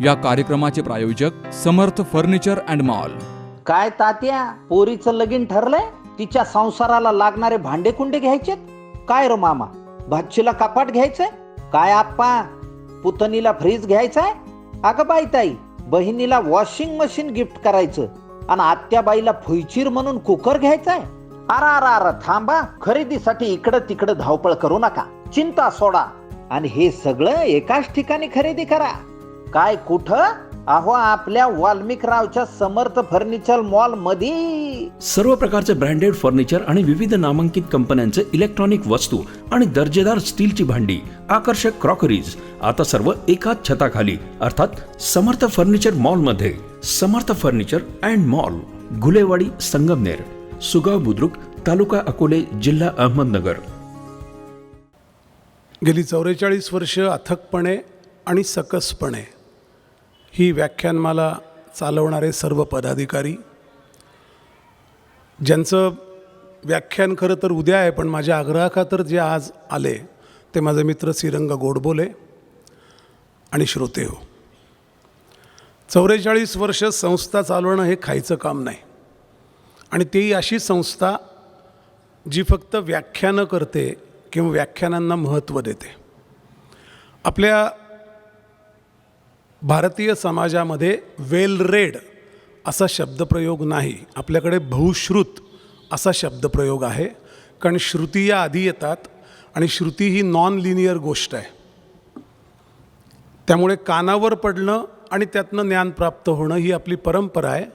या कार्यक्रमाचे प्रायोजक समर्थ फर्निचर अँड मॉल. काय तात्या, पोरीचं लगीन ठरलंय? तिच्या संसाराला लागणारे भांडे कुंडे घ्यायचे? काय रो मामा, भाचीला कपाट घ्यायचंय? काय आप्पा, पुतणीला फ्रीज घ्यायचाय? अगं बाई ताई, बहिणीला वॉशिंग मशीन गिफ्ट करायचं आणि आत्याबाईला फुईचीर म्हणून कुकर घ्यायचाय. अरा थांबा, खरेदीसाठी इकडं तिकडं धावपळ करू नका, चिंता सोडा आणि हे सगळं एकाच ठिकाणी खरेदी करा. काय कुठं? अहो, आपल्या वाल्मिकरावच्या समर्थ फर्निचर मॉल मध्ये सर्व प्रकारचे ब्रँडेड फर्निचर आणि विविध नामांकित कंपन्यांचे इलेक्ट्रॉनिक वस्तू आणि दर्जेदार स्टीलची भांडी, आकर्षक क्रॉकरीज, आता सर्व एकाच छताखाली, अर्थात समर्थ फर्निचर मॉल मध्ये. Samarth furniture and mall, Gulewadi, Sangamner, Sugaon Budruk, taluka Akole, जिल्हा अहमदनगर. गेली 44 वर्ष अथकपणे आणि सकसपणे ही व्याख्यानमाला चालवणारे सर्व पदाधिकारी, ज्यांचं व्याख्यान खरं तर उद्या आहे, पण माझ्या आग्रहाखातर जे आज आले ते माझे मित्र श्रीरंग गोडबोले आणि श्रोते हो. 44 वर्ष संस्था चालवणं हे खायचं काम नाही, आणि तेही अशी संस्था जी फक्त व्याख्यानं करते किंवा व्याख्यानांना महत्त्व देते. आपल्या भारतीय समाजामध्ये वेल रेड असा शब्दप्रयोग नाही, आपल्याकडे बहुश्रुत असा शब्दप्रयोग आहे. कारण श्रुती या आधी येतात आणि श्रुती ही नॉन लिनियर गोष्ट आहे. त्यामुळे कानावर पडणं आणि त्यातनं ज्ञान प्राप्त होणं ही आपली परंपरा आहे,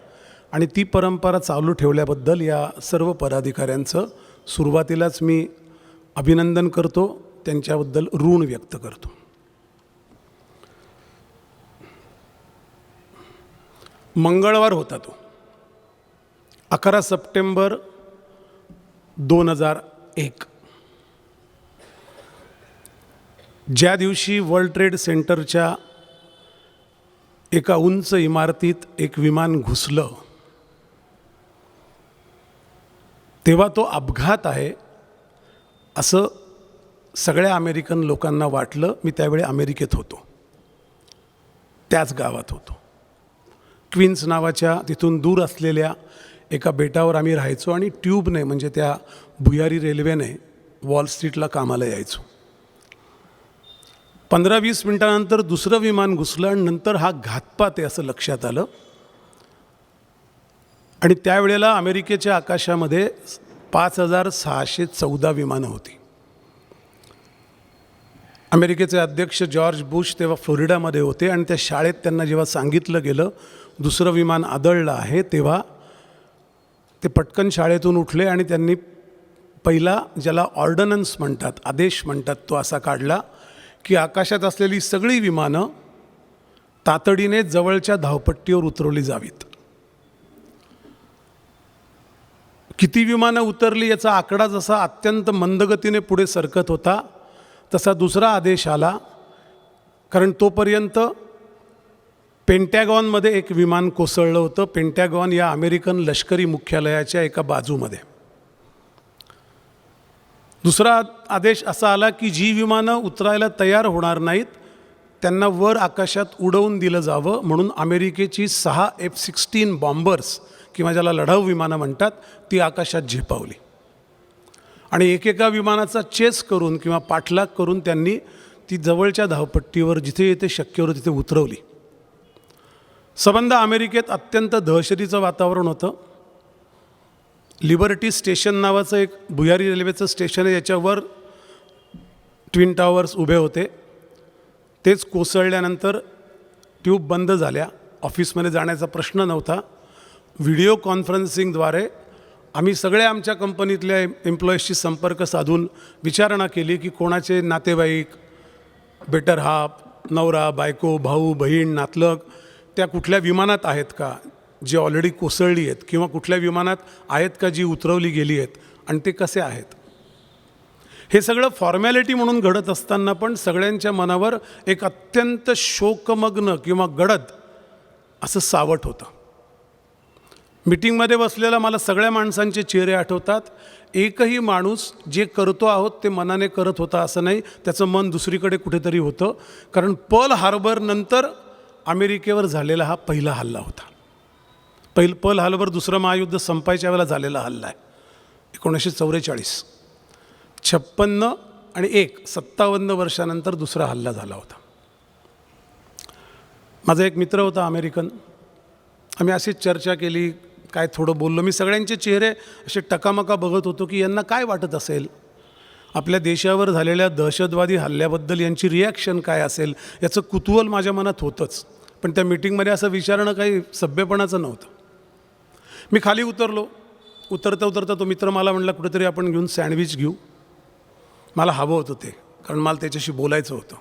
आणि ती परंपरा चालू ठेवल्याबद्दल या सर्व पदाधिकाऱ्यांचं सुरुवातीलाच मी अभिनंदन करतो, त्यांच्याबद्दल ऋण व्यक्त करतो. मंगळवार होता तो 11 सप्टेंबर 2001, ज्या दिवशी वर्ल्ड ट्रेड सेंटरच्या एका उंच इमारतीत एक विमान घुसलं, तेव्हा तो अपघात आहे असं सगळ्या अमेरिकन लोकांना वाटलं. मी त्यावेळी अमेरिकेत होतो, त्याच गावात होतो. क्वीन्स नावाच्या तिथून दूर असलेल्या एका बेटावर आम्ही राहायचो आणि ट्यूबने, म्हणजे त्या भुयारी रेल्वेने वॉल स्ट्रीटला कामाला यायचो. 15-20 मिनिटानंतर दुसरं विमान घुसलं आणि नंतर हा घातपात आहे असं लक्षात आलं. आणि त्यावेळेला अमेरिकेच्या आकाशामध्ये 5614 विमानं होती. अमेरिकेचे अध्यक्ष जॉर्ज बुश तेव्हा फ्लोरिडामध्ये होते, आणि त्या शाळेत त्यांना जेव्हा सांगितलं गेलं दुसरं विमान आदळलं आहे, तेव्हा ते पटकन शाळेतून उठले आणि त्यांनी पहिला, ज्याला ऑर्डनन्स म्हणतात, आदेश म्हणतात, तो असा काढला की आकाशात असलेली सगळी विमानं तातडीने जवळच्या धावपट्टीवर उतरवली जावीत. किती विमानं उतरली याचा आकडा जसा अत्यंत मंदगतीने पुढे सरकत होता, तसा दुसरा आदेश आला. कारण तोपर्यंत पेंटॅगॉनमध्ये एक विमान कोसळलं होतं. पेंटॅगॉन या अमेरिकन लष्करी मुख्यालयाच्या एका बाजूमध्ये. दुसरा आदेश असा आला की जी विमानं उतरायला तयार होणार नाहीत त्यांना वर आकाशात उडवून दिलं जावं, म्हणून अमेरिकेची 6 F-16 बॉम्बर्स किंवा ज्याला लढाऊ विमानं म्हणतात ती आकाशात झेपावली, आणि एकेका विमानाचा चेस करून किंवा पाठलाग करून त्यांनी ती जवळच्या धावपट्टीवर जिथे जिथे शक्य होतं तिथे उतरवली. संबंध अमेरिकेत अत्यंत दहशतीचं वातावरण होतं. लिबर्टी स्टेशन नावाचं एक भुयारी रेल्वेचं स्टेशन आहे, याच्यावर ट्विन टावर्स उभे होते. तेच कोसळल्यानंतर ट्यूब बंद झाल्या, ऑफिसमध्ये जाण्याचा प्रश्न नव्हता. व्हिडिओ कॉन्फरन्सिंगद्वारे आम्ही सगळ्या आमच्या कंपनीतल्या एम्प्लॉईजशी संपर्क साधून विचारणा केली की कोणाचे नातेवाईक, बेटर हाफ, नवरा, बायको, भाऊ, बहीण, नातलग त्या कुठल्या विमानात आहेत का जी ऑलरेडी कोसळली आहेत, किंवा कुठल्या विमानात आहेत का जी उतरवली गेली आहेत, आणि ते कसे आहेत. हे सगळं फॉर्मॅलिटी म्हणून घडत असताना पण सगळ्यांच्या मनावर एक अत्यंत शोकमग्न किंवा गडद असं सावट होतं. मीटिंगमध्ये बसलेला मला सगळ्या माणसांचे चेहरे आठवतात. एकही माणूस जे करतो आहोत ते मनाने करत होता असं नाही, त्याचं मन दुसरीकडे कुठेतरी होतं. कारण पर्ल हार्बर नंतर अमेरिकेवर झालेला हा पहिला हल्ला होता. पर्ल हार्बर दुसरं महायुद्ध संपायच्या वेळेला झालेला हल्ला आहे. 1944. 56 आणि 57 वर्षानंतर दुसरा हल्ला झाला होता. माझा एक मित्र होता अमेरिकन. आम्ही अशीच चर्चा केली, काय थोडं बोललो. मी सगळ्यांचे चेहरे असे टकामका बघत होतो की यांना काय वाटत असेल, आपल्या देशावर झालेल्या दहशतवादी हल्ल्याबद्दल यांची रिॲक्शन काय असेल याचं कुतूहल माझ्या मनात होतंच. पण त्या मीटिंगमध्ये असं विचारणं काही सभ्यपणाचं नव्हतं. मी खाली उतरलो. उतरता तो मित्र मला म्हणला, कुठेतरी आपण घेऊन सँडविच घेऊ. मला हवं होतं ते, कारण मला त्याच्याशी बोलायचं होतं.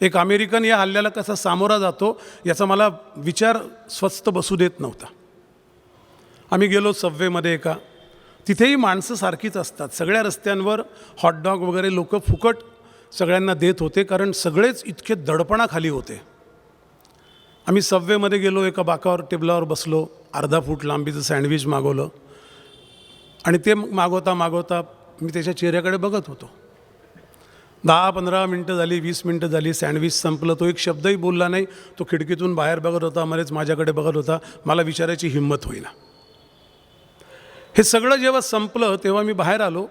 एक अमेरिकन या हल्ल्याला कसा सामोरा जातो याचा मला विचार स्वस्थ बसू देत नव्हता. आम्ही गेलो सबवेमध्ये एका. तिथेही माणसं सारखीच असतात. सगळ्या रस्त्यांवर हॉटडॉग वगैरे लोक फुकट सगळ्यांना देत होते, कारण सगळेच इतके दडपणाखाली होते. आम्ही सबवेमध्ये गेलो, एका बाकावर टेबलावर बसलो. अर्धा फूट लांबीचं सँडविच मागवलं आणि ते मागवता मी त्याच्या चेहऱ्याकडे बघत होतो. 10-15 मिनटं झाली, 20 मिनटं झाली, सँडविच संपलं. तो एक शब्दही बोलला नाही. तो खिडकीतून बाहेर बघत होता, मध्येच माझ्याकडे बघत होता. मला विचारायची हिंमत होईना. हे सगळं जेव्हा संपलं तेव्हा मी बाहेर आलो.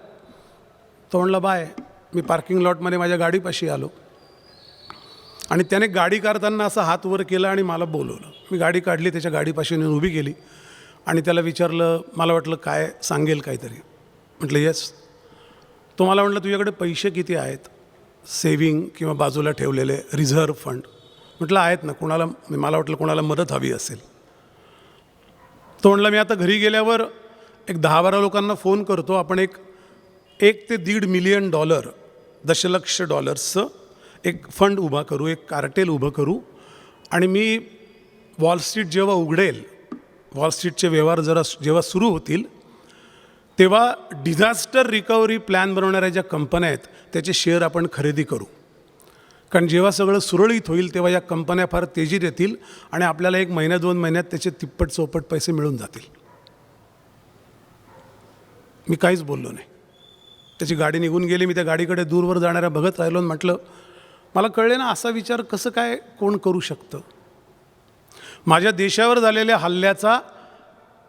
तो म्हणला बाय. मी पार्किंग लॉटमध्ये माझ्या गाडीपाशी आलो आणि त्याने गाडी काढताना असा हात वर केला आणि मला बोलवलं. मी गाडी काढली, त्याच्या गाडीपाशी नेऊन उभी केली आणि त्याला विचारलं. मला वाटलं काय सांगेल काहीतरी. म्हटलं येस. तो मला म्हटलं तुझ्याकडे पैसे किती आहेत, सेविंग किंवा बाजूला ठेवलेले रिझर्व्ह फंड. म्हटलं आहेत ना. मला वाटलं कोणाला मदत हवी असेल. तो म्हणला मी आता घरी गेल्यावर एक 10-12 लोकांना फोन करतो. आपण $1 ते $1.5 मिलियन दशलक्ष डॉलर्सचं एक फंड उभा करू, एक कार्टेल उभं करू आणि मी वॉल स्ट्रीट जेव्हा उघडेल, वॉल स्ट्रीटचे व्यवहार जेव्हा सुरू होतील तेव्हा डिझास्टर रिकव्हरी प्लॅन बनवणाऱ्या ज्या कंपन्या आहेत त्याचे शेअर आपण खरेदी करू. कारण जेव्हा सगळं सुरळीत होईल तेव्हा या कंपन्या फार तेजीत येतील आणि आपल्याला 1 महिन्या 2 महिन्यात त्याचे तिप्पट चौपट पैसे मिळून जातील. मी काहीच बोललो नाही. त्याची गाडी निघून गेली. मी त्या गाडीकडे दूरवर जाणाऱ्या बघत राहिलो आणि म्हटलं मला कळले ना, असा विचार कसं काय कोण करू शकतं. माझ्या देशावर झालेल्या हल्ल्याचा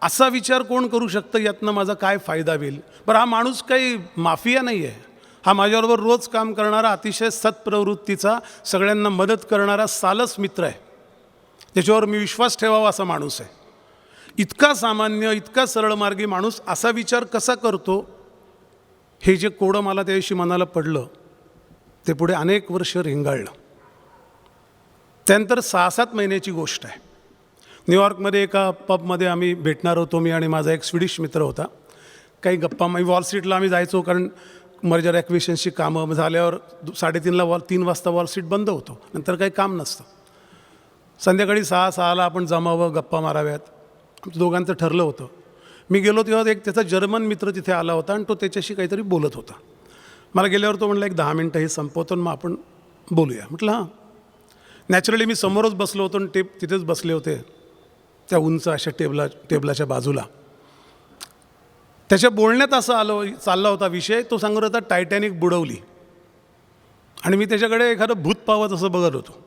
असा विचार कोण करू शकतं, यातनं माझा काय फायदा होईल. बरं, हा माणूस काही माफिया नाही आहे. हा माझ्याबरोबर रोज काम करणारा, अतिशय सत्प्रवृत्तीचा, सगळ्यांना मदत करणारा सालस मित्र आहे. त्याच्यावर मी विश्वास ठेवावा असा माणूस आहे. इतका सामान्य, इतका सरळमार्गी माणूस असा विचार कसा करतो, हे जे कोडं मला त्या दिवशी मनाला पडलं ते पुढे अनेक वर्ष रेंगाळलं. त्यानंतर 6-7 महिन्याची गोष्ट आहे. न्यूयॉर्कमध्ये एका पबमध्ये आम्ही भेटणार होतो. मी आणि माझा एक स्वीडिश मित्र होता. काही गप्पा. वॉल स्ट्रीटला आम्ही जायचो, कारण मर्जर ॲक्विजिशनची कामं झाल्यावर 3:30ला 3 वाजता वॉल स्ट्रीट बंद होतो. नंतर काही काम नसतं. संध्याकाळी 6-6ला आपण जमावं, गप्पा माराव्यात. आमच्या दोघांचं ठरलं होतं. मी गेलो तेव्हा एक त्याचा जर्मन मित्र तिथे आला होता आणि तो त्याच्याशी काहीतरी बोलत होता. मला गेल्यावर तो म्हणला 10 मिनटं हे संपवतो मग आपण बोलूया. म्हटलं हां. नॅचरली मी समोरच बसलो होतो आणि तिथेच बसले होते त्या उंच अशा टेबलाच्या बाजूला. त्याच्या बोलण्यात असं चालला होता विषय. तो सांगत होता टायटॅनिक बुडवली आणि मी त्याच्याकडे एखादं भूत पावत असं बघत होतो.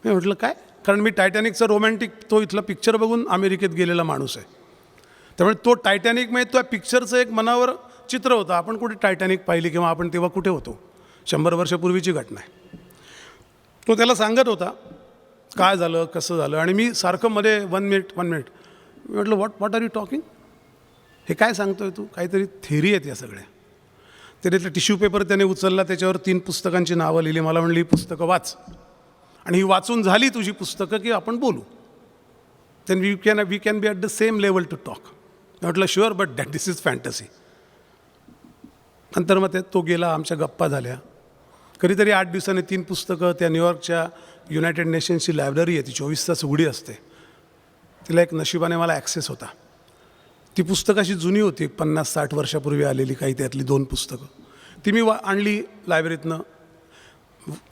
मी म्हटलं काय, कारण मी टायटॅनिकचा रोमॅन्टिक तो इथला पिक्चर बघून अमेरिकेत गेलेला माणूस आहे. त्यामुळे तो टायटॅनिक म्हणजे त्या पिक्चरचं एक मनावर चित्र होतं. आपण कुठे टायटॅनिक पाहिली किंवा आपण तेव्हा कुठे होतो, 100 वर्षापूर्वीची घटना आहे. तो त्याला सांगत होता काय झालं, कसं झालं. आणि मी सारखं मध्ये 1 मिनिट मी म्हटलं व्हॉट आर यू टॉकिंग, हे काय सांगतोय तू, काहीतरी थेरी आहेत या सगळ्या. त्याने ते टिश्यू पेपर त्याने उचलला, त्याच्यावर 3 पुस्तकांची नावं लिहिली. मला म्हणली ही पुस्तकं वाच आणि ही वाचून झाली तुझी पुस्तकं की आपण बोलू. Then we can be at the same level to talk. म्हटलं sure, but this is fantasy. नंतर मग तो गेला, आमच्या गप्पा झाल्या. कधीतरी 8 दिवसांनी 3 पुस्तकं. त्या न्यूयॉर्कच्या युनायटेड नेशन्सची लायब्ररी आहे, ती 24 तास उघडी असते. तिला एक नशिबाने मला ॲक्सेस होता. ती पुस्तकं अशी जुनी होती, 50-60 वर्षापूर्वी आलेली काही, त्यातली 2 पुस्तकं ती मी आणली लायब्ररीतनं.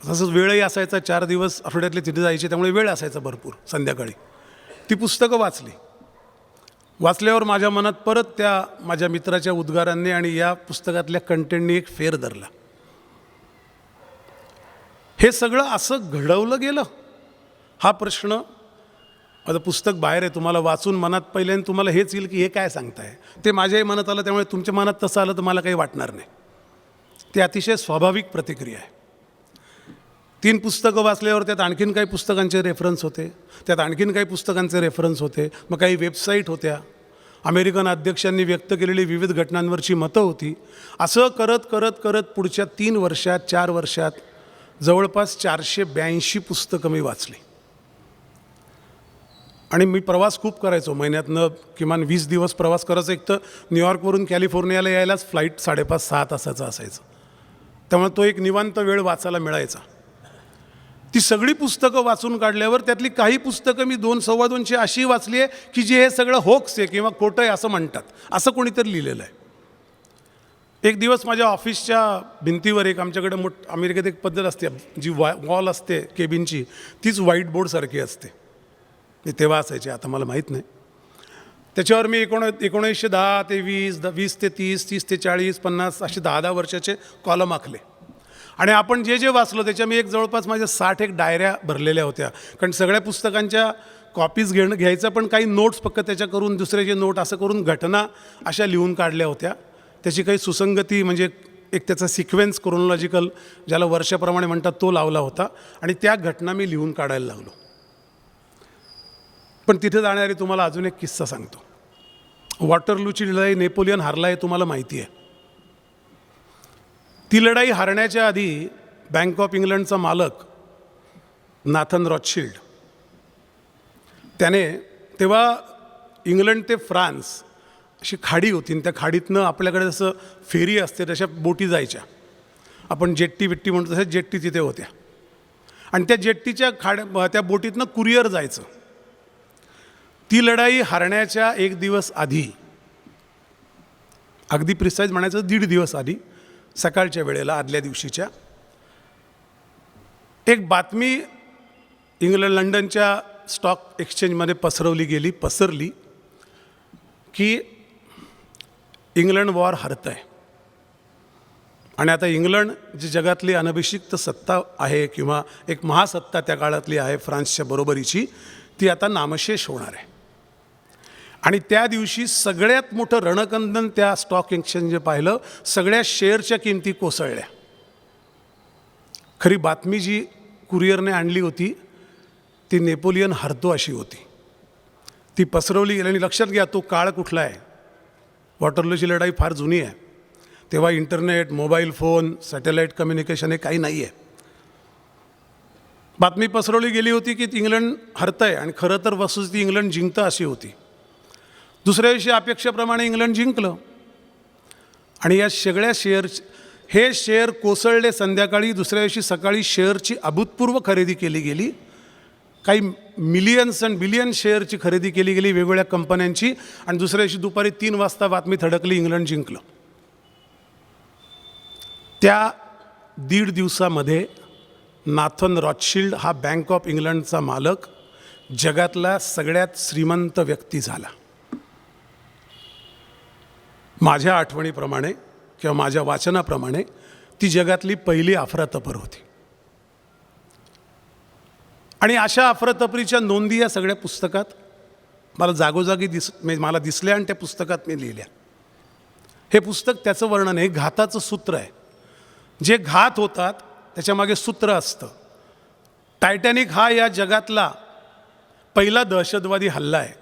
तसंच वेळही असायचा, 4 दिवस आठवड्यातले तिथे जायचे, त्यामुळे वेळ असायचा भरपूर. संध्याकाळी ती पुस्तकं वाचल्यावर माझ्या मनात परत त्या माझ्या मित्राच्या उद्गारांनी आणि या पुस्तकातल्या कंटेंटनी एक फेर धरला. हे सगळं असं घडवलं गेलं हा प्रश्न, माझं पुस्तक बाहेर आहे, तुम्हाला वाचून मनात पहिल्यांदा तुम्हाला हेच येईल की हे काय सांगताय. ते माझ्याही मनात आलं, त्यामुळे तुमच्या मनात तसं आलं तर मला काही वाटणार नाही. ती अतिशय स्वाभाविक प्रतिक्रिया आहे. 3 पुस्तकं वाचल्यावर त्यात आणखीन काही पुस्तकांचे रेफरन्स होते, त्यात आणखीन काही पुस्तकांचे रेफरन्स होते, मग काही वेबसाईट होत्या, अमेरिकन अध्यक्षांनी व्यक्त केलेली विविध घटनांवरची मतं होती. असं करत करत करत पुढच्या 3 वर्षात 4 वर्षात जवळपास 482 पुस्तकं मी वाचली. आणि मी प्रवास खूप करायचो, महिन्यातनं किमान 20 दिवस प्रवास करायचो. एक तर न्यूयॉर्कवरून कॅलिफोर्नियाला यायलाच फ्लाईट 5.5-6 तासाचं असायचं, त्यामुळे तो एक निवांत वेळ वाचायला मिळायचा. ती सगळी पुस्तकं वाचून काढल्यावर त्यातली काही पुस्तकं मी 2-2.25 अशी वाचली आहे की जे हे सगळं होक्स आहे किंवा खोटं आहे असं म्हणतात, असं कोणीतरी लिहिलेलं आहे. एक दिवस माझ्या ऑफिसच्या भिंतीवर एक आमच्याकडे अमेरिकेत एक पद्धत असते, जी वॉल असते केबिनची, तीच व्हाईट बोर्डसारखी असते. ते तेव्हा असायचे, आता मला माहीत नाही. त्याच्यावर मी 1910 ते 20, 20 ते 30, 30 ते 40, 50 असे 10-10 वर्षाचे कॉलम आखले. आणि आपण जे जे वाचलो त्याच्या मी जवळपास माझ्या 60 डायऱ्या भरलेल्या होत्या, कारण सगळ्या पुस्तकांच्या कॉपीज घ्यायचं, पण काही नोट्स फक्त त्याच्या करून, दुसऱ्याचे नोट असं करून घटना अशा लिहून काढल्या होत्या. त्याची काही सुसंगती म्हणजे एक त्याचा सिक्वेन्स क्रोनॉलॉजिकल ज्याला वर्षाप्रमाणे म्हणतात तो लावला होता, आणि त्या घटना मी लिहून काढायला लागलो. पण तिथे जाणारी तुम्हाला अजून एक किस्सा सांगतो. वॉटरलूची लढाई नेपोलियन हारला हे तुम्हाला माहिती आहे. ती लढाई हारण्याच्या आधी बँक ऑफ इंग्लंडचा मालक नाथन रॉथशिल्ड, त्याने तेव्हा इंग्लंड ते फ्रान्स अशी खाडी होती, आणि त्या खाडीतनं आपल्याकडे जसं फेरी असते तशा बोटी जायच्या, आपण जेट्टी बिट्टी म्हणतो तशा जेट्टी तिथे होत्या. आणि त्या जेट्टीच्या त्या बोटीतनं कुरिअर जायचं. ती लढाई हारण्याच्या 1 दिवस आधी, अगदी प्रिसाईज म्हणायचं 1.5 दिवस आधी, सकाळच्या वेळेला आदल्या दिवशीच्या, एक बातमी लंडनच्या स्टॉक एक्सचेंजमध्ये पसरली की इंग्लंड वॉर हरत आहे. आणि आता इंग्लंड जी जगातली अनभिषिक्त सत्ता आहे किंवा एक महासत्ता त्या काळातली आहे फ्रान्सच्या बरोबरीची, ती आता नामशेष होणार आहे. आणि त्या दिवशी सगळ्यात मोठं रणकंदन त्या स्टॉक एक्सचेंजने पाहिलं, सगळ्या शेअरच्या किमती कोसळल्या. खरी बातमी जी कुरिअरने आणली होती ती नेपोलियन हरतो अशी होती. ती पसरवली गेली. आणि लक्षात घ्या, तो काळ कुठला आहे. वॉटरलूची लढाई फार जुनी आहे. तेव्हा internet, mobile phone, satellite communication हे काही नाही आहे. बातमी पसरवली गेली होती की इंग्लंड हरतं आहे, आणि खरं तर वस्तुस्थिती इंग्लंड जिंकतं अशी होती. दुसऱ्या दिवशी अपेक्षेप्रमाणे इंग्लंड जिंकलं, आणि या सगळ्या हे शेअर कोसळले संध्याकाळी. दुसऱ्या दिवशी सकाळी शेअरची अभूतपूर्व खरेदी केली गेली. काही मिलियन्स अँड बिलियन शेअरची खरेदी केली गेली वेगवेगळ्या कंपन्यांची, आणि दुसऱ्या दिवशी दुपारी 3 वाजता बातमी थडकली, इंग्लंड जिंकलं. त्या 1.5 दिवसामध्ये नाथन रॉथशिल्ड हा बँक ऑफ इंग्लंडचा मालक जगातला सगळ्यात श्रीमंत व्यक्ती झाला. माझ्या आठवणीप्रमाणे किंवा माझ्या वाचनाप्रमाणे ती जगातली पहिली अफरातफर होती. आणि अशा अफरातफरीच्या नोंदी या सगळ्या पुस्तकात मला जागोजागी मला दिसल्या, आणि त्या पुस्तकात मी लिहिल्या. हे पुस्तक त्याचं वर्णन आहे, घाताचं सूत्र आहे. जे घात होतात त्याच्यामागे सूत्र असतं. टायटॅनिक हा या जगातला पहिला दहशतवादी हल्ला आहे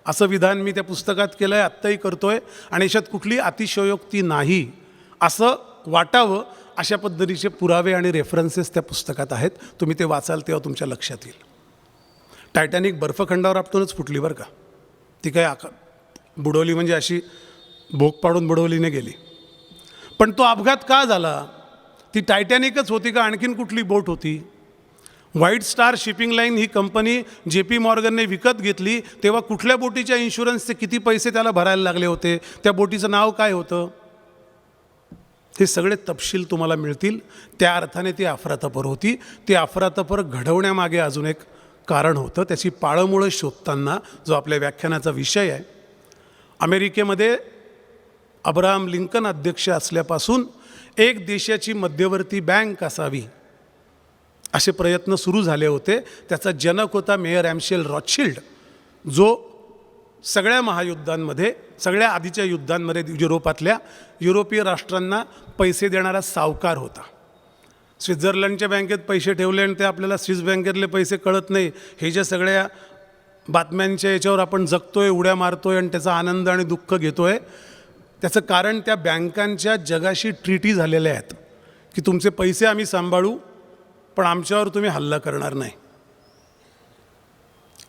असं विधान मी त्या पुस्तकात केलं आहे, आत्ताही करतो आहे. आणि याच्यात कुठली अतिशयोक्ती नाही असं वाटावं अशा पद्धतीचे पुरावे आणि रेफरन्सेस त्या पुस्तकात आहेत. तुम्ही ते वाचाल तेव्हा तुमच्या लक्षात येईल. टायटॅनिक बर्फखंडावर आपटूनच फुटली बरं का. ती काय बुडवली म्हणजे अशी भोग पाडून बुडवली नाही गेली. पण तो अपघात का झाला? ती टायटॅनिकच होती का आणखीन कुठली बोट होती? व्हाईट स्टार शिपिंग लाईन ही कंपनी JP मॉर्गनने विकत घेतली तेव्हा कुठल्या बोटीच्या इन्शुरन्सचे किती पैसे त्याला भरायला लागले होते? त्या बोटीचं नाव काय होतं? हे सगळे तपशील तुम्हाला मिळतील. त्या अर्थाने ती अफरातफर होती. ती अफरातफर घडवण्यामागे अजून एक कारण होतं. त्याची पाळंमुळं शोधताना जो आपल्या व्याख्यानाचा विषय आहे, अमेरिकेमध्ये अब्राहम लिंकन अध्यक्ष असल्यापासून एक देशाची मध्यवर्ती बँक असावी असे प्रयत्न सुरू झाले होते. त्याचा जनक होता मेयर ॲम्शेल रॉथशिल्ड, जो सगळ्या महायुद्धांमध्ये, सगळ्या आधीच्या युद्धांमध्ये युरोपातल्या युरोपीय राष्ट्रांना पैसे देणारा सावकार होता. स्वित्झर्लंडच्या बँकेत पैसे ठेवले आणि ते आपल्याला स्विस बँकेतले पैसे कळत नाही, हे ज्या सगळ्या बातम्यांच्या याच्यावर आपण जगतोय, उड्या मारतोय आणि त्याचा आनंद आणि दुःख घेतोय, त्याचं कारण त्या बँकांच्या जगाशी ट्रीटी झालेल्या आहेत की तुमचे पैसे आम्ही सांभाळू, पण आमच्यावर तुम्ही हल्ला करणार नाही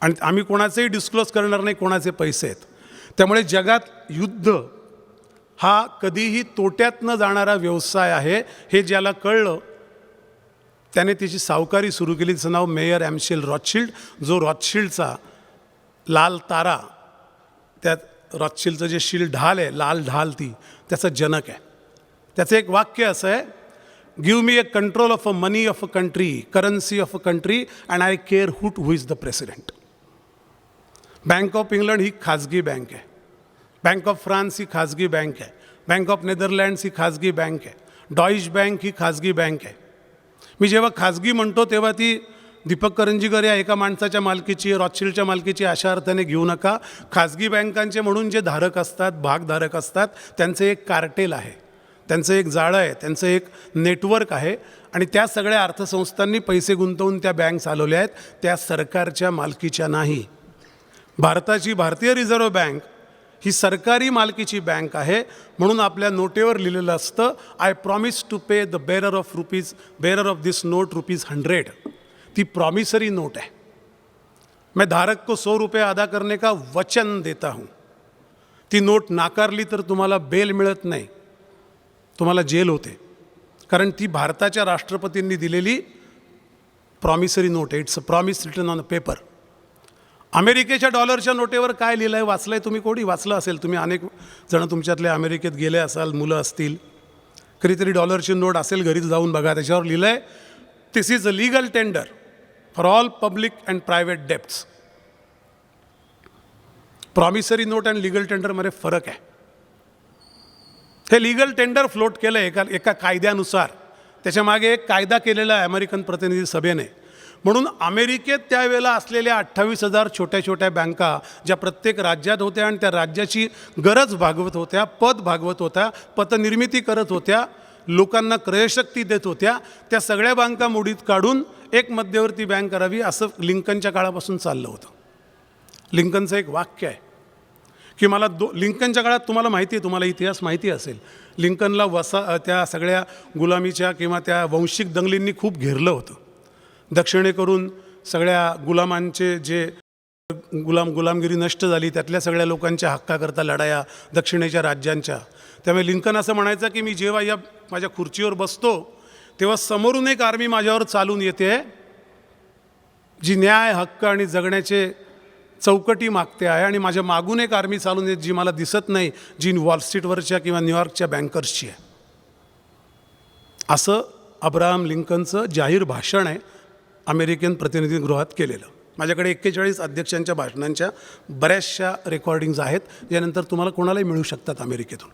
आणि आम्ही कोणाचंही डिस्क्लोज करणार नाही कोणाचे पैसे आहेत. त्यामुळे जगात युद्ध हा कधीही तोट्यात न जाणारा व्यवसाय आहे हे ज्याला कळलं त्याने त्याची सावकारी सुरू केली. तिचं नाव मेयर ॲम्शेल रॉथशिल्ड, जो रॉथशिल्डचा लाल तारा, त्यात रॉथशिल्डचं जे शील्ड ढाल आहे, लाल ढाल ती, त्याचा जनक आहे. त्याचं एक वाक्य असं आहे, give me a control of a money of a country, currency of a country, and I care who is the president. Bank of England ही खाजगी बँक आहे, बँक ऑफ फ्रान्स ही खाजगी बँक आहे, बँक ऑफ नेदरलँड्स ही खाजगी bank आहे, Deutsch bank ही खाजगी bank आहे. मी जेव्हा खाजगी म्हणतो तेव्हा ती दीपक करंजीकर या एका माणसाच्या मालकीची, रॉथशिल्डच्या मालकीची अशा अर्थाने घेऊ नका. खाजगी बँकांचे म्हणून जे धारक असतात, भागधारक असतात, त्यांचं एक कार्टेल आहे, त्यांचं एक जाळं आहे, त्यांचं एक नेटवर्क आहे आणि त्या सगळ्या अर्थसंस्थांनी पैसे गुंतवून त्या बँक चालवल्या आहेत, त्या सरकारच्या मालकीच्या नाही. भारताची भारतीय रिझर्व्ह बँक ही सरकारी मालकीची बँक आहे, म्हणून आपल्या नोटेवर लिहिलेलं असतं, I promise to pay the bearer of this note ₹100. ती प्रॉमिसरी नोट है. मैं धारक को 100 रुपये अदा करने का वचन देता हूँ. ती नोट नाकारली तर तुम्हाला बेल मिळत नाही, तुम्हाला जेल होते, कारण ती भारताच्या राष्ट्रपतींनी दिलेली प्रॉमिसरी नोट आहे. It's a promise written on a paper. अमेरिकेच्या डॉलरच्या नोटेवर काय लिहिलं आहे वाचलं आहे तुम्ही? कोणी वाचलं असेल, तुम्ही अनेक जण तुमच्यातले अमेरिकेत गेले असाल, मुलं असतील, कधीतरी डॉलरची नोट असेल घरी जाऊन बघा, त्याच्यावर लिहिलं आहे, this is a legal tender for all public and private debts. Promissory note आणि लीगल टेंडरमध्ये फरक आहे. हे लीगल टेंडर फ्लोट केलं आहे एका कायद्यानुसार, त्याच्यामागे एक कायदा केलेला आहे अमेरिकन प्रतिनिधी सभेने. म्हणून अमेरिकेत त्यावेळेला असलेल्या 28,000 छोट्या छोट्या बँका, ज्या प्रत्येक राज्यात होत्या आणि त्या राज्याची गरज भागवत होत्या, पत भागवत होत्या, पतनिर्मिती करत होत्या, लोकांना क्रयशक्ती देत होत्या, त्या सगळ्या बँका मोडीत काढून एक मध्यवर्ती बँक करावी असं लिंकनच्या काळापासून चाललं होतं. लिंकनचं एक वाक्य आहे की मला लिंकनच्या काळात, तुम्हाला माहिती आहे, तुम्हाला इतिहास माहिती असेल, लिंकनला त्या सगळ्या गुलामीच्या किंवा त्या वंशिक दंगलींनी खूप घेरलं होतं. दक्षिणेकडून सगळ्या गुलामांचे जे गुलामगिरी नष्ट झाली, त्यातल्या सगळ्या लोकांच्या हक्काकरता लढाया दक्षिणेच्या राज्यांच्या. त्यामुळे लिंकन असं म्हणायचं की मी जेव्हा या माझ्या खुर्चीवर बसतो तेव्हा समोरून एक आर्मी माझ्यावर चालून येते, जी न्याय, हक्क आणि जगण्याचे चौकटी मागते आहे, आणि माझ्या मागून एक आर्मी चालून येते जी मला दिसत नाही, जी वॉल स्ट्रीटवरच्या किंवा न्यूयॉर्कच्या बँकर्सची आहे. असं अब्राहम लिंकनचं जाहीर भाषण आहे अमेरिकन प्रतिनिधीगृहात केलेलं. माझ्याकडे 41 अध्यक्षांच्या भाषणांच्या बऱ्याचशा रेकॉर्डिंग्ज आहेत, ज्यानंतर तुम्हाला कोणालाही मिळू शकतात अमेरिकेतून.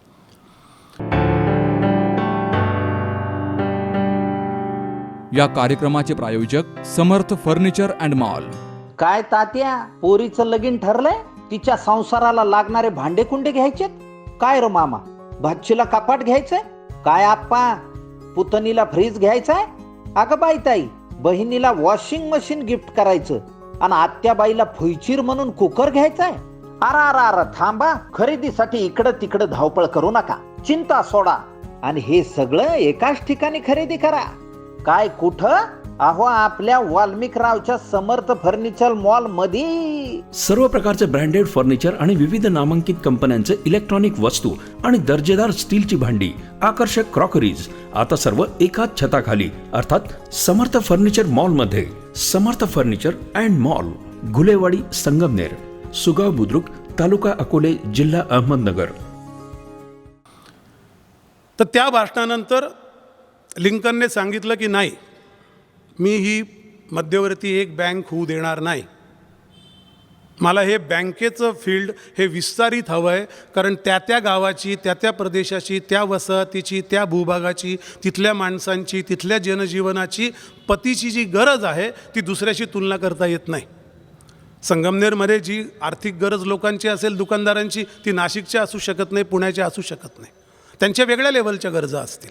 या कार्यक्रमाचे प्रायोजक समर्थ फर्निचर अँड मॉल. काय तात्या, पोरीचं लगीन ठरलंय, तिच्या संसाराला लागणारे भांडे कुंडे घ्यायचेत? काय रो मामा, भाचीला कपाट घ्यायचंय? काय आप्पा, पुतणीला फ्रीज घ्यायचाय? अगं बाई ताई, बहिणीला वॉशिंग मशीन गिफ्ट करायचं आणि आत्याबाईला फुईचीर म्हणून कुकर घ्यायचाय? अरा थांबा, खरेदीसाठी इकडं तिकडं धावपळ करू नका, चिंता सोडा आणि हे सगळं एकाच ठिकाणी खरेदी करा. काय कुठं? अहो, आपल्या वाल्मिकरावच्या समर्थ फर्निचर मॉल मध्ये सर्व प्रकारचे ब्रँडेड फर्निचर आणि विविध नामांकित कंपन्यांचे इलेक्ट्रॉनिक वस्तू आणि दर्जेदार स्टीलची भांडी, आकर्षक क्रॉकरीज, आता सर्व एकाच छताखाली, अर्थात समर्थ फर्निचर मॉल मध्ये. Samarth furniture and mall, Ghulewadi, Sangamner, Sugaon Budruk, taluka Akole, जिल्हा अहमदनगर. तर त्या भाषणानंतर लिंकनने सांगितलं की नाही, मी ही मध्यवर्ती एक बँक होऊ देणार नाही. मला हे बँकेचं फील्ड हे विस्तारित हवं आहे, कारण त्या त्या गावाची, त्या त्या प्रदेशाची, त्या वसाहतीची, त्या भूभागाची, तिथल्या माणसांची, तिथल्या जनजीवनाची, पतीची जी गरज आहे ती दुसऱ्याशी तुलना करता येत नाही. संगमनेरमध्ये जी आर्थिक गरज लोकांची असेल, दुकानदारांची, ती नाशिकच्या असू शकत नाही, पुण्याच्या असू शकत नाही. त्यांच्या वेगळ्या लेवलच्या गरजा असतील.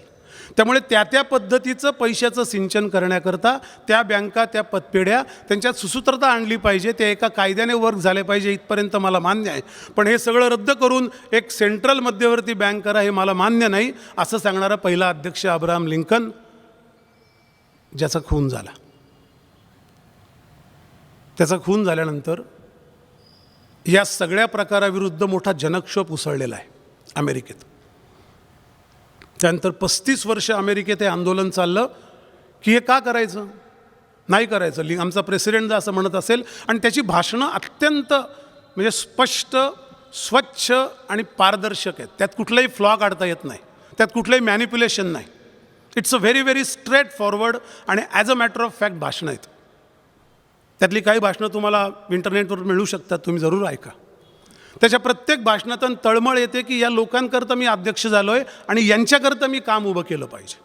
त्यामुळे त्या त्या पद्धतीचं पैशाचं सिंचन करण्याकरता त्या बँका, त्या पतपेढ्या, त्यांच्यात सुसूत्रता आणली पाहिजे. त्या एका कायद्याने वर्क झाले पाहिजे, इथपर्यंत मला मान्य आहे. पण हे सगळं रद्द करून एक सेंट्रल मध्यवर्ती बँक करा, हे मला मान्य नाही, असं सांगणारा पहिला अध्यक्ष अब्राहम लिंकन, ज्याचा खून झाला. त्याचा खून झाल्यानंतर या सगळ्या प्रकाराविरुद्ध मोठा जनक्षोभ उसळलेला आहे अमेरिकेत. त्यानंतर 35 वर्ष अमेरिकेत हे आंदोलन चाललं की हे का करायचं, नाही करायचं. आमचा प्रेसिडेंट असं म्हणत असेल, आणि त्याची भाषणं अत्यंत म्हणजे स्पष्ट, स्वच्छ आणि पारदर्शक आहेत. त्यात कुठलाही फ्लॉ काढता येत नाही, त्यात कुठलंही मॅनिप्युलेशन नाही. It's a very very straightforward आणि as a matter of fact भाषणं आहेत. त्यातली काही भाषणं तुम्हाला इंटरनेटवर मिळू शकतात, तुम्ही जरूर ऐका. त्याच्या प्रत्येक भाषणातून तळमळ येते की या लोकांकरता मी अध्यक्ष झालो आहे आणि यांच्याकरता मी काम उभं केलं पाहिजे.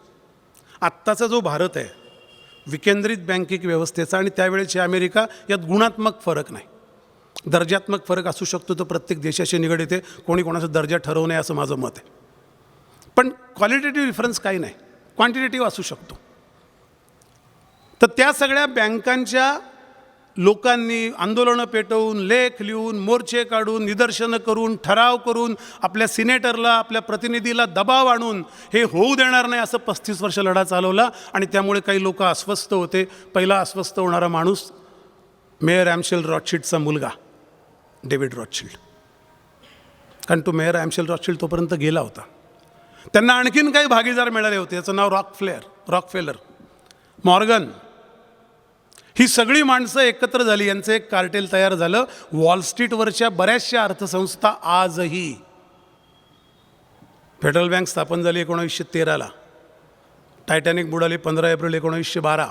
आत्ताचा जो भारत आहे विकेंद्रित बँकिंग व्यवस्थेचा आणि त्यावेळेची अमेरिका, यात गुणात्मक फरक नाही, दर्जात्मक फरक असू शकतो. तो प्रत्येक देशाशी निगडीत आहे, कोणी कोणाचा दर्जा ठरवू नये असं माझं मत आहे. पण क्वालिटेटिव्ह डिफरन्स काही नाही, क्वांटिटेटिव्ह असू शकतो. तर त्या सगळ्या बँकांच्या लोकांनी आंदोलनं पेटवून, लेख लिहून, मोर्चे काढून, निदर्शनं करून, ठराव करून, आपल्या सिनेटरला, आपल्या प्रतिनिधीला दबाव आणून हे होऊ देणार नाही असं 35 वर्ष लढा चालवला. आणि त्यामुळे काही लोक अस्वस्थ होते. पहिला अस्वस्थ होणारा माणूस मेयर ॲम्शेल रॉथशिल्डचा मुलगा डेव्हिड रॉथशिल्ड, कारण तो मेयर ॲम्शेल रॉथशिल्ड तोपर्यंत गेला होता. त्यांना आणखीन काही भागीदार मिळाले होते, याचं नाव रॉकफेलर, मॉर्गन. ही सगळी माणसं एकत्र झाली, यांचं एक कार्टेल तयार झालं. वॉल स्ट्रीटवरच्या बऱ्याचशा अर्थसंस्था आजही, फेडरल बँक स्थापन झाली 1913ला, टायटॅनिक बुडाली 15 एप्रिल 1912.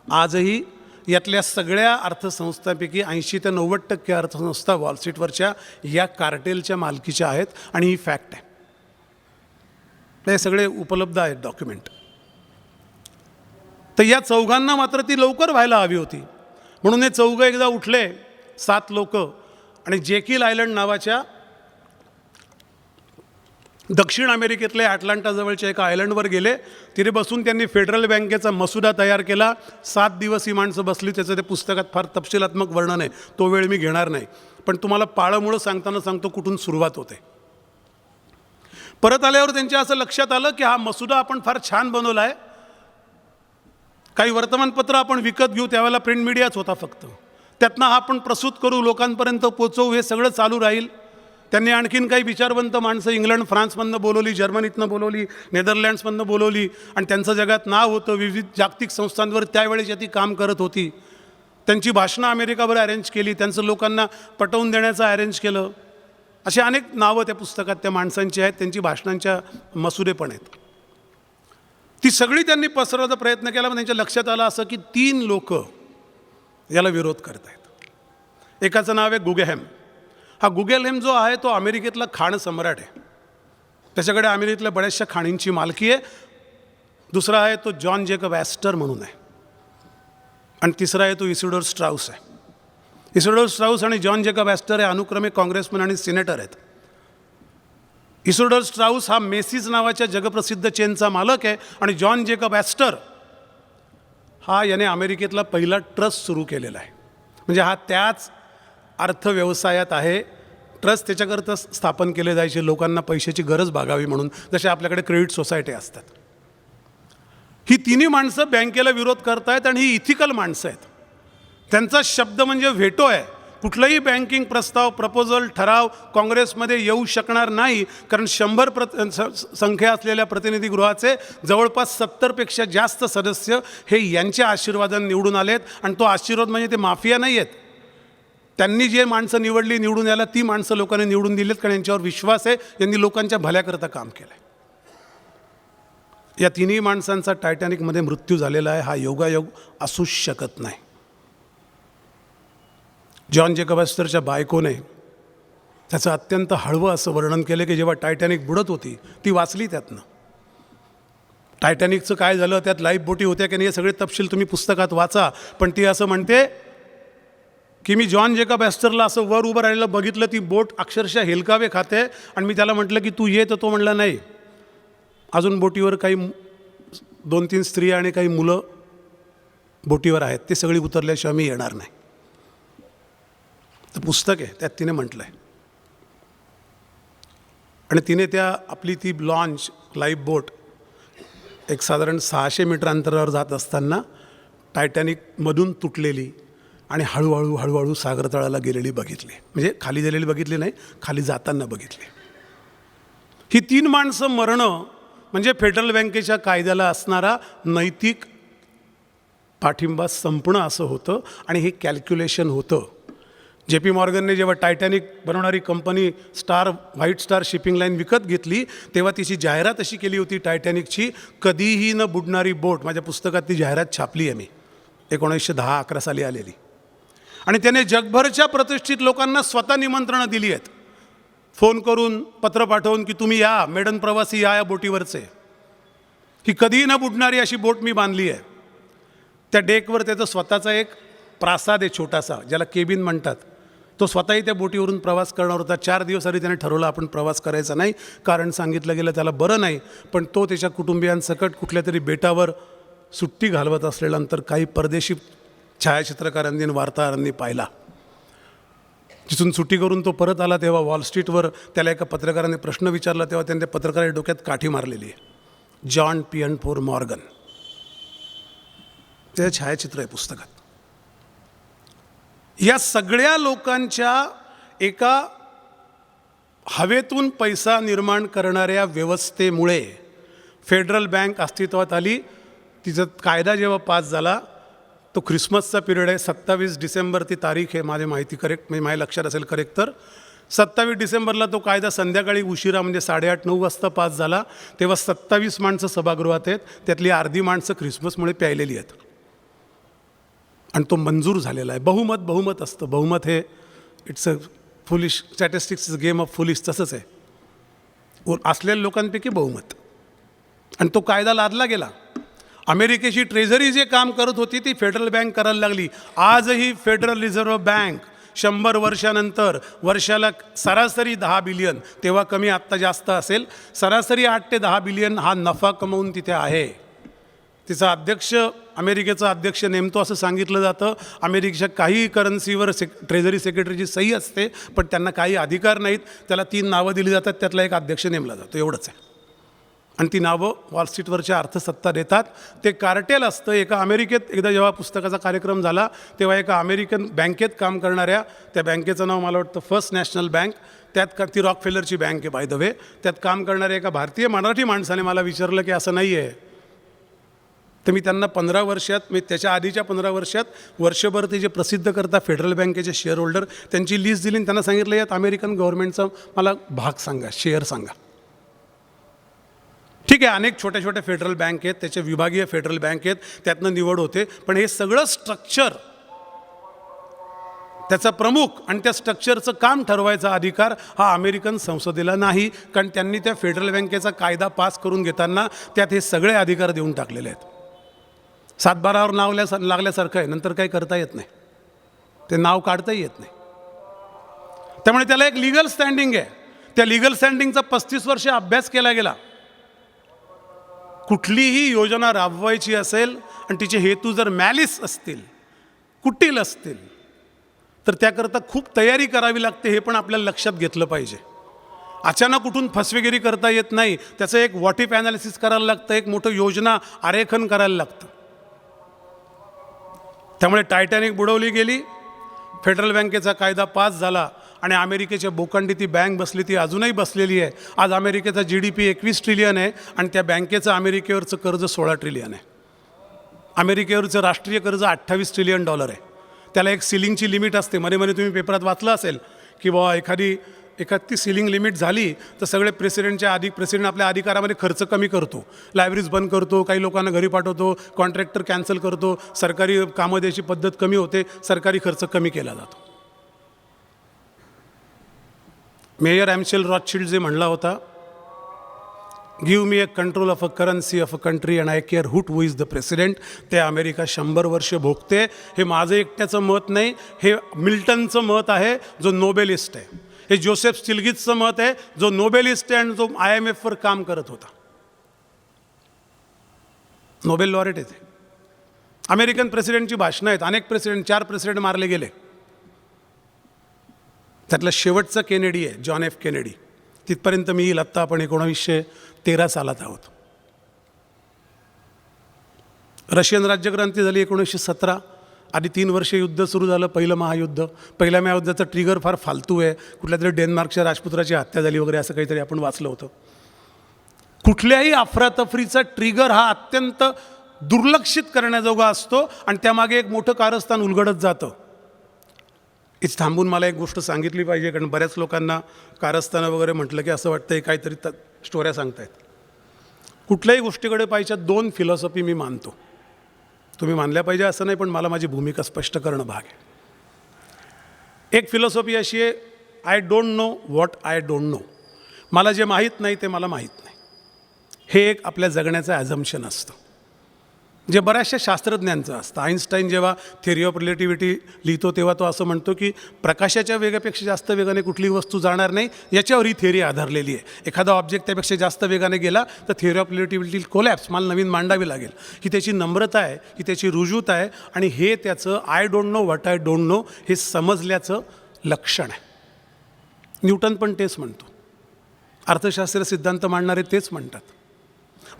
आजही यातल्या सगळ्या अर्थसंस्थांपैकी 80 ते 90% अर्थसंस्था वॉल स्ट्रीटवरच्या या कार्टेलच्या मालकीच्या आहेत. आणि ही फॅक्ट आहे, हे सगळे उपलब्ध आहेत डॉक्युमेंट. तर या चौघांना मात्र ती लवकर व्हायला हवी होती, म्हणून हे चौघं एकदा उठले, 7 लोक, आणि जेकिल आयलंड नावाच्या दक्षिण अमेरिकेतल्या अटलांटाजवळच्या एका आयलंडवर गेले. तिथे बसून त्यांनी फेडरल बँकेचा मसुदा तयार केला. 7 दिवस ही माणसं बसली. त्याचं ते पुस्तकात फार तपशिलात्मक वर्णन आहे, तो वेळ मी घेणार नाही. पण तुम्हाला पाळंमुळं सांगताना सांगतो कुठून सुरुवात होते. परत आल्यावर त्यांच्या असं लक्षात आलं की हा मसुदा आपण फार छान बनवला आहे, काही वर्तमानपत्र आपण विकत घेऊ, त्यावेळेला प्रिंट मीडियाच होता फक्त, त्यातनं हा आपण प्रसूत करू, लोकांपर्यंत पोचवू, हे सगळं चालू राहील. त्यांनी आणखीन काही विचारवंत माणसं इंग्लंड, फ्रान्समधनं बोलवली, जर्मनीतनं बोलवली, नेदरलँड्समधनं बोलवली, आणि त्यांचं जगात नाव होतं. विविध जागतिक संस्थांवर त्यावेळेस ती काम करत होती. त्यांची भाषणं अमेरिकावर अरेंज केली, त्यांचं लोकांना पटवून देण्याचं अरेंज केलं. अशी अनेक नावं त्या पुस्तकात त्या माणसांची आहेत, त्यांची भाषणांच्या मसुदे पण आहेत. ती सगळी त्यांनी पसरवायचा प्रयत्न केला. पण त्यांच्या लक्षात आलं असं की 3 लोक याला विरोध करत आहेत. एकाचं नाव आहे गुगेहेम. हा गुगेहेम जो आहे तो अमेरिकेतला खाण सम्राट आहे, त्याच्याकडे अमेरिकेतल्या बऱ्याचशा खाणींची मालकी आहे. दुसरा आहे तो जॉन जेकब ॲस्टर म्हणून आहे, आणि तिसरा आहे तो इसिडोर स्ट्राउस आहे. इसिडोर स्ट्राउस आणि जॉन जेकब ॲस्टर हे अनुक्रमे काँग्रेसमन आणि सिनेटर आहेत. इसिडोर स्ट्राउस हा मेसीज नावाच्या जगप्रसिद्ध चेनचा मालक आहे, आणि जॉन जेकब ॲस्टर हा याने अमेरिकेतला पहिला ट्रस्ट सुरू केलेला आहे. म्हणजे हा त्याच अर्थव्यवसायात आहे. ट्रस्ट त्याच्याकरता स्थापन केले जायचे, लोकांना पैशाची गरज भागावी म्हणून, जसे आपल्याकडे क्रेडिट सोसायटी असतात. ही तिन्ही माणसं बँकेला विरोध करतायत, आणि ही इथिकल माणसं आहेत. त्यांचा शब्द म्हणजे व्हेटो आहे. कुठलाही बँकिंग प्रस्ताव, प्रपोजल, ठराव काँग्रेसमध्ये येऊ शकणार नाही, कारण 100 संख्या असलेल्या प्रतिनिधी गृहाचे जवळपास 70पेक्षा जास्त सदस्य हे यांच्या आशीर्वादाने निवडून आलेत. आणि तो आशीर्वाद म्हणजे ते माफिया नाही आहेत. त्यांनी जे माणसं निवडली, निवडून यायला ती माणसं लोकांनी निवडून दिलीत, कारण यांच्यावर विश्वास आहे, यांनी लोकांच्या भल्याकरता काम केलं आहे. या तिन्ही माणसांचा टायटॅनिकमध्ये मृत्यू झालेला आहे. हा योगायोग असूच शकत नाही. जॉन जेकब ॲस्टरच्या बायकोने त्याचं अत्यंत हळवं असं वर्णन केलं की जेव्हा टायटॅनिक बुडत होती ती वाचली त्यातनं. टायटॅनिकचं काय झालं, त्यात लाईफ बोटी होत्या की नाही, हे सगळे तपशील तुम्ही पुस्तकात वाचा. पण ती असं म्हणते की मी जॉन जेकब ॲस्टरला असं वर उभं राहिलेलं बघितलं, ती बोट अक्षरशः हेलकावे खाते, आणि मी त्याला म्हटलं की तू ये, तर तो म्हणला नाही. अजून बोटीवर काही 2-3 स्त्रिया आणि काही मुलं बोटीवर आहेत, ते सगळी उतरल्याशिवाय मी येणार नाही. तर पुस्तक आहे, त्यात तिने म्हटलं आहे. आणि तिने आपली ती लॉन्च लाईफ बोट एक साधारण 600 मीटर अंतरावर जात असताना टायटॅनिकमधून तुटलेली आणि हळूहळू सागरतळाला गेलेली बघितली. म्हणजे खाली गेलेली बघितली नाही, खाली जाताना बघितली. ही 3 माणसं मरणं म्हणजे फेडरल बँकेच्या कायद्याला असणारा नैतिक पाठिंबा संपणं असं होतं. आणि हे कॅल्क्युलेशन होतं. JP मॉर्गनने जेव्हा टायटॅनिक बनवणारी company white star shipping line विकत घेतली, तेव्हा तिची जाहिरात अशी केली होती टायटॅनिकची, कधीही न बुडणारी बोट. माझ्या पुस्तकात ती जाहिरात छापली आहे मी, 1910-11 साली आलेली. आणि त्याने जगभरच्या प्रतिष्ठित लोकांना स्वतः निमंत्रणं दिली आहेत, फोन करून, पत्र पाठवून की तुम्ही या, मेडन प्रवासी या बोटीवरचे. ही कधीही न बुडणारी अशी बोट मी बांधली आहे. त्या डेकवर त्याचा स्वतःचा एक प्रासाद आहे छोटासा, ज्याला केबिन म्हणतात. तो स्वतःही त्या बोटीवरून प्रवास करणार होता. 4 दिवस आधी त्याने ठरवलं आपण प्रवास करायचा नाही, कारण सांगितलं गेलं त्याला बरं नाही. पण तो त्याच्या कुटुंबियांसकट कुठल्या तरी बेटावर सुट्टी घालवत असल्यानंतर काही परदेशी छायाचित्रकारांनी आणि वार्ताहरांनी पाहिला. जिथून सुट्टी करून तो परत आला तेव्हा वॉल स्ट्रीटवर त्याला एका पत्रकाराने प्रश्न विचारला, तेव्हा त्यांनी त्या पत्रकाराच्या डोक्यात काठी मारलेली आहे, जॉन पियनफोर मॉर्गन. त्याचं छायाचित्र आहे पुस्तकात. या सगळ्या लोकांच्या एका हवेतून पैसा निर्माण करणाऱ्या व्यवस्थेमुळे फेडरल बँक अस्तित्वात आली. तिचा कायदा जेव्हा पास झाला तो ख्रिसमसचा पिरियड आहे, 27 डिसेंबर ती तारीख आहे, माझी माहिती करेक्ट, म्हणजे माझ्या लक्षात असेल करेक्ट तर 27 डिसेंबरला तो कायदा संध्याकाळी उशिरा म्हणजे 8:30-9 वाजता पास झाला. तेव्हा 27 माणसं सभागृहात आहेत, त्यातली अर्धी माणसं ख्रिसमसमुळे प्यायलेली आहेत. आणि तो मंजूर झालेला आहे. बहुमत असतं. बहुमत हे it's a foolish statistics, game of foolish, तसंच आहे. असलेल्या लोकांपैकी बहुमत. आणि तो कायदा लादला गेला. अमेरिकेची ट्रेझरी जे काम करत होती ती फेडरल बँक करायला लागली. आजही फेडरल रिझर्व्ह बँक 100 वर्षानंतर वर्षाला सरासरी 10 बिलियन, तेव्हा कमी आत्ता जास्त असेल, सरासरी 8 ते 10 बिलियन हा नफा कमवून तिथे आहे. तिचा अध्यक्ष अमेरिकेचा अध्यक्ष नेमतो असं सांगितलं जातं. अमेरिकेच्या काही करन्सीवर ट्रेझरी सेक्रेटरीची सही असते, पण त्यांना काही अधिकार नाहीत. त्याला 3 नावं दिली जातात, त्यातला एक अध्यक्ष नेमला जातो, एवढंच आहे. आणि ती नावं वॉल स्ट्रीटवरच्या अर्थसत्ता देतात. ते कार्टेल असतं. एका अमेरिकेत एकदा जेव्हा पुस्तकाचा कार्यक्रम झाला तेव्हा एका अमेरिकन बँकेत काम करणाऱ्या, त्या बँकेचं नाव मला वाटतं फर्स्ट नॅशनल बँक, त्यात ती रॉकफेलरची बँक आहे बाय द वे, त्यात काम करणाऱ्या एका भारतीय मराठी माणसाने मला विचारलं की असं नाही आहे. तर मी त्यांना 15 वर्षात, मी त्याच्या आधीच्या 15 वर्षात वर्षभर ते जे प्रसिद्ध करता फेडरल बँकेचे शेअर होल्डर, त्यांची लिस्ट दिली आणि त्यांना सांगितलं यात अमेरिकन गव्हर्नमेंटचा मला भाग सांगा, शेअर सांगा. ठीक आहे, अनेक छोट्या छोट्या फेडरल बँक आहेत, त्याचे विभागीय फेडरल बँक आहेत, त्यातनं निवड होते. पण हे सगळं स्ट्रक्चर, त्याचा प्रमुख आणि त्या स्ट्रक्चरचं काम ठरवायचा अधिकार हा अमेरिकन संसदेला नाही. कारण त्यांनी त्या फेडरल बँकेचा कायदा पास करून घेताना त्यात हे सगळे अधिकार देऊन टाकलेले आहेत. 7-12वर नाव लागल्यासारखं आहे, नंतर काही करता येत नाही, ते नाव काढताही येत नाही. त्यामुळे त्याला एक लिगल स्टँडिंग आहे. त्या लिगल स्टँडिंगचा 35 वर्ष अभ्यास केला गेला. कुठलीही योजना राबवायची असेल आणि तिचे हेतू जर मॅलिस असतील, कुटील असतील, तर त्याकरता खूप तयारी करावी लागते. हे पण आपल्याला लक्षात घेतलं पाहिजे. अचानक कुठून फसवेगिरी करता येत नाही. त्याचं एक व्हॉट इफ ॲनालिसिस करायला लागतं, एक मोठं योजना आरेखन करायला लागतं. त्यामुळे टायटॅनिक बुडवली गेली, फेडरल बँकेचा कायदा पास झाला आणि अमेरिकेच्या बोकांडी ती बँक बसली, ती अजूनही बसलेली आहे. आज अमेरिकेचा GDP 21 ट्रिलियन आहे आणि त्या बँकेचं अमेरिकेवरचं कर्ज 16 ट्रिलियन आहे. अमेरिकेवरचं राष्ट्रीय कर्ज $28 ट्रिलियन आहे. त्याला एक सिलिंगची लिमिट असते. मध्ये तुम्ही पेपरात वाचलं असेल की बाबा एखादी ती सिलिंग लिमिट झाली तर सगळे प्रेसिडेंट आपल्या अधिकारामध्ये खर्च कमी करतो, लायब्ररीज बंद करतो, काही लोकांना घरी पाठवतो, कॉन्ट्रॅक्टर कॅन्सल करतो, सरकारी कामं द्यायची पद्धत कमी होते, सरकारी खर्च कमी केला जातो. मेयर ॲम्शेल रॉथशिल्ड जे म्हणला होता, give me a control of a currency of a country and I care who is the president. ते अमेरिका 100 वर्ष भोगते. हे माझं एकट्याचं मत नाही, हे मिल्टनचं मत आहे जो नोबेलिस्ट आहे. हे जोसेफ स्टिल्गिसचं मत आहे जो नोबेलिस्ट आहे आणि जो IMF वर काम करत होता, नोबेल लॉरेट आहे ते. अमेरिकन प्रेसिडेंटची भाषणं आहेत. अनेक प्रेसिडेंट, 4 प्रेसिडेंट मारले गेले. त्यातला शेवटचा केनेडी आहे, जॉन एफ केनेडी. तिथपर्यंत मी येईल. आत्ता आपण 1913 सालात आहोत. रशियन राज्यक्रांती झाली 1917. आधी 3 वर्षे युद्ध सुरू झालं, पहिलं महायुद्ध. पहिल्या महायुद्धाचा ट्रिगर फार फालतू आहे. कुठल्या तरी डेन्मार्कच्या राजपुत्राची हत्या झाली वगैरे असं काहीतरी आपण वाचलं होतं. कुठल्याही अफरातफरीचा ट्रिगर हा अत्यंत दुर्लक्षित करण्याजोगा असतो आणि त्यामागे एक मोठं कारस्थान उलगडत जातं. इथं थांबून मला एक गोष्ट सांगितली पाहिजे, कारण बऱ्याच लोकांना कारस्थानं वगैरे म्हटलं की असं वाटतं काहीतरी स्टोऱ्या सांगतायत. कुठल्याही गोष्टीकडे पाहिजे 2 फिलॉसॉफी मी मानतो. तुम्ही मानल्या पाहिजे असं नाही, पण मला माझी भूमिका स्पष्ट करणं भाग आहे. एक फिलॉसॉफी अशी आहे, I don't know what I don't know. मला जे माहीत नाही ते मला माहीत नाही. हे एक आपल्या जगण्याचं ॲझम्पशन असतं, जे बऱ्याचशा शास्त्रज्ञांचं असतं. आईन्स्टाईन जेव्हा थेअरी ऑफ रिलेटिव्हिटी लिहितो तेव्हा तो असं म्हणतो की प्रकाशाच्या वेगापेक्षा जास्त वेगाने कुठली वस्तू जाणार नाही, याच्यावर ही थेअरी आधारलेली आहे. एखादा ऑब्जेक्ट त्यापेक्षा जास्त वेगाने गेला तर थेअरी ऑफ रिलेटिव्हिटी कोलॅप्स, मला नवीन मांडावी लागेल. ही त्याची नम्रता आहे, ही त्याची रुजूत आहे आणि हे त्याचं I don't know what I don't know हे समजल्याचं लक्षण आहे. न्यूटन पण तेच म्हणतो. अर्थशास्त्र सिद्धांत मांडणारे तेच म्हणतात,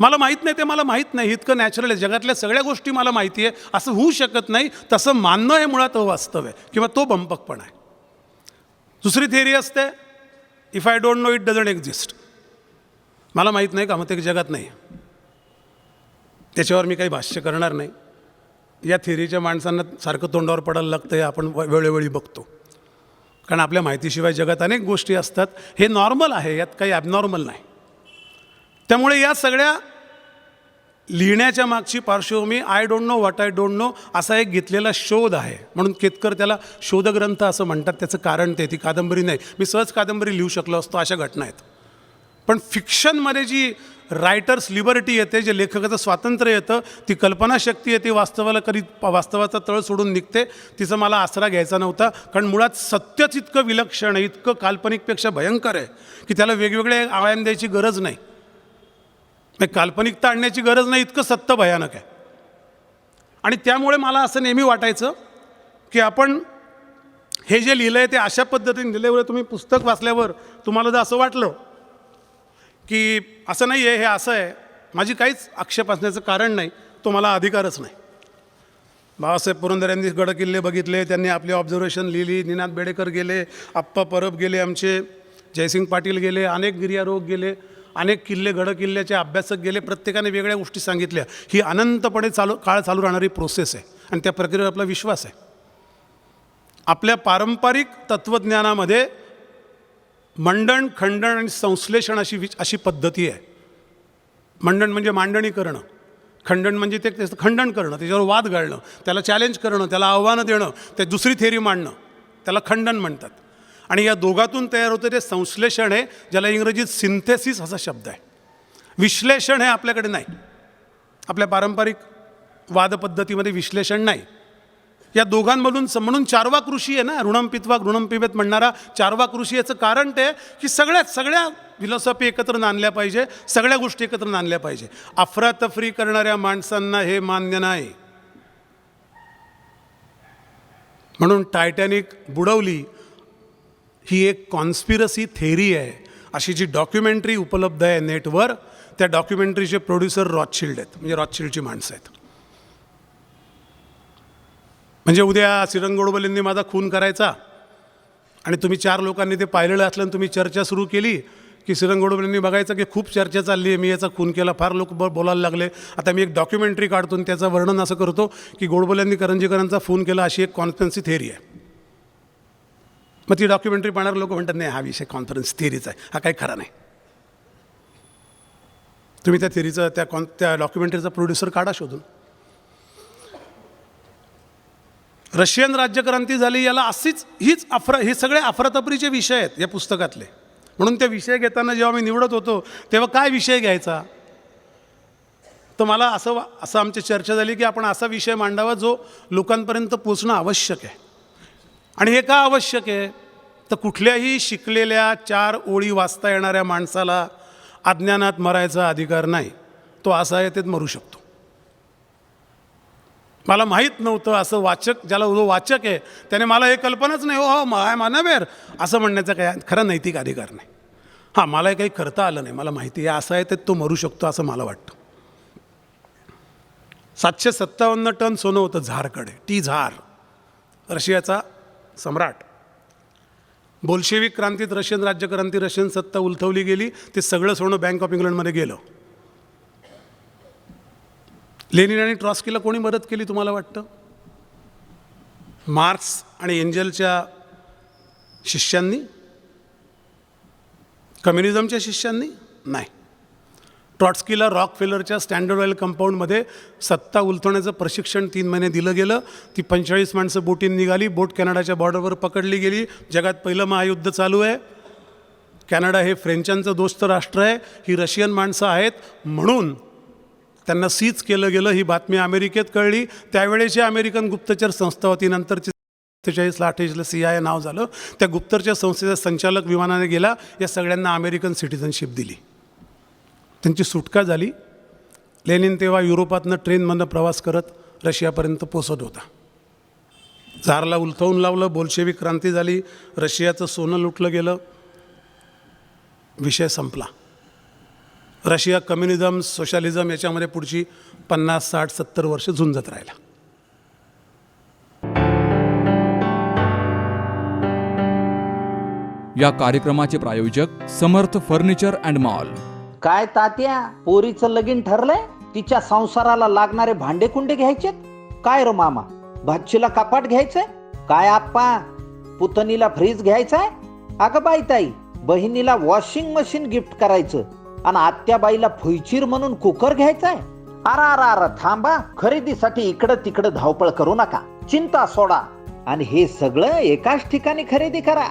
मला माहीत नाही ते मला माहीत नाही, इतकं नॅचरल आहे. जगातल्या सगळ्या गोष्टी मला माहिती आहे असं होऊ शकत नाही. तसं मानणं हे मुळात अवास्तव आहे किंवा तो बंपकपणा आहे. दुसरी थिअरी असते, if I don't know it doesn't exist. मला माहीत नाही का, मग ते जगात नाही. त्याच्यावर मी काही भाष्य करणार नाही. या थिअरीच्या माणसांना सारखं तोंडावर पडायला लागतं, हे आपण वेळोवेळी बघतो. कारण आपल्या माहितीशिवाय जगात अनेक गोष्टी असतात. हे नॉर्मल आहे, यात काही ॲबनॉर्मल नाही. त्यामुळे या सगळ्या लिहिण्याच्या मागची पार्श्वभूमी I don't know what I don't know असा एक घेतलेला शोध आहे. म्हणून केतकर त्याला शोधग्रंथ असं म्हणतात. त्याचं कारण ते, ती कादंबरी नाही. मी सहज कादंबरी लिहू शकलो असतो, अशा घटना आहेत. पण फिक्शनमध्ये जी रायटर्स लिबर्टी येते, जे लेखकाचं स्वातंत्र्य येतं, ती कल्पनाशक्ती येते, वास्तवाला कधी वास्तवाचा तळ सोडून निघते, तिचा मला आसरा घ्यायचा नव्हता. कारण मुळात सत्यच इतकं विलक्षण आहे, इतकं काल्पनिकपेक्षा भयंकर आहे की त्याला वेगवेगळे आयाम द्यायची गरज नाही. काल्पनिकता आणण्याची गरज नाही, इतकं सत्य भयानक आहे. आणि त्यामुळे मला असं नेहमी वाटायचं की आपण हे जे लिहिलं आहे ते अशा पद्धतीने लिहिल्यावर, तुम्ही पुस्तक वाचल्यावर तुम्हाला जर असं वाटलं की असं नाही आहे, हे असं आहे, माझी काहीच आक्षेप असण्याचं कारण नाही, तो मला अधिकारच नाही. बाबासाहेब पुरंदर यांनी गडकिल्ले बघितले, त्यांनी आपली ऑब्झर्वेशन लिहिली. निनाद बेडेकर गेले, आप्पा परब गेले, आमचे जयसिंग पाटील गेले, अनेक गिर्यारोहक गेले, अनेक किल्ले गडकिल्ल्याचे अभ्यासक गेले. प्रत्येकाने वेगळ्या गोष्टी सांगितल्या. ही अनंतपणे काळ चालू राहणारी प्रोसेस आहे आणि त्या प्रक्रियेवर आपला विश्वास आहे. आपल्या पारंपरिक तत्त्वज्ञानामध्ये मंडन, खंडन आणि संश्लेषण अशी पद्धती आहे. मंडन म्हणजे मांडणी करणं, खंडन म्हणजे ते त्याचं खंडन करणं, त्याच्यावर वाद घालणं, त्याला चॅलेंज करणं, त्याला आव्हानं देणं, ते दुसरी थेअरी मांडणं, त्याला खंडन म्हणतात. आणि या दोघातून तयार होतं ते संश्लेषण आहे, ज्याला इंग्रजीत सिंथेसिस असा शब्द आहे. विश्लेषण हे आपल्याकडे नाही. आपल्या पारंपरिक वादपद्धतीमध्ये विश्लेषण नाही. या दोघांमधून म्हणून चारवाक ऋषी आहे ना, ऋणम पित्वा घृणम पिबेत म्हणणारा चारवाक ऋषी. याचं कारण ते की सगळ्या फिलॉसॉफी एकत्र नांदल्या पाहिजे, सगळ्या गोष्टी एकत्र नांदल्या पाहिजे. अफरातफरी करणाऱ्या माणसांना हे मान्य नाही. म्हणून टायटॅनिक बुडवली ही एक कॉन्स्पिरसी थेअरी आहे, अशी जी डॉक्युमेंटरी उपलब्ध आहे नेटवर. त्या डॉक्युमेंटरीचे प्रोड्युसर रॉथशिल्ड आहेत, म्हणजे रॉथशिल्डची माणसं आहेत. म्हणजे उद्या श्रीरंग गोडबोलेंनी माझा खून करायचा आणि तुम्ही 4 लोकांनी ते पाहिलेलं असलं आणि तुम्ही चर्चा सुरू केली की श्रीरंग गोडबोलेंनी बघायचं की खूप चर्चा चालली आहे, मी याचा खून केला, फार लोक बोलायला लागले, आता मी एक डॉक्युमेंटरी काढतो आणि त्याचं वर्णन असं करतो की गोडबोलेंनी करंजीकरांचा खून केला, अशी एक कॉन्स्पिरसी थेअरी आहे. मग ती डॉक्युमेंटरी पाहणारे लोक म्हणतात नाही, हा विषय कॉन्फरन्स थिअरीचा आहे, हा काही खरा नाही. तुम्ही त्या थिअरीचा त्या डॉक्युमेंटरीचा प्रोड्युसर काढा शोधून. रशियन राज्यक्रांती झाली, याला हे सगळे अफरातफरीचे विषय आहेत या पुस्तकातले. म्हणून ते विषय घेताना जेव्हा मी निवडत होतो तेव्हा काय विषय घ्यायचा, तर मला असं आमची चर्चा झाली की आपण असा विषय मांडावा जो लोकांपर्यंत पोचणं आवश्यक आहे. आणि हे का आवश्यक आहे, तर कुठल्याही शिकलेल्या 4 ओळी वाचता येणाऱ्या माणसाला अज्ञानात मरायचा अधिकार नाही. तो असहायतेत मरू शकतो. मला माहीत नव्हतं असं वाचक, ज्याला जो वाचक आहे त्याने मला हे कल्पनाच नाही, हो माय मानवेर असं म्हणण्याचा काही खरा नैतिक अधिकार नाही. हां, मला हे काही करता आलं नाही, मला माहिती आहे असहायतेत तो मरू शकतो असं मला वाटतं. 757 टन सोनं होतं झारकडे, टी झार, रशियाचा सम्राट. बोल्शेविक क्रांतीत रशियन राज्यक्रांती, रशियन सत्ता उलथवली गेली, ते सगळं सोनं बँक ऑफ इंग्लंडमध्ये गेलं. लेनिन आणि ट्रॉस्कीला कोणी मदत केली तुम्हाला वाटतं? मार्क्स आणि एंजलच्या शिष्यांनी, कम्युनिझमच्या शिष्यांनी नाही. ट्रॉट्स्कीला रॉकफेलरच्या स्टँडर्ड ऑइल कंपाऊंडमध्ये सत्ता उलथवण्याचं प्रशिक्षण 3 महिने दिलं गेलं. ती 45 माणसं बोटीन निघाली, बोट कॅनडाच्या बॉर्डरवर पकडली गेली. जगात पहिलं महायुद्ध चालू आहे. कॅनडा हे फ्रेंचांचं दोस्त राष्ट्र आहे, ही रशियन माणसं आहेत म्हणून त्यांना सीज केलं गेलं. ही बातमी अमेरिकेत कळली. त्यावेळेची अमेरिकन गुप्तचर संस्था होती, नंतरची 47-48ला CIA नाव झालं. त्या गुप्तचर संस्थेचा संचालक विमानाने गेला, या सगळ्यांना अमेरिकन सिटिझनशिप दिली. त्यांची सुटका झाली. लेनिन तेव्हा युरोपातनं ट्रेनमधनं प्रवास करत रशियापर्यंत पोचत होता. झारला उलथवून लावलं, बोल्शेविक क्रांती झाली, रशियाचं सोनं लुटलं गेलं, विषय संपला. रशिया कम्युनिझम, सोशलिझम याच्यामध्ये पुढची 50, 60, 70 वर्ष झुंजत राहिला. या कार्यक्रमाचे प्रायोजक समर्थ फर्निचर अँड मॉल. काय तात्या, पोरीचं लगीन ठरलंय, तिच्या संसाराला लागणारे भांडे कुंडे घ्यायचेत? काय रो मामा, भाचीला कपाट घ्यायचंय? काय आप्पा, पुतणीला फ्रीज घ्यायचाय? अगं बाई ताई, बहिणीला वॉशिंग मशीन गिफ्ट करायचं आणि आत्याबाईला फुईचीर म्हणून कुकर घ्यायचाय? अरा थांबा, खरेदीसाठी इकडं तिकडं धावपळ करू नका, चिंता सोडा आणि हे सगळं एकाच ठिकाणी खरेदी करा.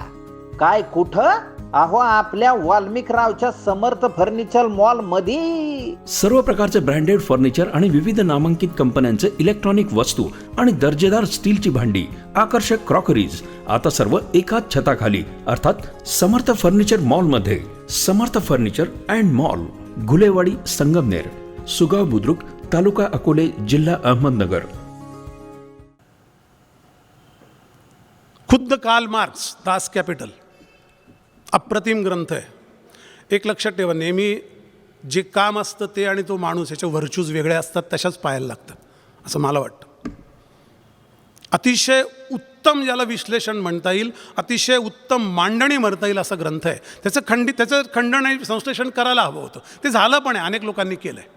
काय कुठं? अहो, आपल्या वाल्मिकरावच्या समर्थ फर्निचर मॉल मध्ये सर्व प्रकारचे ब्रँडेड फर्निचर आणि विविध नामांकित कंपन्यांचे इलेक्ट्रॉनिक वस्तू आणि दर्जेदार स्टीलची भांडी, आकर्षक क्रॉकरीज, आता सर्व एकाच छताखाली, अर्थात समर्थ फर्निचर मॉलमध्ये. Samarth furniture and mall, Ghulewadi, Sangamner, Sugaon Budruk, taluka Akole, जिल्हा अहमदनगर. खुद्द कार्ल मार्क्स, दास कॅपिटल, अप्रतिम ग्रंथ आहे. एक लक्षात ठेवा, नेहमी जे काम असतं ते आणि तो माणूस याच्या व्हर्च्यूज वेगळे असतात, तशाच पाहायला लागतात असं मला वाटतं. अतिशय उत्तम, ज्याला विश्लेषण म्हणता येईल, अतिशय उत्तम मांडणी म्हणता येईल असा ग्रंथ आहे. त्याचं खंडन आणि संश्लेषण करायला हवं होतं, ते झालं पण आहे, अनेक लोकांनी केलं आहे.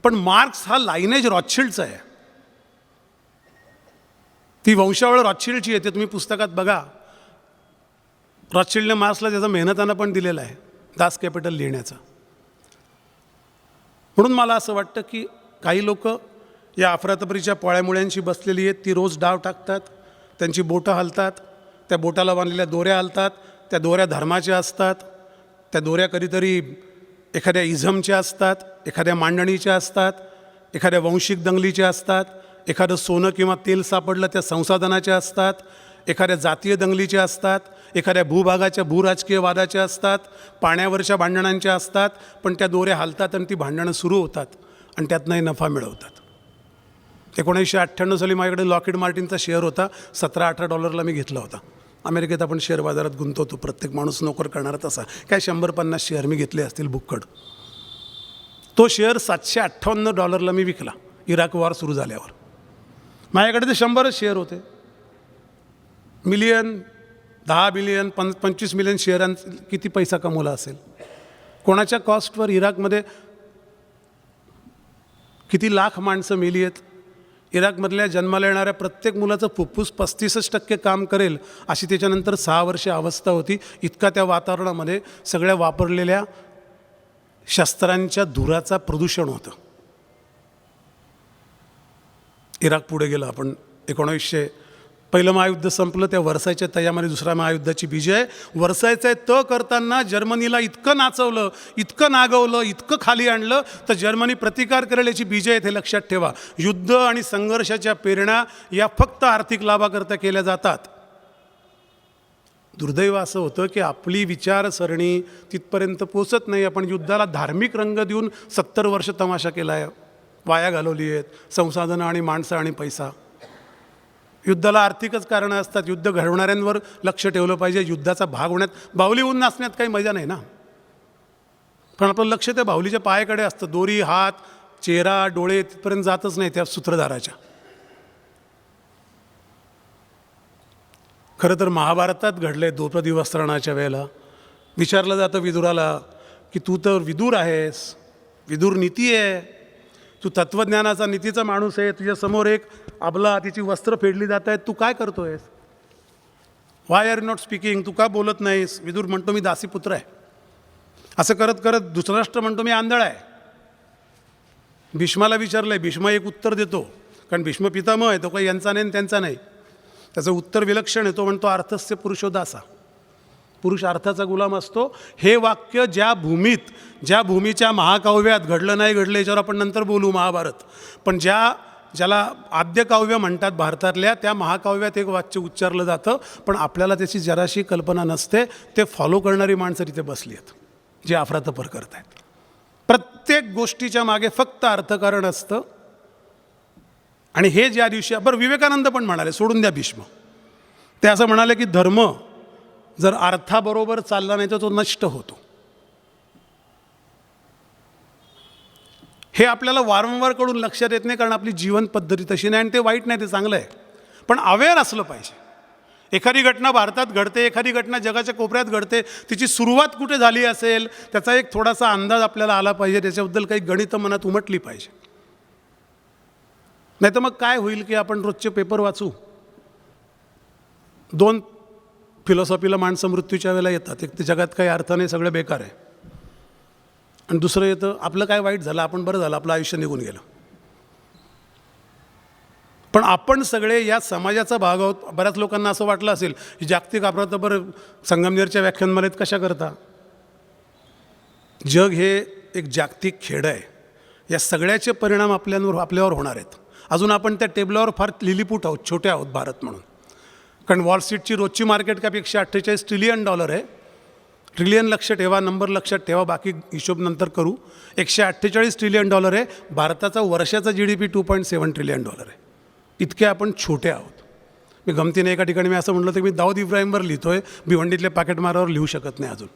पण मार्क्स हा लायनेज रॉथशिल्डचा आहे. ती वंशावळ रॉथशिल्डची येते. तुम्ही पुस्तकात बघा, रॉथशिल्डने मार्क्सला त्याचा मेहनताना पण दिलेला आहे दास कॅपिटल लिहिण्याचा. म्हणून मला असं वाटतं की काही लोक या अफरातफरीच्या पोळ्यामुळ्यांशी बसलेली आहेत, ती रोज डाव टाकतात, त्यांची बोटं हलतात, त्या बोटाला बांधलेल्या दोऱ्या हलतात, त्या दोऱ्या धर्माच्या असतात, त्या दोऱ्या कधीतरी एखाद्या इझमच्या असतात, एखाद्या मांडणीच्या असतात, एखाद्या वंशिक दंगलीच्या असतात, एखादं सोनं किंवा तेल सापडलं त्या संसाधनाच्या असतात, एखाद्या जातीय दंगलीच्या असतात, एखाद्या भूभागाच्या भूराजकीय वादाच्या असतात, पाण्यावरच्या भांडणांच्या असतात. पण त्या दोऱ्या हलतात आणि ती भांडणं सुरू होतात आणि त्यातनंही नफा मिळवतात. 1998 साली माझ्याकडे लॉकहीड मार्टिनचा शेअर होता, $17-18 मी घेतला होता. अमेरिकेत आपण शेअर बाजारात गुंतवतो, प्रत्येक माणूस नोकर करणारा तसा. काय 100-50 शेअर मी घेतले असतील बुक्कड. तो शेअर $758 मी विकला इराक वॉर सुरू झाल्यावर. माझ्याकडे ते 100च शेअर होते. मिलियन, 10 बिलियन, 25 मिलियन शेअरांचा किती पैसा कमवला असेल. कोणाच्या कॉस्टवर इराकमध्ये किती लाख माणसं मेली आहेत. इराकमधल्या जन्माला येणाऱ्या प्रत्येक मुलाचं फुफ्फुस 35% काम करेल अशी त्याच्यानंतर 6 वर्षे अवस्था होती. इतका त्या वातावरणामध्ये सगळ्या वापरलेल्या शस्त्रांच्या धुराचा प्रदूषण होतं. इराक पुढे गेलं. आपण पहिलं महायुद्ध संपलं, त्या वर्सायच्या तयामध्ये दुसऱ्या महायुद्धाची बीजे आहे. वर्सायचं त करताना जर्मनीला इतकं नाचवलं, इतकं नागवलं, इतकं खाली आणलं, तर जर्मनी प्रतिकार करेल याची बीजे आहेत, हे लक्षात ठेवा. युद्ध आणि संघर्षाच्या प्रेरणा या फक्त आर्थिक लाभाकरता केल्या जातात. दुर्दैव असं होतं की आपली विचारसरणी तिथपर्यंत पोचत नाही. आपण युद्धाला धार्मिक रंग देऊन 70 वर्ष तमाशा केला आहे, वाया घालवली आहेत, संसाधनं आणि माणसं आणि पैसा. युद्धाला आर्थिकच कारणं असतात. युद्ध घडवणाऱ्यांवर लक्ष ठेवलं पाहिजे. युद्धाचा भाग होण्यात, बाहुली होऊन नाचण्यात काही मजा नाही ना. पण आपलं लक्ष त्या बाहुलीच्या पायाकडे असतं. दोरी, हात, चेहरा, डोळे तिथपर्यंत जातच नाही त्या सूत्रधाराच्या. खरं तर महाभारतात घडले. द्रौपदी वस्त्रहरणाच्या वेळेला विचारलं जातं विदुराला की तू तर विदूर आहेस, विदूर नीती आहे, तू तत्त्वज्ञानाचा नीतीचा माणूस आहे, तुझ्यासमोर एक अबला, तिची वस्त्र फेडली जात आहेत, तू काय करतोयस? Why are not speaking? तू का बोलत नाहीस? विदूर म्हणतो मी दासीपुत्र आहे. असं करत करत धृतराष्ट्र म्हणतो मी आंधळ आहे. भीष्माला विचारलं आहे, भीष्म एक उत्तर देतो, कारण भीष्म पितामह आहे, तो काही यांचा नाही त्यांचा नाही. त्याचं उत्तर विलक्षण आहे. तो म्हणतो अर्थस्य पुरुषोदासा, पुरुष अर्थाचा गुलाम असतो. हे वाक्य ज्या भूमीच्या महाकाव्यात घडलं नाही घडलं याच्यावर आपण नंतर बोलू, महाभारत. पण ज्याला आद्यकाव्य म्हणतात भारतातल्या, त्या महाकाव्यात एक वाक्य उच्चारलं जातं, पण आपल्याला त्याची जराशी कल्पना नसते. ते फॉलो करणारी माणसं तिथे बसली आहेत, जे अफरातफर करत आहेत. प्रत्येक गोष्टीच्या मागे फक्त अर्थकारण असतं. आणि हे ज्या दिवशी, बरं विवेकानंद पण म्हणाले, सोडून द्या भीष्म, ते असं म्हणाले की धर्म जर अर्थाबरोबर चालला नाही तर तो नष्ट होतो. हे आपल्याला वारंवार कडून लक्षात येत नाही, कारण आपली जीवन पद्धती तशी नाही. आणि ते वाईट नाही, ते चांगलं आहे, पण अवेअर असलं पाहिजे. एखादी घटना भारतात घडते, एखादी घटना जगाच्या कोपऱ्यात घडते, तिची सुरुवात कुठे झाली असेल त्याचा एक थोडासा अंदाज आपल्याला आला पाहिजे. त्याच्याबद्दल काही गणितं मनात उमटली पाहिजे. नाही तर मग काय होईल की आपण रोजचे पेपर वाचू, 2 फिलॉसॉफीला माणसं मृत्यूच्या वेळेला येतात, एक तर जगात काही अर्थ नाही, सगळं बेकार आहे, आणि दुसरं येतं आपलं काय वाईट झालं, आपण बरं झालं, आपलं आयुष्य निघून गेलं. पण आपण सगळे या समाजाचा भाग आहोत. बऱ्याच लोकांना असं वाटलं असेल की जागतिक अफरातफर संगमनेरच्या व्याख्यानमालेत कशा करता. जग हे एक जागतिक खेड आहे. या सगळ्याचे परिणाम आपल्यावर होणार आहेत. अजून आपण त्या टेबलावर फार लिलीपूट आहोत, छोटे आहोत भारत म्हणून. कारण वॉल स्ट्रीटची रोजची मार्केट कॅप $148 ट्रिलियन आहे. ट्रिलियन लक्ष ठेवा, नंबर लक्षात ठेवा, बाकी हिशोब नंतर करू. $148 ट्रिलियन आहे. भारताचा वर्षाचा GDP $2.7 ट्रिलियन आहे. इतके आपण छोटे आहोत. मी गमतीने एका ठिकाणी मी असं म्हटलं तर मी दाऊद इब्राहिमवर लिहितो आहे, भिवंडीतल्या पाकेटमारावर लिहू शकत नाही अजून.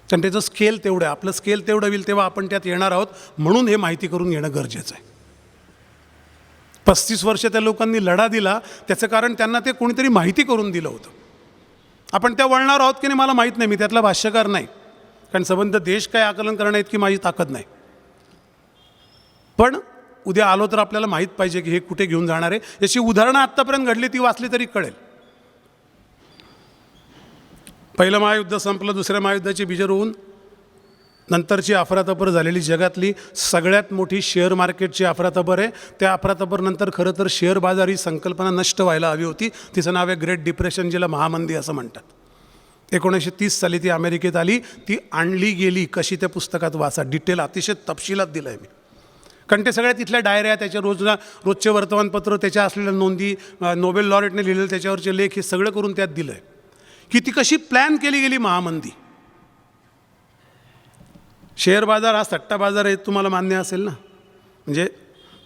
कारण त्याचं स्केल तेवढं आहे. आपलं स्केल तेवढं होईल तेव्हा आपण त्यात येणार आहोत. म्हणून हे माहिती करून घेणं गरजेचं आहे. 35 वर्ष त्या लोकांनी लढा दिला, त्याचं कारण त्यांना ते कोणीतरी माहिती करून दिलं होतं. आपण त्या वळणार आहोत की नाही मला माहीत नाही, मी त्यातला भाष्यकार नाही, कारण संबंध देश काय आकलन करणं इतकी माझी ताकद नाही. पण उद्या आलो तर आपल्याला माहीत पाहिजे की हे कुठे घेऊन जाणार आहे. याची उदाहरणं आत्तापर्यंत घडली, ती वाचली तरी कळेल. पहिलं महायुद्ध संपलं, दुसऱ्या महायुद्धाची बीजं रोवून नंतरची अफरातफर झालेली जगातली सगळ्यात मोठी शेअर मार्केटची अफरातफर आहे. त्या अफरातफरनंतर खरं तर शेअर बाजार ही संकल्पना नष्ट व्हायला हवी होती. तिचं नाव आहे ग्रेट डिप्रेशन, जिला महामंदी असं म्हणतात. 1930 साली ती अमेरिकेत आली. ती आणली गेली कशी त्या पुस्तकात वाचा, डिटेल अतिशय तपशिलात दिलं आहे मी. कारण ते सगळ्या तिथल्या डायऱ्या, त्याच्या रोजचे वर्तमानपत्र, त्याच्या असलेल्या नोंदी, नोबेल लॉरेटने लिहिलेले त्याच्यावरचे लेख, हे सगळं करून त्यात दिलं आहे की ती कशी प्लॅन केली गेली महामंदी. शेअर बाजार हा सट्टा बाजार आहे, तुम्हाला मान्य असेल ना. म्हणजे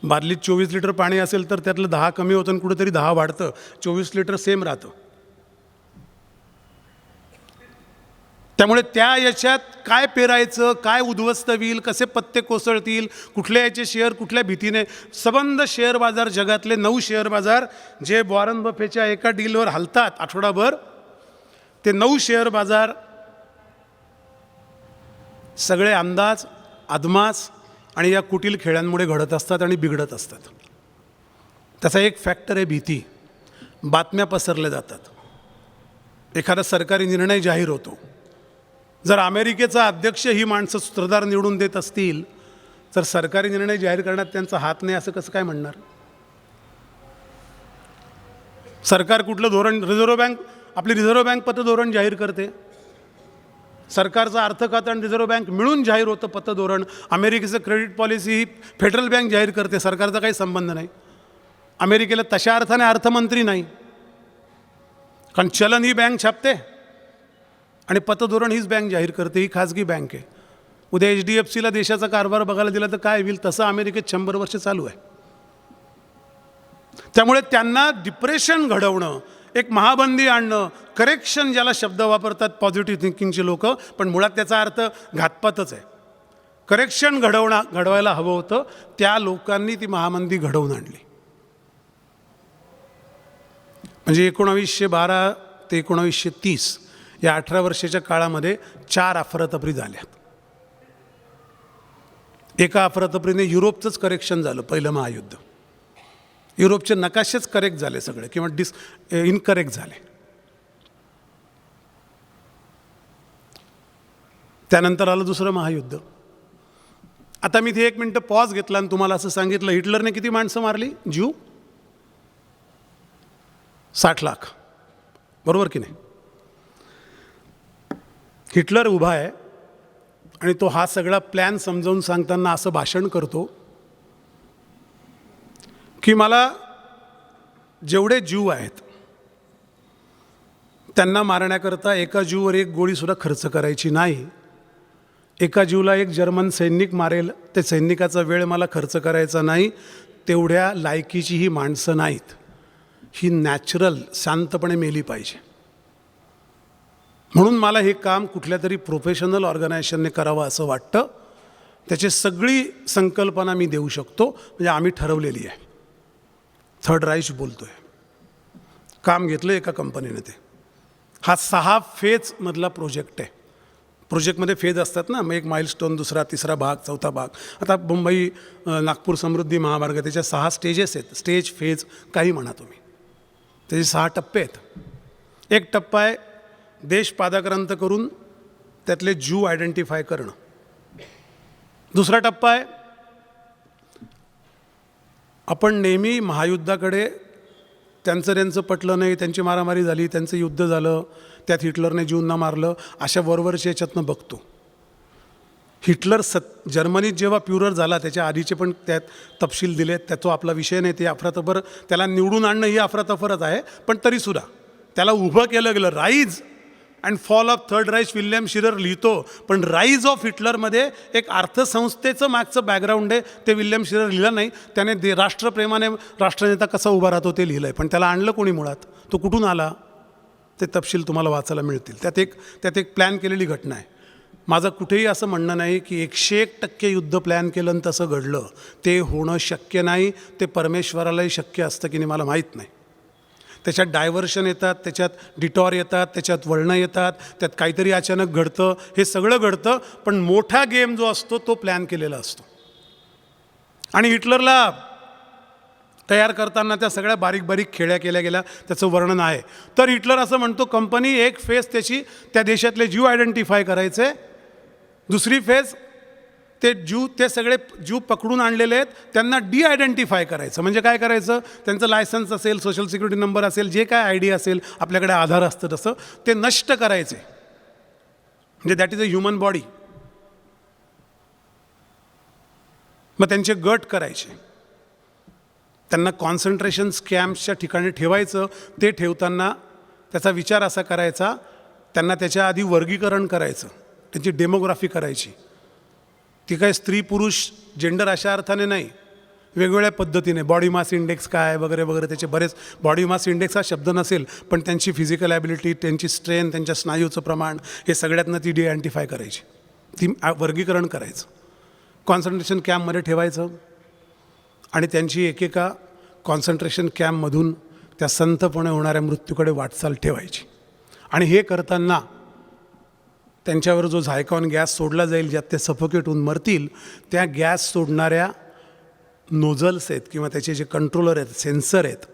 बादलीत 24 लिटर पाणी असेल तर त्यातलं 10 कमी होतं आणि कुठेतरी 10 वाढतं, 24 लिटर सेम राहतं. त्यामुळे त्या याच्यात काय पेरायचं, काय उद्ध्वस्त होईल, कसे पत्ते कोसळतील, कुठल्या याचे शेअर कुठल्या भीतीने, सबंध शेअर बाजार, जगातले 9 शेअर बाजार जे वॉरन बफेच्या एका डीलवर हलतात आठवडाभर, ते 9 शेअर बाजार सगळे अंदाज, अदमास आणि या कुटील खेळांमुळे घडत असतात आणि बिघडत असतात. त्याचा एक फॅक्टर आहे भीती. बातम्या पसरल्या जातात, एखादा सरकारी निर्णय जाहीर होतो. जर अमेरिकेचा अध्यक्ष ही माणसं सूत्रधार निवडून देत असतील तर सरकारी निर्णय जाहीर करण्यात त्यांचा हात नाही असं कसं काय म्हणणार. सरकार कुठलं धोरण, रिझर्व्ह बँक, आपली रिझर्व्ह बँक पतधोरण जाहीर करते. सरकारचा अर्थ खातं आणि रिझर्व्ह बँक मिळून जाहीर होतं पतधोरण. अमेरिकेचं क्रेडिट पॉलिसी ही फेडरल बँक जाहीर करते, सरकारचा काही संबंध नाही. अमेरिकेला तशा अर्थाने अर्थमंत्री नाही, कारण चलन ही बँक छापते आणि पतधोरण हीच बँक जाहीर करते. ही खाजगी बँक आहे. उद्या HDFCला देशाचा कारभार बघायला दिला तर काय होईल? तसं अमेरिकेत 100 वर्ष चालू आहे. त्यामुळे त्यांना डिप्रेशन घडवणं, एक महाबंदी आणणं, करेक्शन ज्याला शब्द वापरतात पॉझिटिव्ह थिंकिंगचे लोक, पण मुळात त्याचा अर्थ घातपातच आहे. करेक्शन घडवायला हवं होतं, त्या लोकांनी ती महाबंदी घडवून आणली. म्हणजे 1912 ते 1930 या 18 वर्षाच्या काळामध्ये 4 अफरातफरी झाल्या. एका अफरातफरीने युरोपचंच करेक्शन झालं. पहिलं महायुद्ध, युरोपचे नकाशेच करेक्ट झाले सगळे, किंवा इनकरेक्ट झाले. त्यानंतर आलं दुसरं महायुद्ध. आता मी ते 1 मिनिटं पॉज घेतला आणि तुम्हाला असं सांगितलं, हिटलरने किती माणसं मारली? ज्यू 60 लाख, बरोबर की नाही? हिटलर उभा आहे आणि तो हा सगळा प्लॅन समजावून सांगताना असं भाषण करतो की मला जेवढे ज्यू आहेत त्यांना मारण्याकरता एका ज्यूवर 1 गोळीसुद्धा खर्च करायची नाही. एका ज्यूला 1 जर्मन सैनिक मारेल, ते सैनिकाचा वेळ मला खर्च करायचा नाही. तेवढ्या लायकीची ही माणसं नाहीत. ही नॅचरल शांतपणे मेली पाहिजे. म्हणून मला हे काम कुठल्या तरी प्रोफेशनल ऑर्गनायझेशनने करावं असं वाटतं. त्याची सगळी संकल्पना मी देऊ शकतो, म्हणजे आम्ही ठरवलेली आहे. थर्ड राईच बोलतो आहे. काम घेतलं एका कंपनीने. ते हा 6 फेजमधला प्रोजेक्ट आहे. प्रोजेक्टमध्ये फेज असतात ना, मग 1 माइलस्टोन, दुसरा, तिसरा भाग, चौथा भाग. आता मुंबई नागपूर समृद्धी महामार्ग, त्याच्या 6 स्टेजेस आहेत. स्टेज, फेज काही म्हणा तुम्ही, त्याचे 6 टप्पे आहेत. एक टप्पा आहे देश पादाक्रांत करून त्यातले ज्यू आयडेंटिफाय करणं. दुसरा टप्पा आहे, आपण नेहमी महायुद्धाकडे, त्यांचं पटलं नाही, त्यांची मारामारी झाली, त्यांचं युद्ध झालं, त्यात हिटलरने ज्यूंना मारलं, अशा वरवरच्या याच्यातनं बघतो. हिटलर जर्मनीत जेव्हा प्युरर झाला त्याच्या आधीचे पण त्यात तपशील दिलेत. त्याचा आपला विषय नाही. ते अफरातफर, त्याला निवडून आणणं ही अफरातफरच आहे, पण तरीसुद्धा त्याला उभं केलं गेलं. Rise and fall of third Reich William Shirer लिहितो, पण राईज ऑफ हिटलरमध्ये एक अर्थसंस्थेचं मागचं बॅकग्राऊंड आहे, ते विल्यम शिरर लिहिलं नाही. त्याने राष्ट्रप्रेमाने राष्ट्रनेता कसा उभा राहतो ते लिहिलं आहे, पण त्याला आणलं कोणी मुळात? तो कुठून आला? ते तपशील तुम्हाला वाचायला मिळतील. त्यात एक प्लॅन केलेली घटना आहे. माझं कुठेही असं म्हणणं नाही की 101% युद्ध प्लॅन केलं आणि तसं घडलं. ते होणं शक्य नाही. ते परमेश्वरालाही शक्य असतं की नाही मला माहीत नाही. त्याच्यात डायव्हर्शन येतात, त्याच्यात डिटॉर येतात, त्याच्यात वळणं येतात, त्यात काहीतरी अचानक घडतं, हे सगळं घडतं. पण मोठा गेम जो असतो तो प्लॅन केलेला असतो. आणि हिटलरला तयार करताना त्या सगळ्या बारीक बारीक खेळ्या केल्या गेल्या, त्याचं वर्णन आहे. तर हिटलर असं म्हणतो, कंपनी एक फेज त्याची त्या देशातले ज्यू आयडेंटिफाय करायचे, दुसरी फेज ते सगळे ज्यू पकडून आणलेले आहेत त्यांना आयडेंटिफाय करायचं. म्हणजे काय करायचं? त्यांचं लायसन्स असेल, सोशल सिक्युरिटी नंबर असेल, जे काय ID असेल, आपल्याकडे आधार असतं तसं, ते नष्ट करायचे. म्हणजे that is a human body. मग त्यांचे गट करायचे, त्यांना कॉन्सन्ट्रेशन कॅम्प्सच्या ठिकाणी ठेवायचं. ते ठेवताना त्याचा विचार असा करायचा, त्यांना त्याच्या आधी वर्गीकरण करायचं, त्यांची डेमोग्राफी करायची. ती काय स्त्री पुरुष जेंडर अशा अर्थाने नाही, वेगवेगळ्या पद्धतीने. बॉडी मास इंडेक्स काय वगैरे वगैरे, त्याचे बरेच. बॉडी मास इंडेक्स हा शब्द नसेल, पण त्यांची फिजिकल ॲबिलिटी, त्यांची स्ट्रेंथ, त्यांच्या स्नायूचं प्रमाण, हे सगळ्यातनं ती आयडेंटिफाय करायची, ती वर्गीकरण करायचं, कॉन्सन्ट्रेशन कॅम्पमध्ये ठेवायचं. आणि त्यांची एकेका कॉन्सन्ट्रेशन कॅम्पमधून त्या संथपणे होणाऱ्या मृत्यूकडे वाटचाल ठेवायची. आणि हे करताना त्यांच्यावर जो झायकॉन गॅस सोडला जाईल, ज्यात ते सफोकेट होऊन मरतील, त्या गॅस सोडणाऱ्या नोझल्स आहेत किंवा त्याचे जे कंट्रोलर आहेत, सेन्सर आहेत,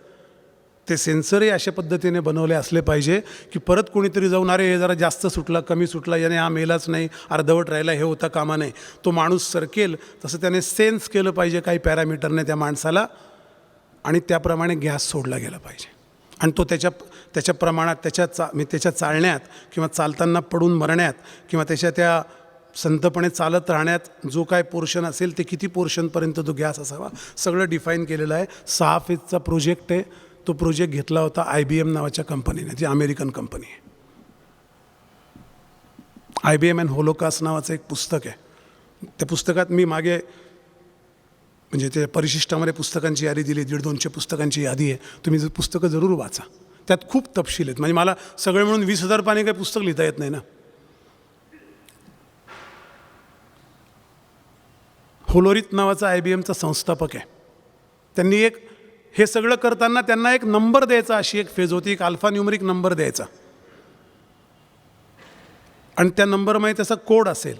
ते सेन्सरही अशा पद्धतीने बनवले असले पाहिजे की परत कोणीतरी जाऊन, अरे हे जरा जास्त सुटला, कमी सुटला, याने हा मेलाच नाही, अर्धवट राहिला, हे होता कामा नये. तो माणूस सरकेल तसं त्याने सेन्स केलं पाहिजे काही पॅरामीटरने त्या माणसाला, आणि त्याप्रमाणे गॅस सोडला गेला पाहिजे. आणि तो त्याच्या प्रमाणात त्याच्या चालण्यात किंवा चालताना पडून मरण्यात किंवा त्याच्या त्या संतपणे चालत राहण्यात जो काय पोर्शन असेल ते किती पोर्शनपर्यंत तो गॅस असावा सगळं डिफाईन केलेलं आहे. 6 फेजचा प्रोजेक्ट आहे. तो प्रोजेक्ट घेतला होता IBM नावाच्या कंपनीने, जी अमेरिकन कंपनी आहे. IBM अँड होलोकास्ट नावाचं एक पुस्तक आहे. त्या पुस्तकात मी मागे म्हणजे त्या परिशिष्टामध्ये पुस्तकांची यादी दिली, 150-200 पुस्तकांची यादी आहे. तुम्ही पुस्तकं जरूर वाचा, त्यात खूप तपशील आहेत. म्हणजे मला सगळे मिळून 20,000 पानी काही पुस्तक लिहिता येत नाही ना. होलोरिथ नावाचा IBMचा संस्थापक आहे. त्यांनी हे सगळं करताना त्यांना एक नंबर द्यायचा, अशी एक फेज होती, एक अल्फा न्यूमरिक नंबर द्यायचा आणि त्या नंबरमध्ये त्याचा कोड असेल.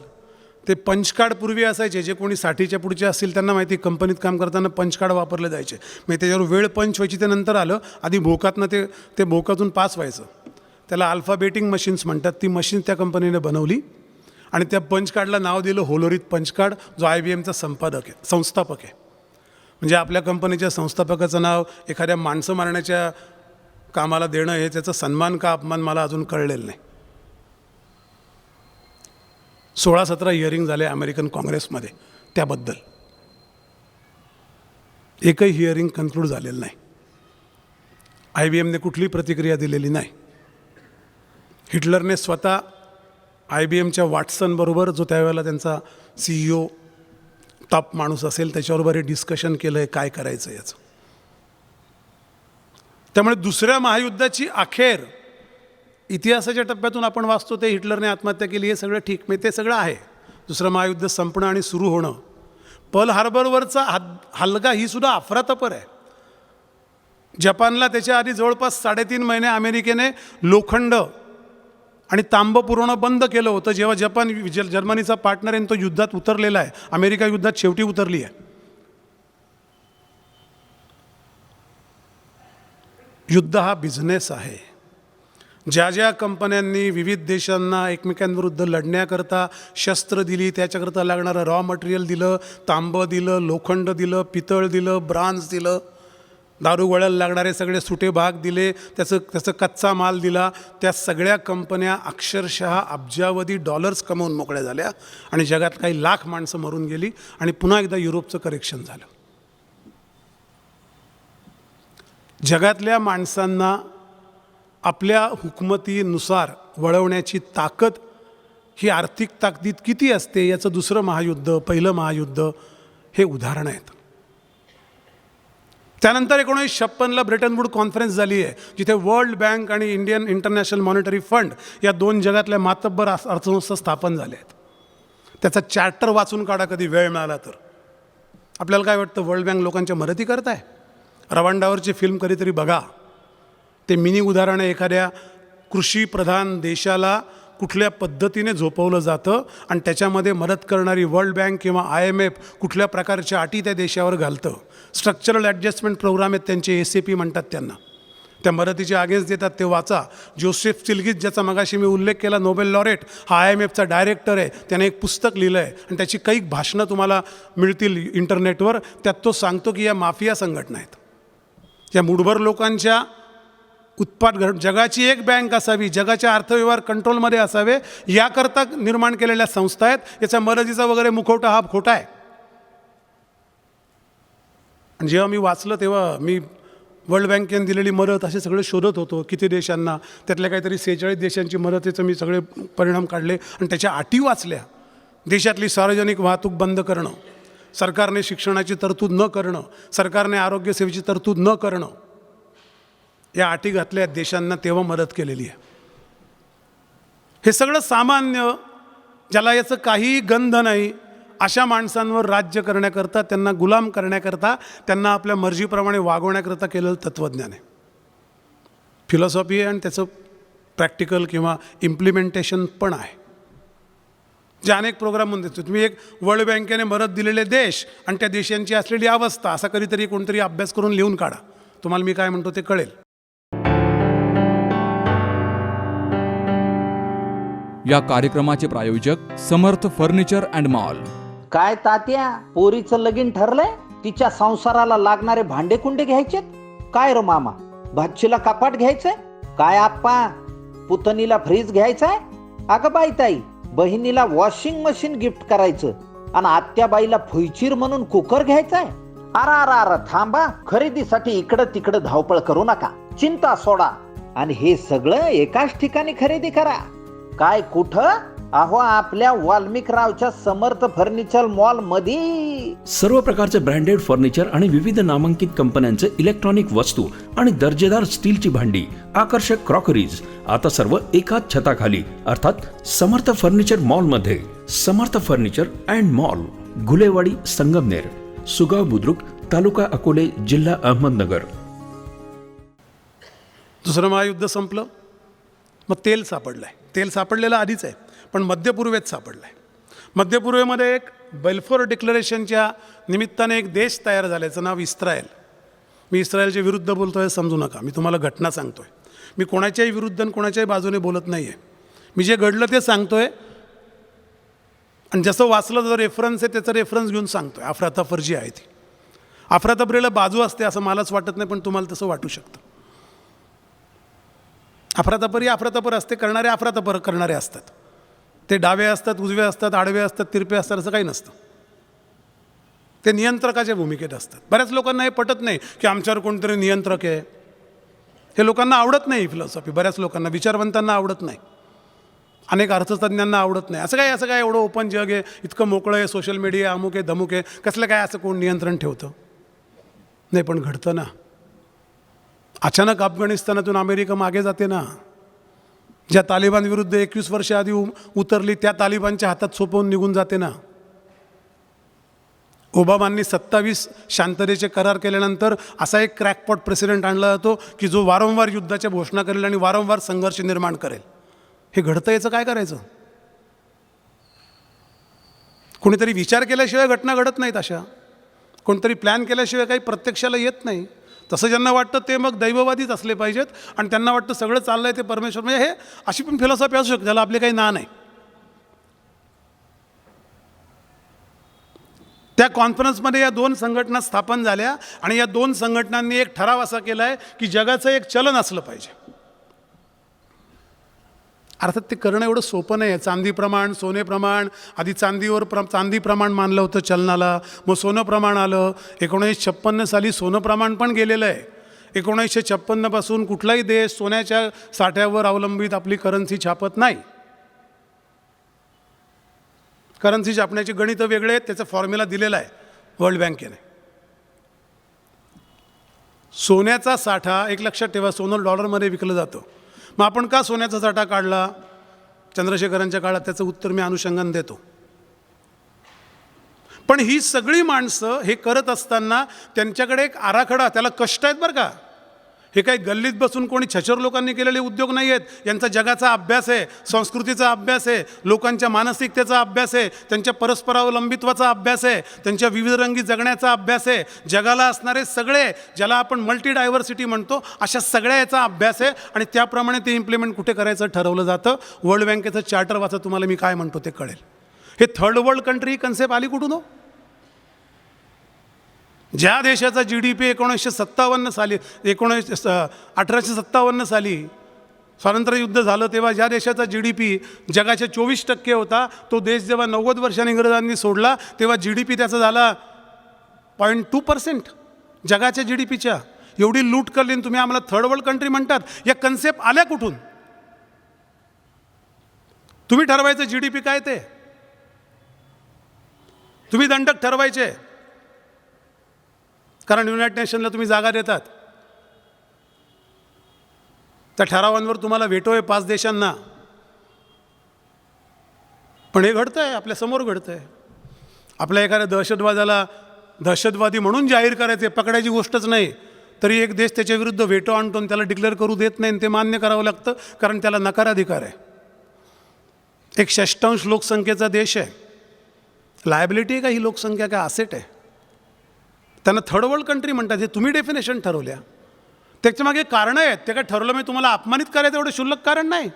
ते पंचकार्ड पूर्वी असायचे, जे कोणी 60च्या पुढचे असतील त्यांना माहिती, कंपनीत काम करताना पंचकार्ड वापरले जायचे. म्हणजे त्याच्यावर वेळ पंच व्हायची, ते नंतर आलं. आधी भोकातनं ते भोकातून पास व्हायचं. त्याला अल्फाबेटिंग मशीन्स म्हणतात. ती मशीन त्या कंपनीने बनवली आणि त्या पंचकार्डला नाव दिलं होलोरिथ पंचकार्ड, जो IBMचा संस्थापक आहे. म्हणजे आपल्या कंपनीच्या संस्थापकाचं नाव एखाद्या माणसं मारण्याच्या कामाला देणं हे त्याचा सन्मान का अपमान मला अजून कळलेलं नाही. 16-17 हिअरिंग झाले अमेरिकन काँग्रेसमध्ये त्याबद्दल. एकही हिअरिंग कन्क्लूड झालेलं नाही. IBMने कुठलीही प्रतिक्रिया दिलेली नाही. हिटलरने स्वतः IBMच्या वॉटसन बरोबर, जो त्यावेळेला त्यांचा CEO टॉप माणूस असेल, त्याच्याबरोबर हे डिस्कशन केलं आहे काय करायचं याचं. त्यामुळे दुसऱ्या महायुद्धाची अखेर इतिहासाच्या टप्प्यातून आपण वाचतो ते हिटलरने आत्महत्या केली, हे सगळं ठीक, म्हणजे ते सगळं आहे. दुसरं महायुद्ध संपणं आणि सुरू होणं. पर्ल हार्बरवरचा हल्ला ही सुद्धा अफरातफर आहे. जपानला त्याच्या आधी जवळपास 3.5 महिने अमेरिकेने लोखंड आणि तांबं पुरवणं बंद केलं होतं. जेव्हा जर्मनीचा पार्टनर आहे तो युद्धात उतरलेला आहे. अमेरिका युद्धात शेवटी उतरली आहे. युद्ध हा बिझनेस आहे. ज्या कंपन्यांनी विविध देशांना एकमेकांविरुद्ध लढण्याकरता शस्त्र दिली, त्याच्याकरता लागणारं रॉ मटेरियल दिलं, तांबं दिलं, लोखंड दिलं, पितळ दिलं, ब्रांज दिलं, दारू गोळ्याला लागणारे सगळे सुटे भाग दिले, त्याचं कच्चा माल दिला, त्या सगळ्या कंपन्या अक्षरशः अब्जावधी डॉलर्स कमवून मोकळ्या झाल्या आणि जगात काही लाख माणसं मरून गेली आणि पुन्हा एकदा युरोपचं करेक्शन झालं. जगातल्या माणसांना आपल्या हुकमतीनुसार वळवण्याची ताकद ही आर्थिक ताकदीत किती असते याचं दुसरं महायुद्ध, पहिलं महायुद्ध हे उदाहरण आहेत. त्यानंतर 1956ला ब्रेटन वूड कॉन्फरन्स झाली आहे, जिथे वर्ल्ड बँक आणि इंडियन इंटरनॅशनल मॉनिटरी फंड या 2 जगातल्या मातब्बर अर्थसंस्था स्थापन झाल्या आहेत. त्याचा चार्टर वाचून काढा कधी वेळ मिळाला तर. आपल्याला काय वाटतं, वर्ल्ड बँक लोकांच्या मदती करताय? रवांडावरची फिल्म कधीतरी बघा. ते मिनी उदाहरण आहे एखाद्या कृषीप्रधान देशाला कुठल्या पद्धतीने झोपवलं जातं आणि त्याच्यामध्ये मदत करणारी वर्ल्ड बँक किंवा IMF कुठल्या प्रकारच्या अटी त्या देशावर घालतं. स्ट्रक्चरल ॲडजस्टमेंट प्रोग्राम आहेत त्यांचे, SAP म्हणतात त्यांना. त्या मदतीचे आगेच देतात, ते वाचा. जोसेफ स्टिल्गिज, ज्याचा मगाशी मी उल्लेख केला, नोबेल लॉरेट, हा IMFचा डायरेक्टर आहे. त्याने एक पुस्तक लिहिलं आहे आणि त्याची काही भाषणं तुम्हाला मिळतील इंटरनेटवर. त्यात तो सांगतो की या माफिया संघटना आहेत, या मूठभर लोकांच्या जगाची एक बँक असावी, जगाच्या अर्थव्यवहार कंट्रोलमध्ये असावे, याकरता निर्माण केलेल्या संस्था आहेत. याचा मदतीचा वगैरे मुखवटा हा खोटा आहे. आणि जेव्हा मी वाचलं तेव्हा मी वर्ल्ड बँकेने दिलेली मदत असे सगळे शोधत होतो, किती देशांना, त्यातल्या काहीतरी 46 देशांची मदतीचं मी सगळे परिणाम काढले आणि त्याच्या अटी वाचल्या. देशातली सार्वजनिक वाहतूक बंद करणं, सरकारने शिक्षणाची तरतूद न करणं, सरकारने आरोग्यसेवेची तरतूद न करणं, या अटी घातल्या देशांना, तेव्हा मदत केलेली आहे. हे सगळं सामान्य, ज्याला याचं काहीही गंध नाही, अशा माणसांवर राज्य करण्याकरता, त्यांना गुलाम करण्याकरता, त्यांना आपल्या मर्जीप्रमाणे वागवण्याकरता केलेलं तत्त्वज्ञान आहे, फिलॉसॉफी आहे. आणि त्याचं प्रॅक्टिकल किंवा इम्प्लिमेंटेशन पण आहे, जे अनेक प्रोग्राममध्ये देतो. तुम्ही एक वर्ल्ड बँकेने मदत दिलेले देश आणि त्या देशांची असलेली अवस्था असा कधीतरी कोणतरी अभ्यास करून लिहून काढा, तुम्हाला मी काय म्हणतो ते कळेल. या कार्यक्रमाचे प्रायोजक समर्थ फर्निचर अँड मॉल. काय तात्या, पोरीचं लगीन ठरलंय? तिच्या संसाराला लागणारे भांडे कुंडे घ्यायचेत काय रे मामा? भाचीला कपाट घ्यायचंय? काय आप्पा, पुतणीला फ्रीज घ्यायचाय? अगं बाई ताई, बहिणीला वॉशिंग मशीन गिफ्ट करायचं आणि आत्याबाईला फुईचीर म्हणून कुकर घ्यायचाय? अरा थांबा, खरेदीसाठी इकडं तिकडं धावपळ करू नका, चिंता सोडा आणि हे सगळं एकाच ठिकाणी खरेदी करा. काय कुठं? अहो, आपल्या वाल्मिकरावच्या समर्थ फर्निचर मॉल मध्ये. सर्व प्रकारचे ब्रँडेड फर्निचर आणि विविध नामांकित कंपन्यांचे इलेक्ट्रॉनिक वस्तू आणि दर्जेदार स्टीलची भांडी, आकर्षक क्रॉकरीज आता सर्व एकाच छताखाली अर्थात समर्थ फर्निचर मॉल मध्ये. Samarth furniture and mall, Ghulewadi, Sangamner, Sugaon Budruk, taluka Akole, जिल्हा अहमदनगर. दुसरं महायुद्ध संपलं, मग तेल सापडलंय. तेल सापडलेलं आधीच आहे, पण मध्यपूर्वेत सापडलं आहे. मध्यपूर्वेमध्ये एक बेल्फोर डिक्लरेशनच्या निमित्ताने एक देश तयार झाल्याचं नाव इस्रायल. मी इस्रायलच्या विरुद्ध बोलतो आहे समजू नका, मी तुम्हाला घटना सांगतो आहे. मी कोणाच्याही विरुद्ध आणि कोणाच्याही बाजूने बोलत नाही आहे. मी जे घडलं ते सांगतो आहे आणि जसं वाचलं जो रेफरन्स आहे त्याचा रेफरन्स घेऊन सांगतो आहे. अफरातफर जी आहे ती, अफरातफरीला बाजू असते असं मलाच वाटत नाही, पण तुम्हाला तसं वाटू शकतं. अफरातफर असते, करणारे अफरातफर करणारे असतात. ते डावे असतात, उजवे असतात, आडवे असतात, तिरपे असतात, असं काही नसतं. ते नियंत्रकाच्या भूमिकेत असतात. बऱ्याच लोकांना हे पटत नाही की आमच्यावर कोणतरी नियंत्रक आहे. हे लोकांना आवडत नाही फिलॉसॉफी. बऱ्याच लोकांना, विचारवंतांना आवडत नाही, अनेक अर्थतज्ञांना आवडत नाही. असं काय एवढं ओपन जग आहे, इतकं मोकळं आहे, सोशल मीडिया अमुक आहे धमुक आहे, कसलं काय असं कोण नियंत्रण ठेवतं? नाही, पण घडतं ना. अचानक अफगाणिस्तानातून अमेरिका मागे जाते ना. ज्या तालिबान विरुद्ध 21 वर्ष आधी उतरली त्या तालिबानच्या हातात सोपवून निघून जाते ना. ओबामांनी 27 शांततेचे करार केल्यानंतर असा एक क्रॅकपॉट प्रेसिडेंट आणला जातो की जो वारंवार युद्धाच्या घोषणा करेल आणि वारंवार संघर्ष निर्माण करेल. हे घडतं, याचं काय करायचं? कोणीतरी विचार केल्याशिवाय घटना घडत नाहीत. अशा कोणतरी प्लॅन केल्याशिवाय काही प्रत्यक्षाला येत नाही. तसं ज्यांना वाटतं ते मग दैववादीच असले पाहिजेत आणि त्यांना वाटतं सगळं चाललं आहे ते परमेश्वर. म्हणजे हे अशी पण फिलॉसॉफी असू शकते, त्याला आपले काही ना नाही. त्या कॉन्फरन्समध्ये या 2 संघटना स्थापन झाल्या आणि या 2 संघटनांनी एक ठराव असा केला आहे की जगाचं एक चलन असलं पाहिजे. अर्थात ते करणं एवढं सोपं नाही आहे. चांदी प्रमाण, सोने प्रमाण, आधी चांदी प्रमाण मानलं होतं चलनाला, मग सोनं प्रमाण आलं. 1956 साली सोनं प्रमाण पण गेलेलं आहे. 1956 पासून कुठलाही देश सोन्याच्या साठ्यावर अवलंबित आपली करन्सी छापत नाही. करन्सी छापण्याची गणितं वेगळे आहेत, त्याचा फॉर्म्युला दिलेला आहे वर्ल्ड बँकेने. सोन्याचा साठा, एक लक्षात ठेवा, सोनं डॉलरमध्ये विकलं जातं. मग आपण का सोन्याचा साठा काढला चंद्रशेखरांच्या काळात? त्याचं उत्तर मी अनुषंगाने देतो. पण ही सगळी माणसं हे करत असताना त्यांच्याकडे एक आराखडा, त्याला कष्ट आहेत बरं का. हे काही गल्लीत बसून कोणी छचर लोकांनी केलेले उद्योग नाही आहेत. यांचा जगाचा अभ्यास आहे, संस्कृतीचा अभ्यास आहे, लोकांच्या मानसिकतेचा अभ्यास आहे, त्यांच्या परस्परावलंबित्वाचा अभ्यास आहे, त्यांच्या विविधरंगी जगण्याचा अभ्यास आहे. जगाला असणारे सगळे, ज्याला आपण मल्टी डायव्हर्सिटी म्हणतो, अशा सगळ्या याचा अभ्यास आहे आणि त्याप्रमाणे ते इम्प्लिमेंट कुठे करायचं ठरवलं जातं. वर्ल्ड बँकेचं चार्टर वाचा, तुम्हाला मी काय म्हणतो ते कळेल. हे थर्ड वर्ल्ड कंट्री ही कन्सेप्ट आली कुठून हो? ज्या देशाचा GDP 1857 साली स्वातंत्र्य युद्ध झालं तेव्हा ज्या देशाचा GDP जगाच्या 24% होता, तो देश जेव्हा 90 वर्षांनी इंग्रजांनी सोडला तेव्हा GDP त्याचा झाला 0.2% जगाच्या GDPच्या. एवढी लूट करली तुम्ही आम्हाला थर्ड वर्ल्ड कंट्री म्हणतात. या कन्सेप्ट आल्या कुठून? तुम्ही ठरवायचं GDP काय ते, तुम्ही दंडक ठरवायचे, कारण युनायटेड नेशनला तुम्ही जागा देतात. त्या ठरावांवर तुम्हाला व्हेटो आहे 5 देशांना. पण हे घडतं आहे, आपल्यासमोर घडतं आहे. आपल्या एखाद्या दहशतवादाला दहशतवादी म्हणून जाहीर करायचे, पकडायची गोष्टच नाही, तरी एक देश त्याच्या विरुद्ध व्हेटो आणतो आणि त्याला डिक्लेअर करू देत नाही. ते मान्य करावं लागतं कारण त्याला नकाराधिकार आहे. एक 86% लोकसंख्येचा देश आहे. लायबिलिटी आहे का ही लोकसंख्या, काय असेट आहे? त्यांना थर्ड वर्ल्ड कंट्री म्हणतात. हे तुम्ही डेफिनेशन ठरवल्या, त्याच्यामागे कारणं आहेत. ते काय ठरवलं मी तुम्हाला अपमानित करायचं एवढं क्षुल्लक कारण नाही.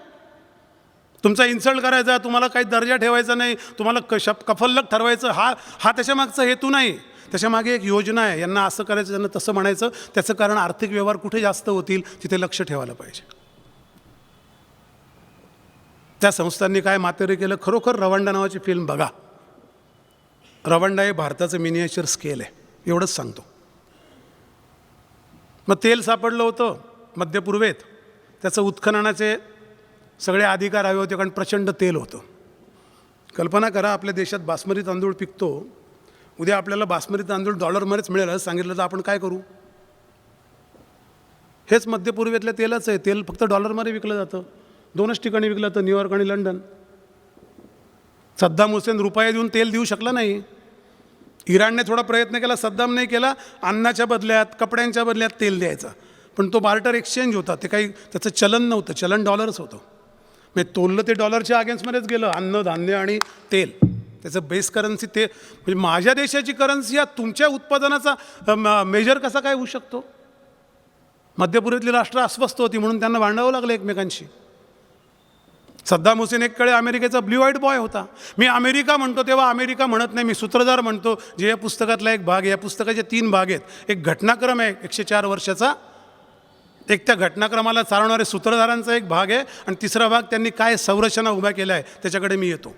तुमचा इन्सल्ट करायचा, तुम्हाला काही दर्जा ठेवायचा नाही, तुम्हाला कफल्लक ठरवायचं, हा त्याच्यामागचा हेतू नाही. त्याच्यामागे एक योजना आहे, यांना असं करायचं, त्यांना तसं म्हणायचं. त्याचं कारण आर्थिक व्यवहार कुठे जास्त होतील तिथे लक्ष ठेवायला पाहिजे. त्या संस्थांनी काय मातेरी केलं, खरोखर रवांडा नावाची फिल्म बघा. रवांडा हे भारताचं मिनिएचर स्केल आहे, एवढंच सांगतो. मग तेल सापडलं होतं मध्य पूर्वेत, त्याचं उत्खननाचे सगळे अधिकार हवे होते, कारण प्रचंड तेल होतं. कल्पना करा, आपल्या देशात बासमती तांदूळ पिकतो, उद्या आपल्याला बासमती तांदूळ डॉलरमध्येच मिळेल असं सांगितलं तर आपण काय करू? हेच मध्य पूर्वेतल्या तेलाचं आहे. तेल फक्त डॉलरमध्ये विकलं जातं. 2च ठिकाणी विकलं जातं, न्यूयॉर्क आणि लंडन. सद्दाम हुसेन रुपये देऊन तेल देऊ शकला नाही. इराणने थोडा प्रयत्न केला, सद्दाम नाही केला. अन्नाच्या बदल्यात, कपड्यांच्या बदल्यात तेल द्यायचा, पण तो बार्टर एक्सचेंज होता, ते काही त्याचं चलन नव्हतं, चलन डॉलरच होतं. म्हणजे तोललं ते डॉलरच्या अगेन्स्टमध्येच गेलं, अन्न धान्य आणि तेल. त्याचं बेस करन्सी ते, म्हणजे माझ्या देशाची करन्सी या तुमच्या उत्पादनाचा मेजर कसा काय होऊ शकतो? मध्यपूर्वेतली राष्ट्र अस्वस्थ होती म्हणून त्यांना भांडावं लागलं एकमेकांशी. सद्दाम हुसेन एक काळी अमेरिकेचा ब्ल्यू व्हाईट बॉय होता. मी अमेरिका म्हणतो तेव्हा अमेरिका म्हणत नाही, मी सूत्रधार म्हणतो, जे या पुस्तकातला एक भाग आहे. या पुस्तकाचे 3 भाग आहेत. एक घटनाक्रम आहे 104 वर्षाचा, एक त्या घटनाक्रमाला चालवणारे सूत्रधारांचा एक भाग आहे, आणि तिसरा भाग त्यांनी काय संरचना उभ्या केल्या आहे त्याच्याकडे मी येतो.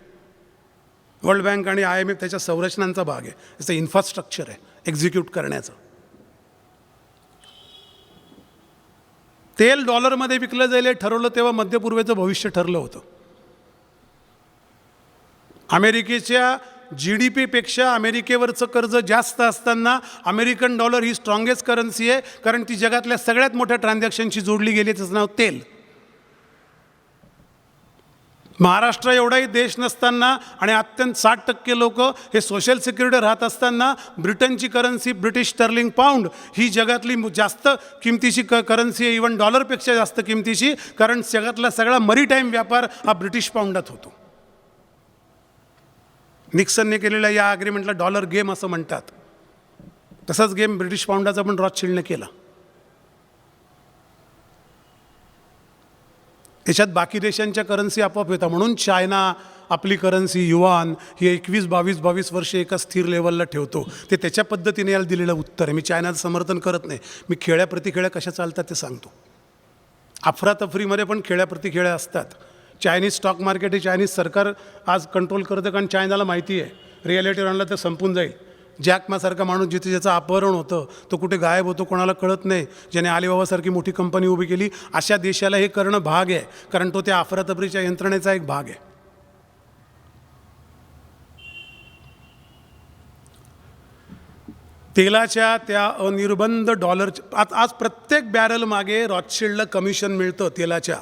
वर्ल्ड बँक आणि IMF त्याच्या संरचनांचा भाग आहे, त्याचं इन्फ्रास्ट्रक्चर आहे एक्झिक्यूट करण्याचं. तेल डॉलरमध्ये विकलं जाईल हे ठरवलं तेव्हा मध्य पूर्वेचं भविष्य ठरलं होतं. अमेरिकेच्या GDP पेक्षा अमेरिकेवरचं कर्ज जास्त असताना अमेरिकन डॉलर ही स्ट्रॉंगेस्ट करन्सी आहे, कारण ती जगातल्या सगळ्यात मोठ्या ट्रान्झॅक्शनशी जोडली गेली. त्याचं नाव तेल. महाराष्ट्र एवढाही देश नसताना आणि अत्यंत 60% लोक हे सोशल सिक्युरिटी राहत असताना ब्रिटनची करन्सी ब्रिटिश स्टर्लिंग पाऊंड ही जगातली जास्त किमतीची करन्सी आहे, इवन डॉलरपेक्षा जास्त किमतीची, कारण जगातला सगळा मरीटाईम व्यापार हा ब्रिटिश पाऊंडात होतो. निक्सनने केलेल्या या अग्रीमेंटला डॉलर गेम असं म्हणतात. तसाच गेम ब्रिटिश पाऊंडाचा पण रॉथशिल्डने केला. त्याच्यात बाकी देशांच्या करन्सी आपोआप येतात. म्हणून चायना आपली करन्सी युआन ही 21-22 वर्षे एका स्थिर लेवलला ठेवतो. ते त्याच्या पद्धतीने याला दिलेलं उत्तर आहे. मी चायनाचं समर्थन करत नाही, मी खेळ्या प्रतिखेळ्या कशा चालतात ते सांगतो. अफरातफरीमध्ये पण खेळ्या प्रतिखेळ्या असतात. चायनीज स्टॉक मार्केट हे चायनीज सरकार आज कंट्रोल करतं, कारण चायनाला माहिती आहे रिॲलिटीवर आणलं तर संपून जाईल. जॅक मासारखा माणूस जिथे ज्याचं अपहरण होतं तो कुठे गायब होतो कोणाला कळत नाही. ज्याने अलिबाबासारखी मोठी कंपनी उभी केली, अशा देशाला हे करणं भाग आहे, कारण तो त्या अफरातफरीच्या यंत्रणेचा एक भाग आहे. तेलाच्या त्या अनिर्बंध डॉलरच्या आज प्रत्येक बॅरल मागे रॉथशिल्डला कमिशन मिळतं तेलाच्या.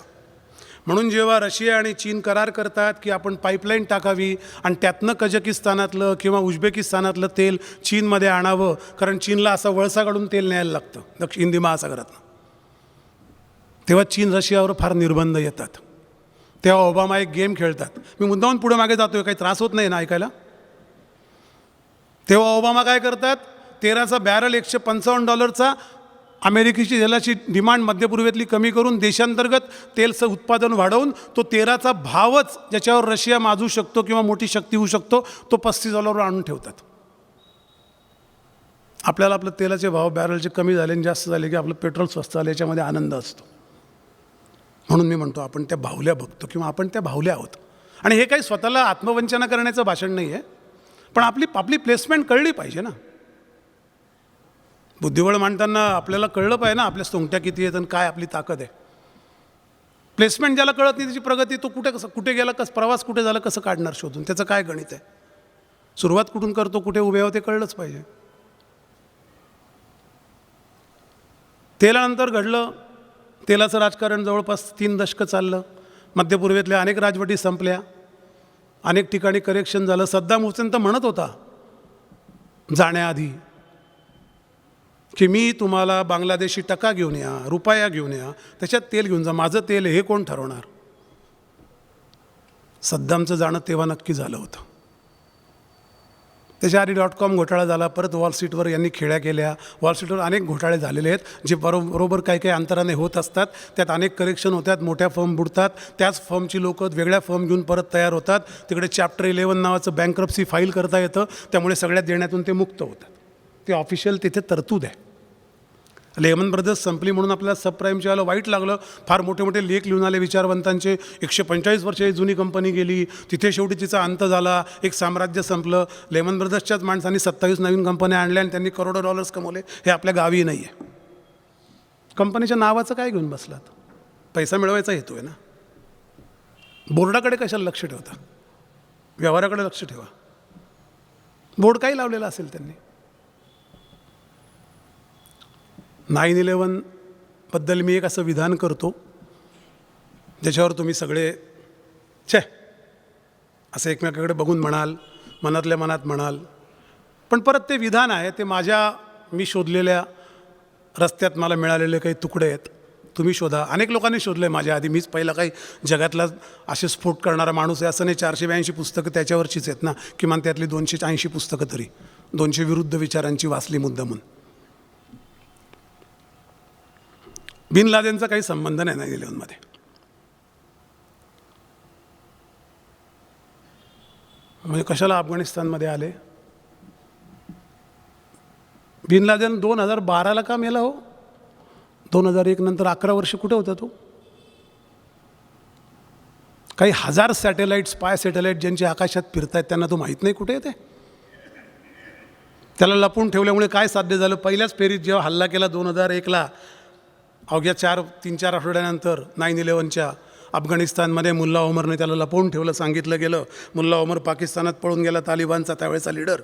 म्हणून जेव्हा रशिया आणि चीन करार करतात की आपण पाईपलाईन टाकावी आणि त्यातनं कझाकिस्तानातलं किंवा उझबेकिस्तानातलं तेल चीनमध्ये आणावं, कारण चीनला असा वळसा काढून तेल न्यायला लागतं हिंदी महासागरातनं, तेव्हा चीन रशियावर फार निर्बंध येतात. तेव्हा ओबामा एक गेम खेळतात. मी मुद्दामून पुढे मागे जातोय, काही त्रास होत नाही ना ऐकायला? तेव्हा ओबामा काय करतात, तेलाचा बॅरल $155 अमेरिकेची तेलाची डिमांड मध्यपूर्वेतली कमी करून देशांतर्गत तेलचं उत्पादन वाढवून तो तेलाचा भावच ज्याच्यावर रशिया माजू शकतो किंवा मोठी शक्ती होऊ शकतो तो $35 आणून ठेवतात. आपल्याला आपलं तेलाचे भाव बॅरलचे कमी झाले आणि जास्त झाले की आपलं पेट्रोल स्वस्त झालं याच्यामध्ये आनंद असतो. म्हणून मी म्हणतो आपण त्या बाहुल्या बघतो किंवा आपण त्या बाहुल्या आहोत. आणि हे काही स्वतःला आत्मवंचना करण्याचं भाषण नाही आहे, पण आपली प्लेसमेंट कळली पाहिजे ना. बुद्धिबळ मांडताना आपल्याला कळलं पाहिजे ना आपल्या सोंगट्या किती आहेत आणि काय आपली ताकद आहे. प्लेसमेंट ज्याला कळत नाही त्याची प्रगती तो कुठे गेला, प्रवास कुठे झाला कसं काढणार शोधून, त्याचं काय गणित आहे. सुरुवात कुठून करतो, कुठे उभे होते कळलंच पाहिजे. तेलानंतर घडलं तेलाचं राजकारण. जवळपास 3 दशकं चाललं. मध्यपूर्वेतल्या अनेक राजवटी संपल्या, अनेक ठिकाणी करेक्शन झालं. सद्दाम हुसेन तर म्हणत होता जाण्याआधी की मी तुम्हाला बांगलादेशी टका घेऊन या, रुपया घेऊन या, त्याच्यात तेल घेऊन जा, माझं तेल हे कोण ठरवणार. सद्दामचं जाणं तेव्हा नक्की झालं होतं. त्याच्या आधी .com घोटाळा झाला, परत वॉल स्ट्रीटवर यांनी खेळ्या केल्या. वॉल स्ट्रीटवर अनेक घोटाळे झालेले आहेत जे बरोबर काही अंतराने होत असतात. त्यात अनेक करेक्शन होतात, मोठ्या फर्म बुडतात, त्याच फर्मची लोक वेगळ्या फर्म घेऊन परत तयार होतात. तिकडे चॅप्टर 11 नावाचं बँक्रप्सी फाईल करता येतं, त्यामुळे सगळ्या देण्यातून ते मुक्त होतात. ते ऑफिशियल तिथे तरतूद आहे. लेमन ब्रदर्स संपली म्हणून आपल्याला सबप्राईमच्या वेळेला वाईट लागलं. फार मोठे मोठे लेख लिहून आले विचारवंतांचे. 145 वर्षाची जुनी कंपनी गेली, तिथे शेवटी तिचा अंत झाला, एक साम्राज्य संपलं. लेमन ब्रदर्सच्याच माणसांनी 27 नवीन कंपन्या आणल्या आणि त्यांनी करोडो डॉलर्स कमवले. हे आपल्या गावी नाही आहे. कंपनीच्या नावाचं काय घेऊन बसलात? पैसा मिळवायचा हेतू आहे ना. बोर्डाकडे कशाला लक्ष ठेवता? व्यवहाराकडे लक्ष ठेवा. बोर्ड काही लावलेला असेल त्यांनी. 9/11 बद्दल मी एक असं विधान करतो ज्याच्यावर तुम्ही सगळे छे असं एकमेकाकडे बघून म्हणाल, मनातल्या मनात म्हणाल. पण परत ते विधान आहे, ते मी शोधलेल्या रस्त्यात मला मिळालेले काही तुकडे आहेत. तुम्ही शोधा. अनेक लोकांनी शोधले माझ्या आधी. मीच पहिला काही जगातला असे स्फोट करणारा माणूस आहे असं नाही. 482 पुस्तकं त्याच्यावरचीच आहेत ना. किमान त्यातली 280 पुस्तकं तरी 200 विरुद्ध विचारांची वाचली मुद्दामून. बिन लादेनचा काही संबंध नाही 9/11 मध्ये. म्हणजे कशाला अफगाणिस्तानमध्ये आले? बिन लादेन 2012ला का मेला हो? 2001 नंतर 11 वर्ष कुठे होता तो? काही हजार सॅटेलाईट, स्पाय सॅटेलाईट ज्यांचे आकाशात फिरतायत त्यांना तो माहीत नाही कुठे येते. त्याला लपून ठेवल्यामुळे काय साध्य झालं? पहिल्याच फेरीत जेव्हा हल्ला केला 2001ला, अवघ्या 3-4 आठवड्यानंतर 9/11च्या अफगाणिस्तानमध्ये मुल्ला ओमरने त्याला लपवून ठेवलं. सांगितलं गेलं मुल्ला ओमर पाकिस्तानात पळून गेला, तालिबानचा त्यावेळेचा लीडर.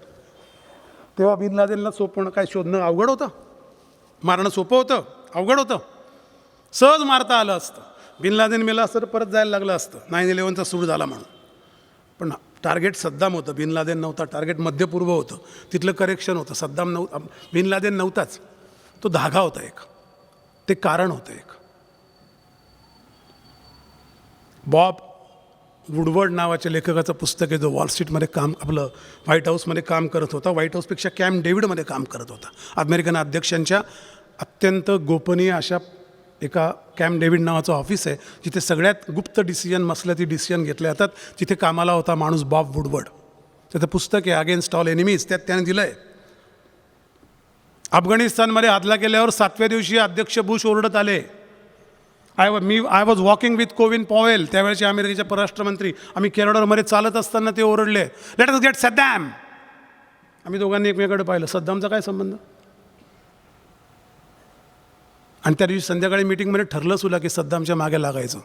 तेव्हा बिन लादेनला सोपवणं काय शोधणं अवघड होतं? मारणं सोपं होतं? अवघड होतं? सहज मारता आलं असतं. बिन लादेन मेला असतं तर परत जायला लागलं असतं. 9/11चा सूर झाला म्हणून. पण टार्गेट सद्दाम होतं, बिन लादेन नव्हता. टार्गेट मध्यपूर्व होतं, तिथलं करेक्शन होतं. सद्दाम बिन लादेन नव्हताच. तो धागा होता एक, ते कारण होतं एक. बॉब वुडवर्ड नावाच्या लेखकाचं पुस्तक आहे, जो वॉल स्ट्रीटमध्ये व्हाईट हाऊसमध्ये काम करत होता. व्हाईट हाऊसपेक्षा कॅम्प डेव्हिडमध्ये काम करत होता. अमेरिकन अध्यक्षांच्या अत्यंत गोपनीय अशा एका कॅम्प डेव्हिड नावाचं ऑफिस आहे, जिथे सगळ्यात गुप्त डिसिजन, मसलती डिसिजन घेतले जातात. तिथे कामाला होता माणूस बॉब वुडवर्ड. त्याचं पुस्तक आहे अगेन्स्ट ऑल एनिमीज. त्यात त्याने दिलं आहे, अफगाणिस्तानमध्ये हल्ला केल्यावर 7व्या दिवशी अध्यक्ष बुश ओरडत आले. I was walking with Colin Powell, त्यावेळेचे अमेरिकेचे परराष्ट्रमंत्री. आम्ही कॉरिडॉरमध्ये चालत असताना ते ओरडले, लेट अस गेट सद्दाम. आम्ही दोघांनी एकमेकाकडे पाहिलं. सद्दामचा काय संबंध? आणि त्या दिवशी संध्याकाळी मीटिंगमध्ये ठरलं सुद्धा की सद्दामच्या मागे लागायचं.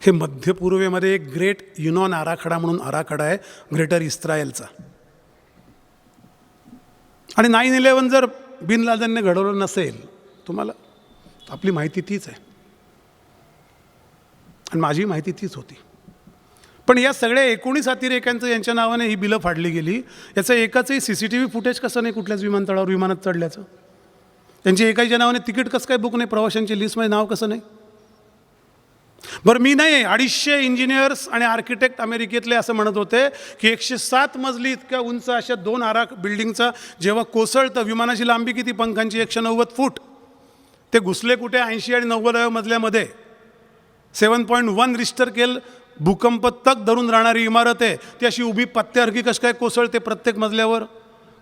हे मध्य पूर्वेमध्ये एक ग्रेट युनॉन आराखडा म्हणून आराखडा आहे ग्रेटर इस्रायलचा. आणि 9/11 जर बिन लादेनने घडवलं नसेल, तुम्हाला आपली माहिती तीच आहे आणि माझी माहिती तीच होती. पण या सगळ्या 19 अतिरेक्यांचं यांच्या नावाने ही बिलं फाडली गेली. याचं एकाचंही CCTV फुटेज कसं नाही कुठल्याच विमानतळावर विमानात चढल्याचं? त्यांची एकाच्या नावाने तिकीट कसं काय बुक नाही? प्रवाशांची लिस्टमध्ये नाव कसं नाही? बरं, मी नाही, 250 इंजिनियर्स आणि आर्किटेक्ट अमेरिकेतले असं म्हणत होते की 107 मजली इतक्या उंच अशा 2 बिल्डिंगचा जेव्हा कोसळतं, विमानाची लांबी किती पंखांची? 190 फूट. ते घुसले कुठे? 80 आणि 90व्या मजल्यामध्ये. 7.1 रिश्टर स्केल भूकंप तक धरून राहणारी इमारत आहे. ती अशी उभी पत्त्यासारखी कसं काय कोसळते प्रत्येक मजल्यावर?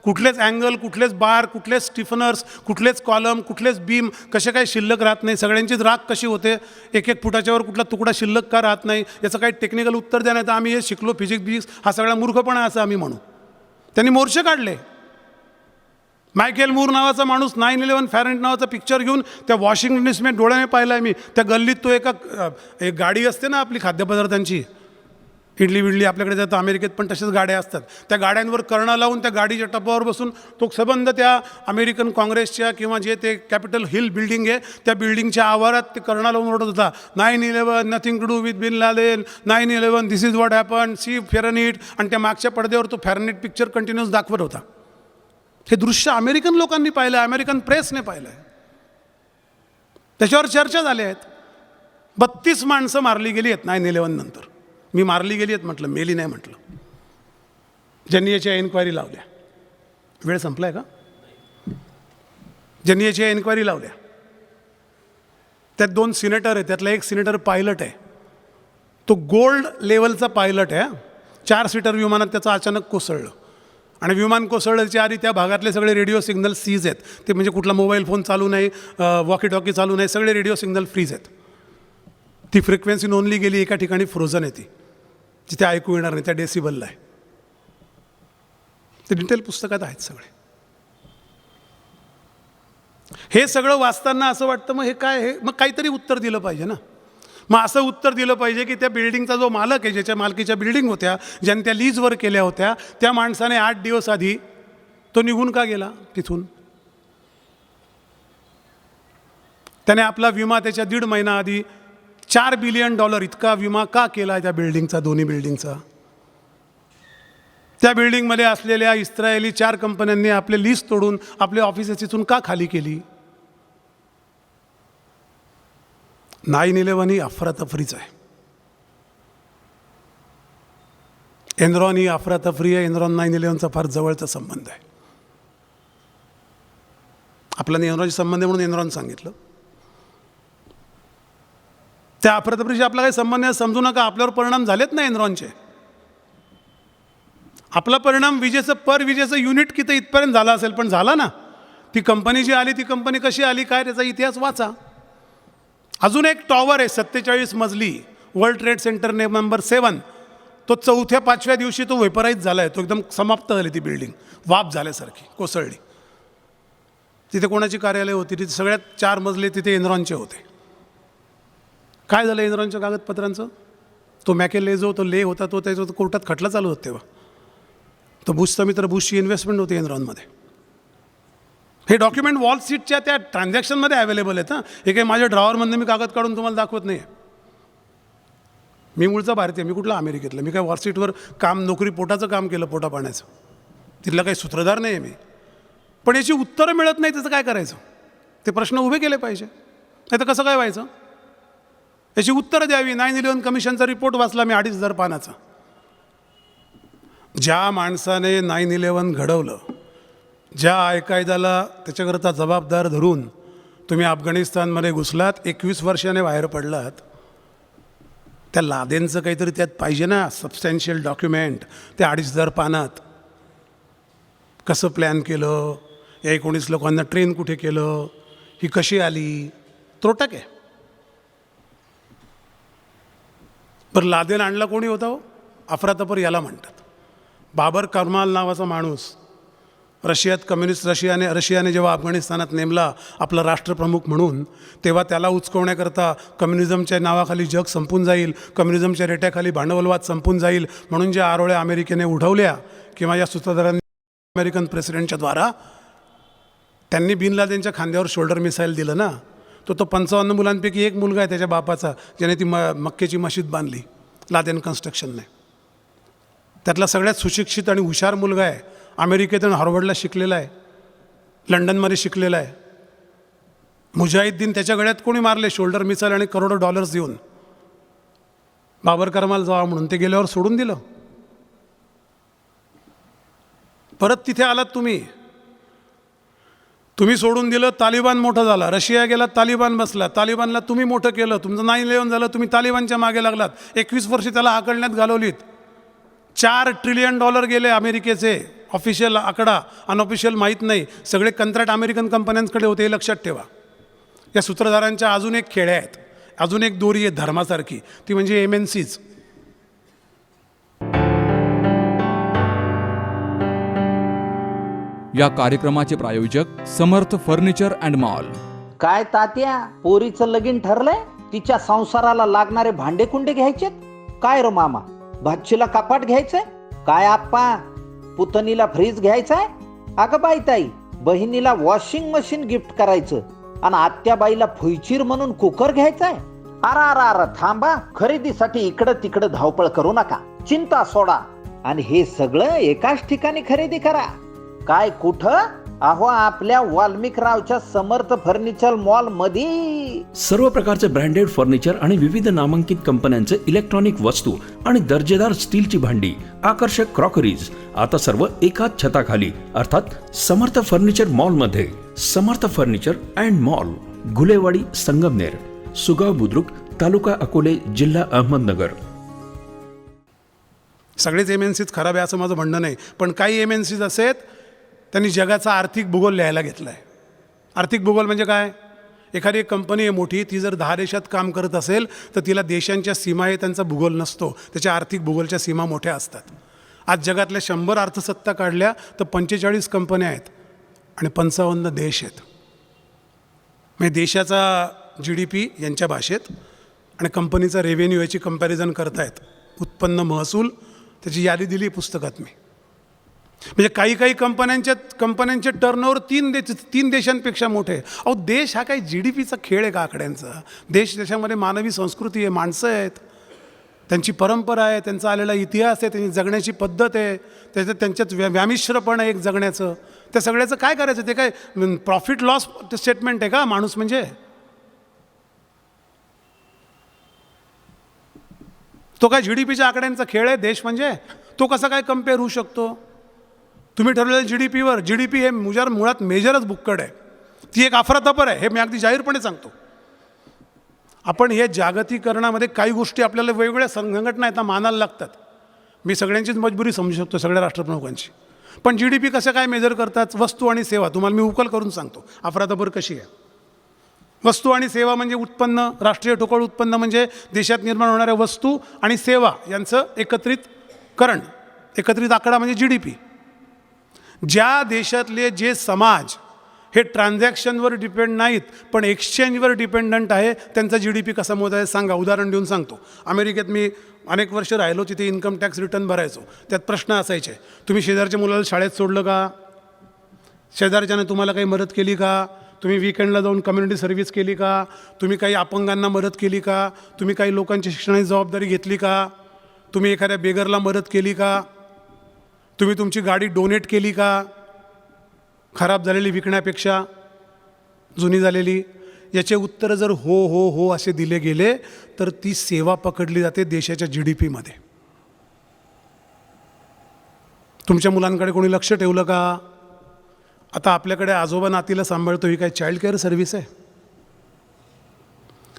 कुठलेच अँगल, कुठलेच बार, कुठलेच स्टिफनर्स, कुठलेच कॉलम, कुठलेच बीम कसे काय शिल्लक राहत नाही? सगळ्यांचीच राख कशी होते? 1-1 फुटाच्यावर कुठला तुकडा शिल्लक का राहत नाही? याचं काही टेक्निकल उत्तर द्या, नाही तर आम्ही हे शिकलो फिजिक्स हा सगळा मूर्खपणा असं आम्ही म्हणू. त्यांनी मोर्चे काढले. मायकेल मूर नावाचा माणूस 9/11 फॅरेंट नावाचा पिक्चर घेऊन त्या वॉशिंग्टन डिसीमध्ये डोळ्याने पाहिला आहे मी. त्या गल्लीत तो एक गाडी असते ना आपली खाद्यपदार्थांची, इडली विडली आपल्याकडे जातं, अमेरिकेत पण तशाच गाड्या असतात. त्या गाड्यांवर करणं लावून त्या गाडीच्या टपावर बसून तो सबंध त्या अमेरिकन काँग्रेसच्या किंवा जे ते कॅपिटल हिल बिल्डिंग आहे त्या बिल्डिंगच्या आवारात ते करणं लावून ओढत होता, 9/11 nothing to do with bin Laden, 9/11 this is what happen, see Fahrenheit. आणि त्या मागच्या पडद्यावर तो फॅरनहीट पिक्चर कंटिन्यूअस दाखवत होता. हे दृश्य अमेरिकन लोकांनी पाहिलं, अमेरिकन प्रेसने पाहिलं आहे. त्याच्यावर चर्चा झाल्या आहेत. 32 माणसं मारली गेली आहेत 9/11 नंतर. मी मारली गेली आहेत म्हटलं, मेली नाही म्हटलं. ज्यांनी याच्या एन्क्वायरी लावल्या. वेळ संपलाय का? ज्यांनी याच्या एन्क्वायरी लावल्या त्यात 2 सिनेटर आहेत. त्यातला एक सिनेटर पायलट आहे. तो गोल्ड लेवलचा पायलट आहे. 4 सीटर विमानात त्याचं अचानक कोसळलं. आणि विमान कोसळल्याच्या आधी त्या भागातले सगळे रेडिओ सिग्नल सीज आहेत. ते म्हणजे कुठला मोबाईल फोन चालू नाही, वॉकी टॉकी चालू नाही, सगळे रेडिओ सिग्नल फ्रीज आहेत. ती फ्रिक्वेन्सी नोंदली गेली, एका ठिकाणी फ्रोझन आहे ती, जिथे ऐकू येणार नाही, त्या डेसिबलला आहे. ते डिटेल पुस्तकात आहेत सगळे. हे सगळं वाचताना असं वाटतं मग हे काय, हे मग काहीतरी उत्तर दिलं पाहिजे ना. मग असं उत्तर दिलं पाहिजे की त्या बिल्डिंगचा जो मालक आहे, ज्याच्या मालकीच्या बिल्डिंग होत्या, ज्याने त्या लीजवर केल्या होत्या, त्या माणसाने 8 दिवस आधी तो निघून का गेला तिथून? त्याने आपला विमा त्याच्या 1.5 महिना आधी $4 बिलियन इतका विमा का केला त्या बिल्डिंगचा, दोन्ही बिल्डिंगचा? त्या बिल्डिंगमध्ये असलेल्या इस्रायली 4 कंपन्यांनी आपले लीज तोडून आपले ऑफिसेस इथून का खाली केली? 9/11 ही अफरातफरीच आहे. एनरॉन ही अफरातफरी आहे. एनरॉन 9/11चा फार जवळचा संबंध आहे. आपला एनरॉनशी संबंध आहे म्हणून एनरॉन सांगितलं. त्या अफरातफरीशी आपला काही संबंध आहे समजू नका. आपल्यावर परिणाम झालेत ना एनरॉनचे. आपला परिणाम विजेचं युनिट किती इथपर्यंत झाला असेल, पण झाला ना. ती कंपनी जी आली, ती कंपनी कशी आली, काय त्याचा इतिहास वाचा. अजून एक टॉवर आहे 47 मजली, वर्ल्ड ट्रेड सेंटर नंबर 7. तो 4-5व्या दिवशी तो वेपराईज झाला आहे. तो एकदम समाप्त झाली ती बिल्डिंग, वाफ झाल्यासारखी कोसळली. तिथे कोणाची कार्यालय होती? तिथे सगळ्यात 4 मजले तिथे एनरॉनचे होते. काय झालं एनरॉनच्या कागदपत्रांचं? तो मॅकेलेझो, तो ले होता, तो त्याचा कोर्टात खटला चालू होता तेव्हा. तो बुशचा मित्र बुशची इन्व्हेस्टमेंट होती एनरॉनमध्ये. हे डॉक्युमेंट वॉल स्ट्रीटच्या त्या ट्रान्झॅक्शनमध्ये अवेलेबल आहेत. हे काही माझ्या ड्रॉवरमधनं मी कागद काढून तुम्हाला दाखवत नाही. मी मूळचा भारतीय, मी कुठला अमेरिकेतला. मी काय वॉल स्ट्रीटवर नोकरी पोटाचं काम केलं, पोटा पाण्याचं. तिथला काही सूत्रधार नाही आहे मी. पण याची उत्तरं मिळत नाही, त्याचं काय करायचं? ते प्रश्न उभे केले पाहिजे. नाही तर कसं काय व्हायचं? याची उत्तरं द्यावी. 9/11 कमिशनचा रिपोर्ट वाचला मी 2,500 पानाचा. ज्या माणसाने 9/11 घडवलं, ज्या अल-कायदाला त्याच्याकरता जबाबदार धरून तुम्ही अफगाणिस्तानमध्ये घुसलात, 21 वर्षाने बाहेर पडलात, त्या लादेनचं काहीतरी त्यात पाहिजे ना, सबस्टॅन्शियल डॉक्युमेंट. त्या 2,500 पानात कसं प्लॅन केलं, या 19 लोकांना ट्रेन कुठे केलं, ही कशी आली, त्रोटक आहे. बरं, लादेन आणला कोणी होता हो? अफरातफर याला म्हणतात. बाबर कमाल नावाचा माणूस रशियात, कम्युनिस्ट रशियाने जेव्हा अफगाणिस्तानात नेमला आपला राष्ट्रप्रमुख म्हणून, तेव्हा त्याला उचकवण्याकरता कम्युनिझमच्या नावाखाली जग संपून जाईल, कम्युनिझमच्या रेट्याखाली भांडवलवाद संपून जाईल म्हणून ज्या आरोळ्या अमेरिकेने उठवल्या किंवा या सूत्रधारांनी अमेरिकन प्रेसिडेंटच्या द्वारा, त्यांनी बिन लादेनच्या खांद्यावर शोल्डर मिसाईल दिलं ना. तो 55 मुलांपैकी एक मुलगा आहे त्याच्या बापाचा, ज्याने ती मक्केची मशीद बांधली लादेन कन्स्ट्रक्शनने. त्यातला सगळ्यात सुशिक्षित आणि हुशार मुलगा आहे. अमेरिकेतून हार्वर्डला शिकलेला आहे, लंडनमध्ये शिकलेला आहे. मुजाहिद्दीन त्याच्या गळ्यात कोणी मारले शोल्डर मिसाईल आणि करोडो डॉलर्स देऊन, बाबर करमाल जावा म्हणून. ते गेल्यावर सोडून दिलं. परत तिथे आलात तुम्ही सोडून दिलं. तालिबान मोठं झाला, रशिया गेला, तालिबान बसला. तालिबानला तुम्ही मोठं केलं. तुमचं 9/11 झालं, तुम्ही तालिबानच्या मागे लागलात. 21 वर्षे त्याला हाकलण्यात घालवलीत. $4 ट्रिलियन गेले अमेरिकेचे. ऑफिशियल आकडा, अनऑफिशियल माहीत नाही. सगळे कंत्राट अमेरिकन कंपन्यांकडे होते, हे लक्षात ठेवा. या सूत्रधारांच्या अजून एक खेळ्या आहेत, अजून एक दोरी आहे धर्मासारखी, ती म्हणजे MNCs. या कार्यक्रमाचे प्रायोजक समर्थ फर्निचर अँड मॉल. काय तात्या, पोरीचं लगीन ठरलंय? तिच्या संसाराला लागणारे भांडे कुंडे घ्यायचेत? काय रे मामा, भाचीला कपाट घ्यायचंय? काय आप्पा, पुतणीला फ्रीज घ्यायचाय? अगं बाई ताई, बहिणीला वॉशिंग मशीन गिफ्ट करायचं आणि आत्याबाईला फुईचीर म्हणून कुकर घ्यायचाय? अरा थांबा. खरेदीसाठी इकडं तिकडं धावपळ करू नका, चिंता सोडा आणि हे सगळं एकाच ठिकाणी खरेदी करा. काय कुठं? अहो, आपल्या वाल्मिकरावच्या समर्थ फर्निचर मॉल मध्ये सर्व प्रकारचे ब्रँडेड फर्निचर आणि विविध नामांकित कंपन्यांचे इलेक्ट्रॉनिक वस्तू आणि दर्जेदार स्टीलची भांडी, आकर्षक क्रॉकरीज, आता सर्व एकाच छताखाली, अर्थात समर्थ फर्निचर मॉल मध्ये. Samarth furniture and mall, Ghulewadi, Sangamner, Sugaon Budruk, taluka Akole, जिल्हा अहमदनगर. सगळेच MNCs खराब आहे असं माझं म्हणणं नाही, पण काही MNCs असे आहेत त्यांनी जगाचा आर्थिक भूगोल लिहायला घेतला आहे. आर्थिक भूगोल म्हणजे काय? एखादी एक कंपनी आहे मोठी, ती जर 10 देशात काम करत असेल तर तिला देशांच्या सीमा आहे त्यांचा भूगोल नसतो, त्याच्या आर्थिक भूगोलच्या सीमा मोठ्या असतात. आज जगातल्या 100 अर्थसत्ता काढल्या तर 45 कंपन्या आहेत आणि 55 देश आहेत. म्हणजे देशाचा GDP यांच्या भाषेत आणि कंपनीचा रेव्हेन्यू याची कंपॅरिझन करतायत. उत्पन्न, महसूल, त्याची यादी दिली पुस्तकात मी. म्हणजे काही कंपन्यांचे टर्नओव्हर 3 देशांपेक्षा मोठे. अहो, देश हा काही GDPचा खेळ आहे का आकड्यांचा? देशामध्ये मानवी संस्कृती आहे, माणसं आहेत, त्यांची परंपरा आहे, त्यांचा आलेला इतिहास आहे, त्यांची जगण्याची पद्धत आहे, त्यांच्यात व्यामिश्रपण आहे एक जगण्याचं. त्या सगळ्याचं काय करायचं? ते काय प्रॉफिट लॉस स्टेटमेंट आहे का माणूस म्हणजे? तो काय GDPच्या आकड्यांचा खेळ आहे देश म्हणजे? तो कसा काय कम्पेअर होऊ शकतो? तुम्ही ठरवलेल्या GDPवर, GDP हे मुळात मेजरच बुक्कड आहे, ती एक अफरातफर आहे, हे मी अगदी जाहीरपणे सांगतो. आपण हे जागतिकीकरणामध्ये काही गोष्टी आपल्याला वेगवेगळ्या संघटना आहेत मानायला लागतात. मी सगळ्यांचीच मजबुरी समजू शकतो, सगळ्या राष्ट्रप्रमुखांची. पण GDP कसं काय मेजर करतात? वस्तू आणि सेवा. तुम्हाला मी उकल करून सांगतो अफरातफर कशी आहे. वस्तू आणि सेवा म्हणजे उत्पन्न, राष्ट्रीय ठोकळ उत्पन्न म्हणजे देशात निर्माण होणाऱ्या वस्तू आणि सेवा यांचं एकत्रित आकडा म्हणजे GDP. ज्या देशातले जे समाज हे ट्रान्झॅक्शनवर डिपेंड नाहीत पण एक्सचेंजवर डिपेंडंट आहे, त्यांचा GDP कसा मोजायचा सांगा. उदाहरण देऊन सांगतो. अमेरिकेत मी अनेक वर्ष राहिलो, तिथे इन्कम टॅक्स रिटर्न भरायचो. त्यात प्रश्न असायचे, तुम्ही शेजारच्या मुलाला शाळेत सोडलं का? शेजारच्याने तुम्हाला काही मदत केली का? तुम्ही वीकेंडला जाऊन कम्युनिटी सर्व्हिस केली का? तुम्ही काही अपंगांना मदत केली का? तुम्ही काही लोकांची शिक्षणाची जबाबदारी घेतली का? तुम्ही एखाद्या बेगरला मदत केली का? तुम्ही तुमची गाडी डोनेट केली का? खराब झालेली विकण्यापेक्षा जुनी झालेली. याचे उत्तर जर हो हो हो असे दिले गेले तर ती सेवा पकडली जाते देशाच्या GDP मध्ये. तुमच्या मुलांकडे कोणी लक्ष ठेवलं का? आता आपल्याकडे आजोबा नातीला सांभाळतो, ही काय चाइल्ड केअर सर्व्हिस आहे?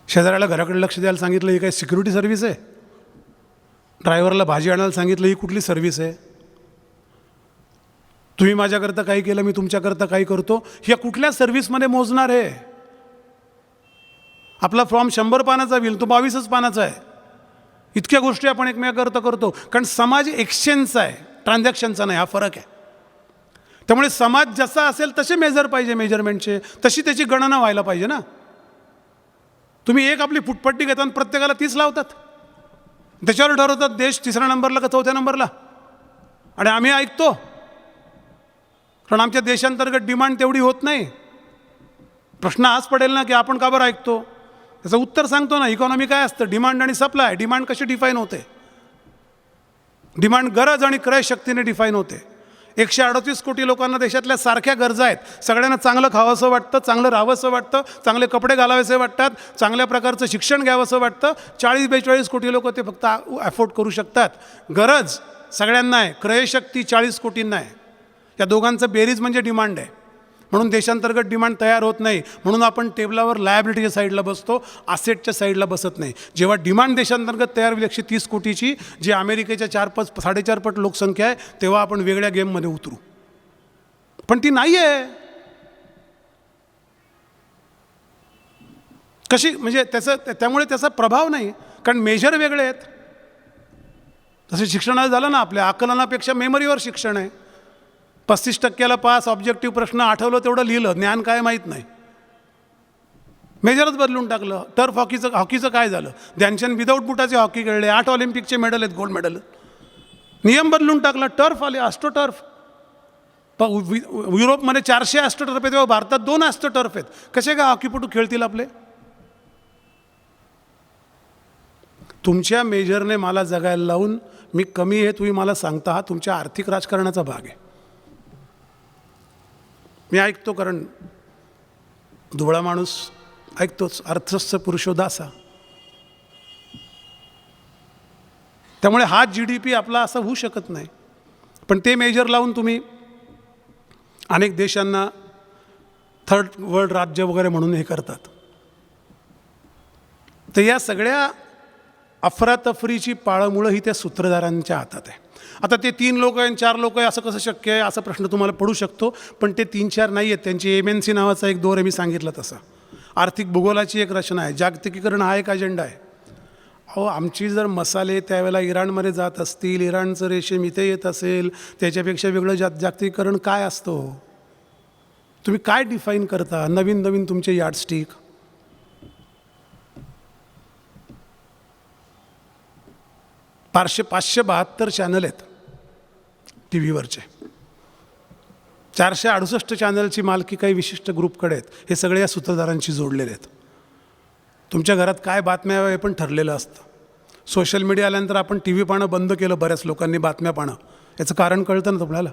शेजाऱ्याला घराकडे लक्ष द्यायला सांगितलं, ही काय सिक्युरिटी सर्व्हिस आहे? ड्रायव्हरला भाजी आणायला सांगितलं, ही कुठली सर्व्हिस आहे? तुम्ही माझ्याकरता काही केलं, मी तुमच्याकरता काही करतो, ह्या कुठल्या सर्व्हिसमध्ये मोजणार आहे? आपला फॉर्म 100 पानाचा होईल, तो 22च पानाचा आहे. इतक्या गोष्टी आपण एकमेकाकरता करतो कारण समाज एक्सचेंजचा आहे, ट्रान्झॅक्शनचा नाही. हा फरक आहे. त्यामुळे समाज जसा असेल तसे मेजर पाहिजे, मेजरमेंटचे तशी त्याची गणना व्हायला पाहिजे ना. तुम्ही एक आपली फुटपट्टी घेता आणि प्रत्येकाला 30 लावतात, त्याच्यावर ठरवतात देश 3ऱ्या नंबरला का 4थ्या नंबरला. आणि आम्ही ऐकतो कारण आमच्या देशांतर्गत डिमांड तेवढी होत नाही. प्रश्न आज पडेल ना की आपण का बरं ऐकतो? त्याचं उत्तर सांगतो ना. इकॉनॉमी काय असतं? डिमांड आणि सप्लाय. डिमांड कशी डिफाईन होते? डिमांड गरज आणि क्रय शक्तीने डिफाईन होते. 138 कोटी लोकांना देशातल्या सारख्या गरजा आहेत. सगळ्यांना चांगलं खावंसं वाटतं, चांगलं राहावंसं वाटतं, चांगले कपडे घालावेसे वाटतात, चांगल्या प्रकारचं शिक्षण घ्यावंसं वाटतं. 40-42 कोटी लोक ते फक्त अफोर्ड करू शकतात. गरज सगळ्यांना आहे, क्रयशक्ती 40 कोटींना आहे. या दोघांचं बेरीज म्हणजे डिमांड आहे. म्हणून देशांतर्गत डिमांड तयार होत नाही. म्हणून आपण टेबलावर लायबिलिटीच्या साईडला बसतो, असेटच्या साईडला बसत नाही. जेव्हा डिमांड देशांतर्गत तयार होईल 130 कोटीची, जी अमेरिकेच्या 4-5-4.5 पट लोकसंख्या आहे, तेव्हा आपण वेगळ्या गेममध्ये उतरू. पण ती नाही आहे. कशी म्हणजे त्यामुळे त्याचा प्रभाव नाही, कारण मेजर वेगळे आहेत. तसे शिक्षणाला झालं ना, आपल्या आकलनापेक्षा मेमरीवर शिक्षण आहे. 35% पास, ऑब्जेक्टिव्ह प्रश्न आठवलं तेवढं लिहिलं, ज्ञान काय माहीत नाही. मेजरच बदलून टाकलं. टर्फ हॉकीचं काय झालं? ध्यानचंद विदाऊट बुटाचे हॉकी खेळले, 8 ऑलिम्पिकचे मेडल आहेत, गोल्ड मेडल. नियम बदलून टाकला, टर्फ आले, ॲस्ट्रोटर्फ. युरोपमध्ये 400 ॲस्ट्रोटर्फ आहेत, तेव्हा भारतात 2 ॲस्ट्रोटर्फ आहेत. कसे काय हॉकीपटू खेळतील आपले? तुमच्या मेजरने मला जगायला लावून मी कमी आहे तुम्ही मला सांगता, हा तुमच्या आर्थिक राजकारणाचा भाग आहे. मी ऐकतो, कारण दुबळा माणूस ऐकतोच, अर्थस्थ पुरुषोदासा. त्यामुळे हा GDP आपला असा होऊ शकत नाही. पण ते मेजर लावून तुम्ही अनेक देशांना थर्ड वर्ल्ड राज्य वगैरे म्हणून हे करतात. तर या सगळ्या अफरातफरीची पाळंमुळं ही त्या सूत्रधारांच्या हातात आहे. आता ते 3 लोक आहे 4 लोक आहे असं कसं शक्य आहे असा प्रश्न तुम्हाला पडू शकतो. पण ते 3-4 नाही आहेत. त्यांची MNC नावाचा एक दौर आहे, मी सांगितलं तसं. आर्थिक भूगोलाची एक रचना आहे. जागतिकीकरण हा एक अजेंडा आहे. अहो, आमची जर मसाले त्यावेळेला इराणमध्ये जात असतील, इराणचं रेशीम इथे येत असेल, त्याच्यापेक्षा वेगळं जागतिकीकरण काय असतं? तुम्ही काय डिफाईन करता? नवीन नवीन तुमचे यार्डस्टिक. 572 चॅनल आहेत टी व्हीवरचे. 468 चॅनलची मालकी काही विशिष्ट ग्रुपकडे आहेत. हे सगळे या सूत्रधारांशी जोडलेले आहेत. तुमच्या घरात काय बातम्या हे पण ठरलेलं असतं. सोशल मीडिया आल्यानंतर आपण टी व्ही पाहणं बंद केलं, बऱ्याच लोकांनी बातम्या पाहणं. याचं कारण कळतं ना तुम्हाला.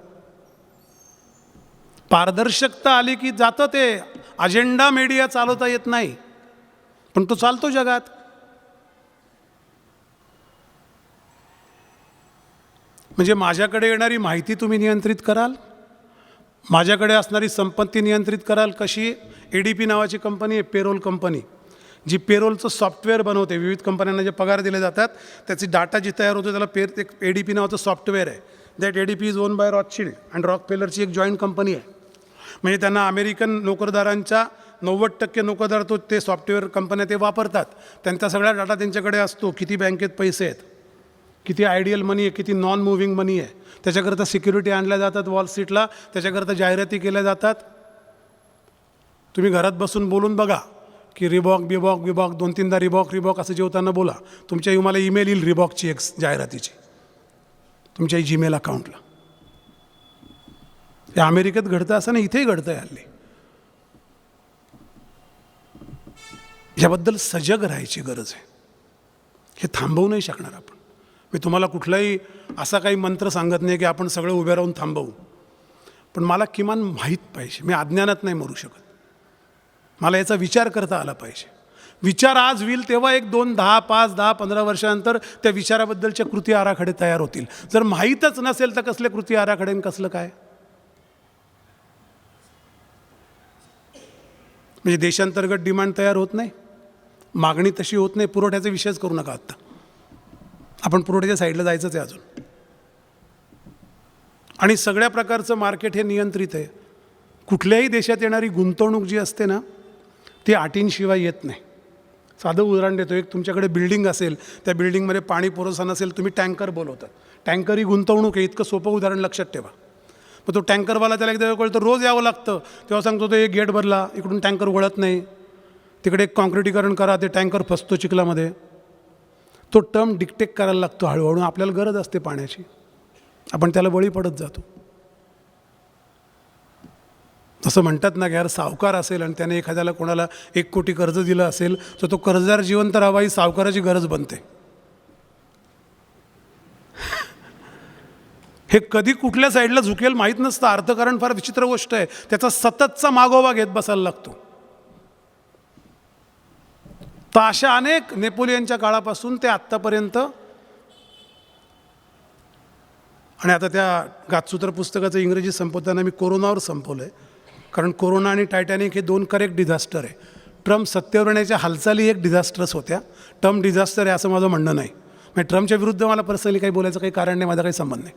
पारदर्शकता आली की जातं ते. अजेंडा मीडिया चालवता येत नाही, पण तो चालतो जगात. म्हणजे माझ्याकडे येणारी माहिती तुम्ही नियंत्रित कराल, माझ्याकडे असणारी संपत्ती नियंत्रित कराल. कशी? ADP नावाची कंपनी आहे, पेरोल कंपनी, जी पेरोलचं सॉफ्टवेअर बनवते. विविध कंपन्यांना जे पगार दिले जातात त्याची डाटा जी तयार होतो त्याला एक ADP नावाचं सॉफ्टवेअर आहे. That ADP is own by Rothschild and रॉकफेलरची एक जॉईंट कंपनी आहे. म्हणजे त्यांना अमेरिकन नोकरदारांच्या 90% नोकरदार ते सॉफ्टवेअर कंपन्या ते वापरतात. त्यांचा सगळा डाटा त्यांच्याकडे असतो. किती बँकेत पैसे आहेत, किती आयडियल मनी आहे, किती नॉन मुव्हिंग मनी आहे. त्याच्याकरता सिक्युरिटी आणल्या जातात वॉल स्ट्रीटला, त्याच्याकरता जाहिराती केल्या जातात. तुम्ही घरात बसून बोलून बघा की रिबॉक 2-3दा रिबॉक असं जेवताना बोला. तुमच्या मला ईमेल येईल रिबॉकची एक जाहिरातीची तुमच्या जीमेल अकाउंटला. हे अमेरिकेत घडतं असं नाही, इथेही घडतं आहे हल्ली. याबद्दल सजग राहायची गरज आहे. हे थांबवू नाही शकणार आपण. मी तुम्हाला कुठलाही असा काही मंत्र सांगत नाही की आपण सगळं उभे राहून थांबवू, पण मला किमान माहीत पाहिजे. मी अज्ञानात नाही मरू शकत. मला याचा विचार करता आला पाहिजे. विचार आज होईल तेव्हा 1, 2, 10, 5, 10, 15 वर्षानंतर त्या विचाराबद्दलच्या कृती आराखडे तयार होतील. जर माहीतच नसेल तर कसले कृती आराखडे आणि कसलं काय? म्हणजे देशांतर्गत डिमांड तयार होत नाही, मागणी तशी होत नाही. पुरवठ्याचा विषयच करू नका आत्ता. आपण पुरवठ्याच्या साईडला जायचंच आहे अजून. आणि सगळ्या प्रकारचं मार्केट हे नियंत्रित आहे. कुठल्याही देशात येणारी गुंतवणूक जी असते ना ती अटींशिवाय येत नाही. साधं उदाहरण देतो. एक तुमच्याकडे बिल्डिंग असेल, त्या बिल्डिंगमध्ये पाणी पुरवठा नसेल, तुम्ही टँकर बोलवतात. टँकर ही गुंतवणूक आहे. इतकं सोपं उदाहरण लक्षात ठेवा. मग तो टँकरवाला त्याला एकदा कळतं रोज यावं लागतं, तेव्हा सांगतो तो एक गेट भरला, इकडून टँकर वळत नाही, तिकडे एक कॉन्क्रिटीकरण करा, ते टँकर फसतो चिखलामध्ये. तो टर्म डिक्टेट करायला लागतो हळूहळू. आपल्याला गरज असते पाण्याची, आपण त्याला बळी पडत जातो. असं म्हणतात ना की यार सावकार असेल आणि त्याने एखाद्याला कोणाला 1 कोटी कर्ज दिलं असेल तर तो कर्जदार जिवंत राहावा ही सावकाराची गरज बनते. हे कधी कुठल्या साईडला झुकेल माहीत नसतं. अर्थकारण फार विचित्र गोष्ट आहे. त्याचा सततचा मागोवा घेत बसायला लागतो. तर अशा अनेक नेपोलियनच्या काळापासून ते आत्तापर्यंत. आणि आता त्या गातसूत्र पुस्तकाचं इंग्रजी संपवताना मी कोरोनावर संपवलं आहे, कारण कोरोना आणि टायटॅनिक हे 2 करेक्ट डिझास्टर आहे. ट्रम्प सत्तेवर येण्याच्या हालचाली एक डिझास्टरच होत्या. ट्रम्प डिझास्टर आहे असं माझं म्हणणं नाही. म्हणजे ट्रम्पच्या विरुद्ध मला पर्सनली काही बोलायचं काही कारण नाही, माझा काही संबंध नाही.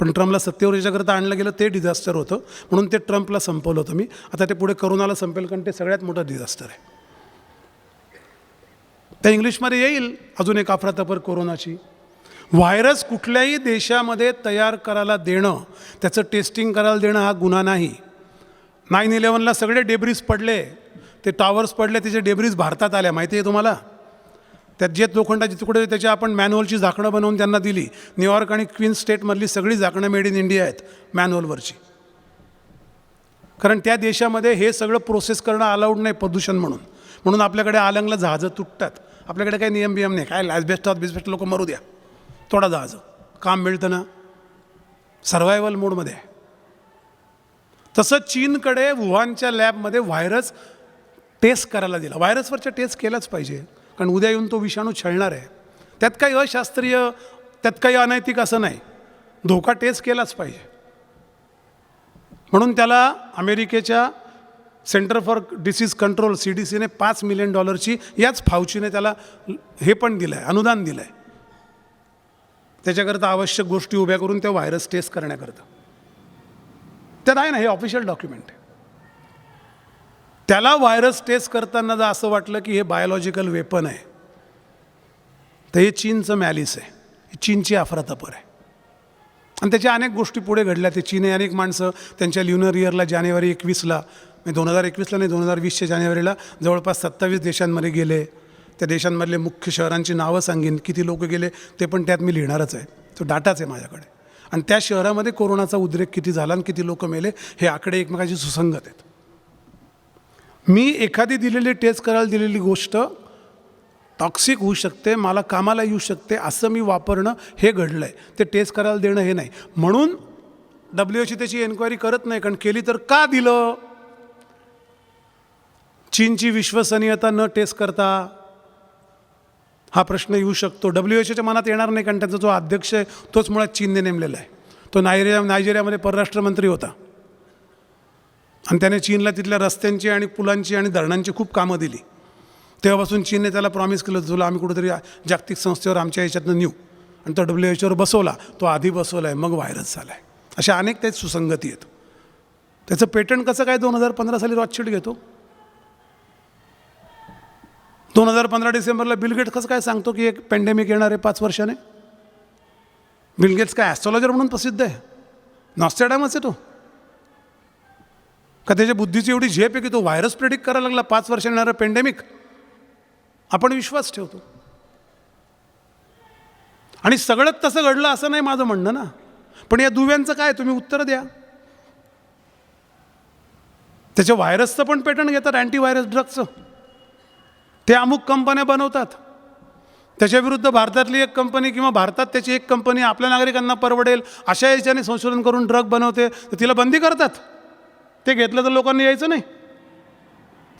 पण ट्रम्पला सत्तेवर याच्याकरता आणलं गेलं ते डिझास्टर होतं, म्हणून ते ट्रम्पला संपवलं होतं मी. आता ते पुढे करोनाला संपेल, कारण ते सगळ्यात मोठं डिझास्टर आहे. त्या इंग्लिशमध्ये येईल अजून एक अफरातफर कोरोनाची. व्हायरस कुठल्याही देशामध्ये तयार करायला देणं, त्याचं टेस्टिंग करायला देणं हा गुन्हा नाही. 9/11ला सगळे डेब्रिज पडले, ते टॉवर्स पडले, त्याचे डेब्रिज भारतात आल्या, माहिती आहे तुम्हाला. त्यात जे लोखंडाची तुकडे त्याची आपण मॅन्युअलची झाकणं बनवून त्यांना दिली. न्यूयॉर्क आणि क्वीन्स स्टेटमधली सगळी झाकणं मेड इन इंडिया आहेत मॅन्युअलवरची. कारण त्या देशामध्ये हे सगळं प्रोसेस करणं अलाउड नाही प्रदूषण म्हणून. म्हणून आपल्याकडे आलंगला जहाजं तुटतात. आपल्याकडे काही नियम बियम नाही. काय ॲस्बेस्टॉस लोक मरू द्या, थोडा जहाजं काम मिळतं ना, सर्वायवल मोडमध्ये आहे. तसं चीनकडे वुहानच्या लॅबमध्ये व्हायरस टेस्ट करायला दिला. व्हायरसवरच्या टेस्ट केलाच पाहिजे, कारण उद्या येऊन तो विषाणू छळणार आहे. त्यात काही अशास्त्रीय, त्यात काही अनैतिक असं नाही. धोका टेस्ट केलाच पाहिजे. म्हणून त्याला अमेरिकेच्या सेंटर फॉर डिसीज कंट्रोल CDCने $5 मिलियन याच फाउचीने त्याला हे पण दिलं आहे, अनुदान दिलं आहे. त्याच्याकरता आवश्यक गोष्टी उभ्या करून त्या व्हायरस टेस्ट करण्याकरता. त्यात आहे ना, हे ऑफिशियल डॉक्युमेंट आहे. त्याला व्हायरस टेस्ट करताना जर असं वाटलं की हे बायोलॉजिकल वेपन आहे, तर हे चीनचं मॅलिस आहे, ही चीनची अफरातफर आहे. आणि त्याच्या अनेक गोष्टी पुढे घडल्या. ते चीनने अनेक माणसं त्यांच्या ल्युनर इयरला जानेवारी 21ला, 2021ला नाही 2020च्या जानेवारीला जवळपास 27 देशांमध्ये गेले. त्या देशांमधले मुख्य शहरांची नावं सांगेन, किती लोक गेले ते पण त्यात मी लिहिणारच आहे. तो डाटाच आहे माझ्याकडे. आणि त्या शहरामध्ये कोरोनाचा उद्रेक किती झाला आणि किती लोक मेले हे आकडे एकमेकांशी सुसंगत आहेत. मी एखादी दिलेली टेस्ट करायला दिलेली गोष्ट टॉक्सिक होऊ शकते, मला कामाला येऊ शकते असं मी वापरणं हे घडलं आहे. ते टेस्ट करायला देणं हे नाही. म्हणून WHO त्याची एन्क्वायरी करत नाही. कारण केली तर का दिलं? चीनची विश्वसनीयता न टेस्ट करता हा प्रश्न येऊ शकतो. WHOच्या मनात येणार नाही, कारण त्याचा जो अध्यक्ष आहे तोच मुळात चीनने नेमलेला आहे. तो नायजेरियामध्ये परराष्ट्र मंत्री होता आणि त्याने चीनला तिथल्या रस्त्यांची आणि पुलांची आणि धरणांची खूप कामं दिली. तेव्हापासून चीनने त्याला प्रॉमिस केलं होतं, तुला आम्ही कुठेतरी जागतिक संस्थेवर आमच्या ह्याच्यातनं नेऊ. आणि तो WHOवर बसवला. तो आधी बसवला आहे, मग व्हायरस झाला आहे. अशा अनेक त्यात सुसंगती आहेत. त्याचं पेटंट कसं काय 2015 साली रॉथशिल्ड घेतो? 2015 डिसेंबरला बिल गेट्स कसं काय सांगतो की एक पॅन्डेमिक येणार आहे 5 वर्षाने? बिल गेट्स काय ॲस्ट्रॉलॉजर म्हणून प्रसिद्ध आहे? नॉस्ट्रॅडामस आहे तो? का त्याच्या बुद्धीची एवढी झेप आहे की तो व्हायरस प्रेडिक्ट करायला लागला 5 वर्षाने येणारं पॅन्डेमिक? आपण विश्वास ठेवतो. आणि सगळंच तसं घडलं असं नाही माझं म्हणणं ना. पण या दुव्यांचं काय, तुम्ही उत्तर द्या. त्याच्या व्हायरसचं पण पेटंट घेतात, अँटीव्हायरस ड्रगचं. ते अमुक कंपन्या बनवतात. त्याच्याविरुद्ध भारतातली एक कंपनी किंवा भारतात त्याची एक कंपनी आपल्या नागरिकांना परवडेल अशा याच्याने संशोधन करून ड्रग बनवते, तर तिला बंदी करतात. ते घेतलं तर लोकांनी यायचं नाही.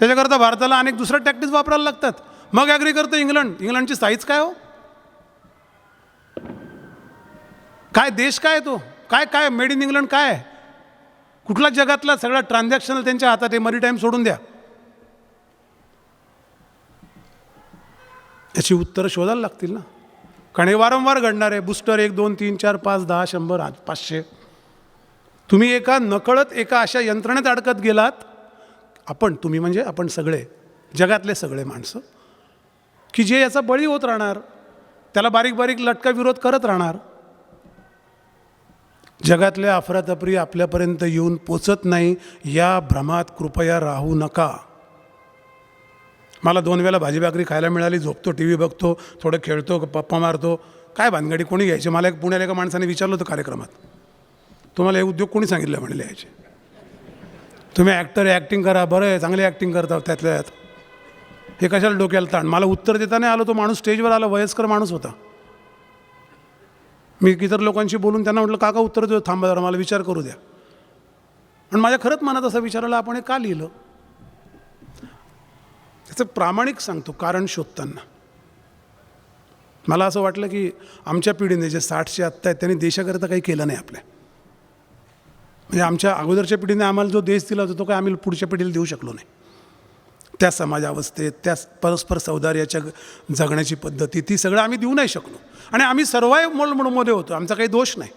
त्याच्याकरता भारताला अनेक दुसऱ्या टॅक्टिक्स वापरायला लागतात. मग ॲग्री करतं इंग्लंड. इंग्लंडची साईज काय हो? काय देश काय तो? काय मेड इन इंग्लंड काय आहे? कुठला जगातला सगळा ट्रान्झॅक्शनल त्यांच्या हातात आहे. मरीटाईम सोडून द्या. याची उत्तरं शोधायला लागतील ना. कारण हे वारंवार घडणार आहे. बूस्टर 1, 2, 3, 4, 5, 10, 100, 500. तुम्ही एका नकळत एका अशा यंत्रणेत अडकत गेलात. तुम्ही म्हणजे आपण सगळे, जगातले सगळे माणसं, की जे याचा बळी होत राहणार. त्याला बारीक बारीक लटका विरोध करत राहणार. जगातल्या अफरातफरी आपल्यापर्यंत येऊन पोचत नाही या भ्रमात कृपया राहू नका. मला 2 वेळा भाजी भाकरी खायला मिळाली, झोपतो, TV बघतो, थोडं खेळतो, पप्पा मारतो. काय भानगडी कोणी घ्यायचे? मला एक पुण्याला एका माणसाने विचारलं होतं कार्यक्रमात, तुम्हाला हे उद्योग कोणी सांगितलं म्हणले यायचे? तुम्ही ॲक्टिंग करा. बरं आहे, चांगली ॲक्टिंग करता त्यातल्या त्यात. हे कशाला डोक्याला ताण? मला उत्तर देता नाही आलं. तो माणूस स्टेजवर आला, वयस्कर माणूस होता. मी इतर लोकांशी बोलून त्यांना म्हटलं, काका उत्तर देऊ, थांबा जरा, मला विचार करू द्या. आणि माझ्या खरंच मनात असं विचारायला आपण हे का लिहिलं? त्याचं प्रामाणिक सांगतो कारण शोधताना. मला असं वाटलं की आमच्या पिढीने जे 60चे आत्ता आहेत त्यांनी देशाकरता काही केलं नाही आपल्या. म्हणजे आमच्या अगोदरच्या पिढीने आम्हाला जो देश दिला होता तो काय आम्ही पुढच्या पिढीला देऊ शकलो नाही. त्या समाजावस्थेत, त्या परस्पर सौहार्दाच्या जगण्याची पद्धती, ती सगळं आम्ही देऊ नाही शकलो. आणि आम्ही सर्वाइव्ह मोडमध्ये होतो. आमचा काही दोष नाही.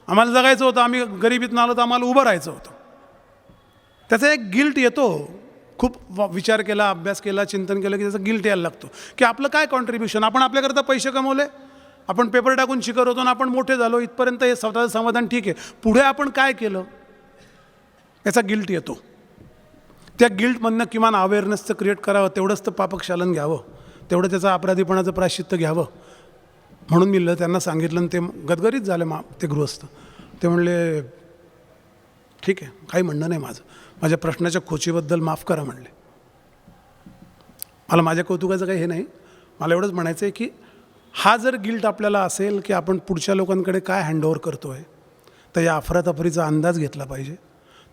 आम्हाला जगायचं होतं. आम्ही गरिबीतून आलो तर आम्हाला उभं राहायचं होतं. त्याचा एक गिल्ट येतो. खूप विचार केला, अभ्यास केला, चिंतन केलं की त्याचा गिल्ट यायला लागतो की आपलं काय कॉन्ट्रीब्युशन. आपण आपल्याकरता पैसे कमवले, आपण पेपर टाकून शिकत होतो आणि आपण मोठे झालो इथपर्यंत. हे स्वतःचं समाधान ठीक आहे. पुढे आपण काय केलं याचा गिल्ट येतो. त्या गिल्टमधनं किमान अवेअरनेसचं क्रिएट करावं. तेवढंच तर पापक्षालन घ्यावं, तेवढं त्याचं अपराधीपणाचं प्रायश्चित्त घ्यावं. म्हणून मी त्यांना सांगितलं आणि ते गदगदीत झाले. ते गृहस्थ ते म्हणले, ठीक आहे, काही म्हणणं नाही माझं, माझ्या प्रश्नाच्या खोचीबद्दल माफ करा म्हणले. मला माझ्या कौतुकाचं काही हे नाही. मला एवढंच म्हणायचं आहे की हा जर गिल्ट आपल्याला असेल की आपण पुढच्या लोकांकडे काय हँडओव्हर करतो आहे, तर या अफरातफरीचा अंदाज घेतला पाहिजे.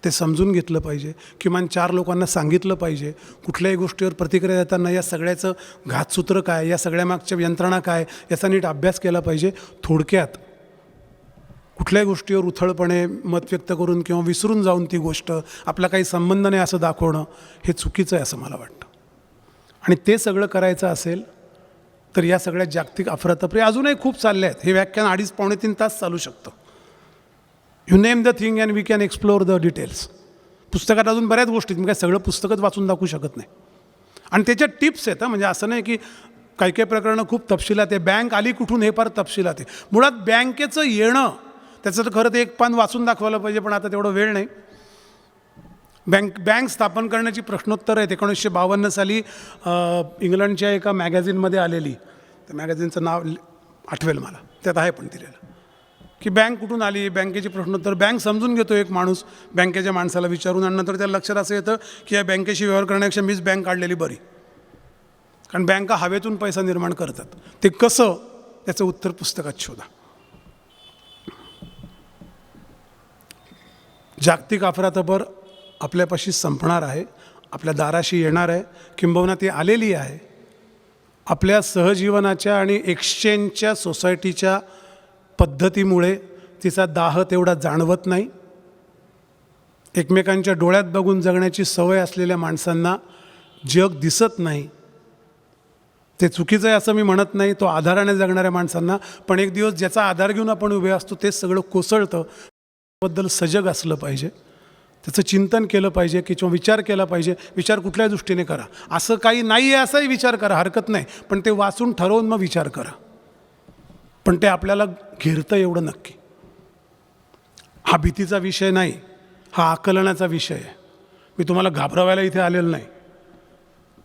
ते समजून घेतलं पाहिजे. किमान 4 लोकांना सांगितलं पाहिजे. कुठल्याही गोष्टीवर प्रतिक्रिया देताना या सगळ्याचं घातसूत्र काय, या सगळ्यामागच्या यंत्रणा काय, याचा नीट अभ्यास केला पाहिजे. थोडक्यात कुठल्याही गोष्टीवर उथळपणे मत व्यक्त करून किंवा विसरून जाऊन ती गोष्ट आपला काही संबंध नाही असं दाखवणं हे चुकीचं आहे असं मला वाटतं. आणि ते सगळं करायचं असेल तर या सगळ्या जागतिक अफरातफरी अजूनही खूप चालल्या आहेत. हे व्याख्यान 2.5-3 तास चालू शकतं. You name the thing and we can explore the details. पुस्तकात अजून बऱ्याच गोष्टी, मी काय सगळं पुस्तकच वाचून दाखवू शकत नाही. आणि त्याच्या टिप्स आहेत. म्हणजे असं नाही की काही काही प्रकरणं खूप तपशिलात आहे. बँक आली कुठून हे फार तपशिलात आहे. मुळात बँकेचं येणं त्याचं तर खरं ते एक पान वाचून दाखवायला पाहिजे, पण आता तेवढं वेळ नाही. बँक स्थापन करण्याची प्रश्नोत्तर आहेत. 1952 साली इंग्लंडच्या एका मॅगॅझिनमध्ये आलेली. त्या मॅगॅझिनचं नाव आठवेल मला, त्यात आहे पण दिलेलं, की बँक कुठून आली, बँकेची प्रश्नोत्तर. बँक समजून घेतो एक माणूस बँकेच्या माणसाला विचारून, आणि नंतर त्याला लक्षात असं येतं की या बँकेशी व्यवहार करण्यापेक्षा मीच बँक काढलेली बरी. कारण बँका हवेतून पैसा निर्माण करतात. ते कसं, त्याचं उत्तर पुस्तकात शोधा. जागतिक अफरातफर आपल्यापाशी संपणार आहे, आपल्या दाराशी येणार आहे, किंबहुना ती आलेली आहे. आपल्या सहजीवनाच्या आणि एक्सचेंजच्या सोसायटीच्या पद्धतीमुळे तिचा दाह तेवढा जाणवत नाही. एकमेकांच्या डोळ्यात बघून जगण्याची सवय असलेल्या माणसांना जग दिसत नाही. ते चुकीचं आहे असं मी म्हणत नाही, तो आधाराने जगणाऱ्या माणसांना. पण एक दिवस ज्याचा आधार घेऊन आपण उभे असतो तेच सगळं कोसळतं. त्याबद्दल सजग असलं पाहिजे, त्याचं चिंतन केलं पाहिजे, की किंवा विचार केला पाहिजे. विचार कुठल्याही दृष्टीने करा. असं काही नाही आहे असाही विचार करा, हरकत नाही. पण ते वाचून ठरवून मग विचार करा. पण ते आपल्याला घेरतं एवढं नक्की. हा भीतीचा विषय नाही, हा आकलनाचा विषय आहे. मी तुम्हाला घाबरवायला इथे आलेलो नाही.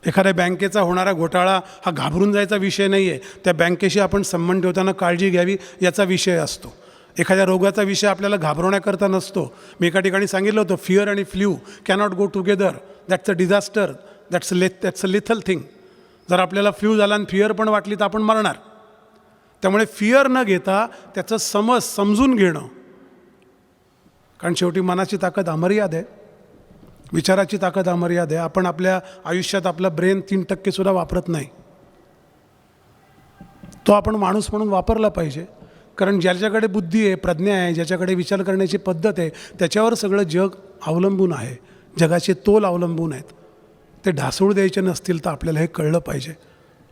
एखाद्या बँकेचा होणारा घोटाळा हा घाबरून जायचा विषय नाही आहे. त्या बँकेशी आपण संबंध ठेवताना काळजी घ्यावी याचा विषय असतो. एखाद्या रोगाचा विषय आपल्याला घाबरवण्याकरता नसतो. मी एका ठिकाणी सांगितलं होतं, फिअर आणि flu cannot go together. That's a disaster. That's a lethal thing. जर आपल्याला फ्ल्यू झाला आणि फिअर पण वाटली तर आपण मरणार. त्यामुळे फिअर न घेता त्याचं समजून घेणं. कारण शेवटी मनाची ताकद अमर्याद आहे, विचाराची ताकद अमर्याद आहे. आपण आपल्या आयुष्यात आपला ब्रेन 3% सुद्धा वापरत नाही. तो आपण माणूस म्हणून वापरला पाहिजे. कारण ज्याच्याकडे बुद्धी आहे, प्रज्ञा आहे, ज्याच्याकडे विचार करण्याची पद्धत आहे, त्याच्यावर सगळं जग अवलंबून आहे. जगाचे तोल अवलंबून आहेत. ते ढासळू द्यायचे नसतील तर आपल्याला हे कळलं पाहिजे.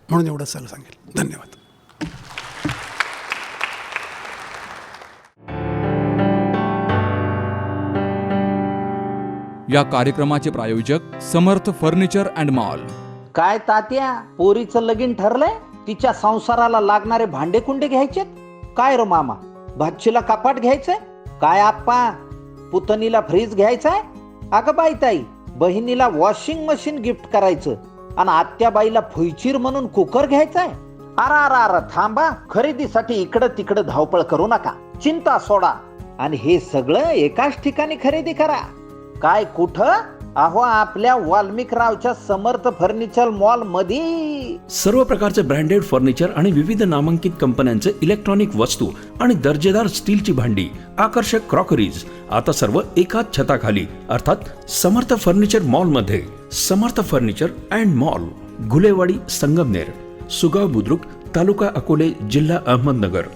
म्हणून एवढं सगळं सांगेल. धन्यवाद. या कार्यक्रमाचे प्रायोजक समर्थ फर्निचर अँड मॉल. काय तात्या, पोरीचं लगीन ठरलंय? तिच्या संसाराला लागणारे भांडे कुंडे घ्यायचेत? काय रो मामा, भाचीला कपाट घ्यायचंय? काय आप्पा, पुतणीला फ्रीज घ्यायचाय? अगं बाई ताई, बहिणीला वॉशिंग मशीन गिफ्ट करायचं आणि आत्याबाईला फुईचीर म्हणून कुकर घ्यायचाय? अरा थांबा. खरेदीसाठी इकडं तिकडं धावपळ करू नका. चिंता सोडा आणि हे सगळं एकाच ठिकाणी खरेदी करा. काय कुठं? अहो, आपल्या वाल्मिकरावच्या समर्थ फर्निचर मॉल मध्ये सर्व प्रकारचे ब्रँडेड फर्निचर आणि विविध नामांकित कंपन्यांचे इलेक्ट्रॉनिक वस्तू आणि दर्जेदार स्टीलची भांडी, आकर्षक क्रॉकरीज आता सर्व एकाच छताखाली, अर्थात समर्थ फर्निचर मॉल मध्ये. Samarth furniture and mall, Gulewadi, Sangamner, Sugaon Budruk, taluka Akole, जिल्हा अहमदनगर.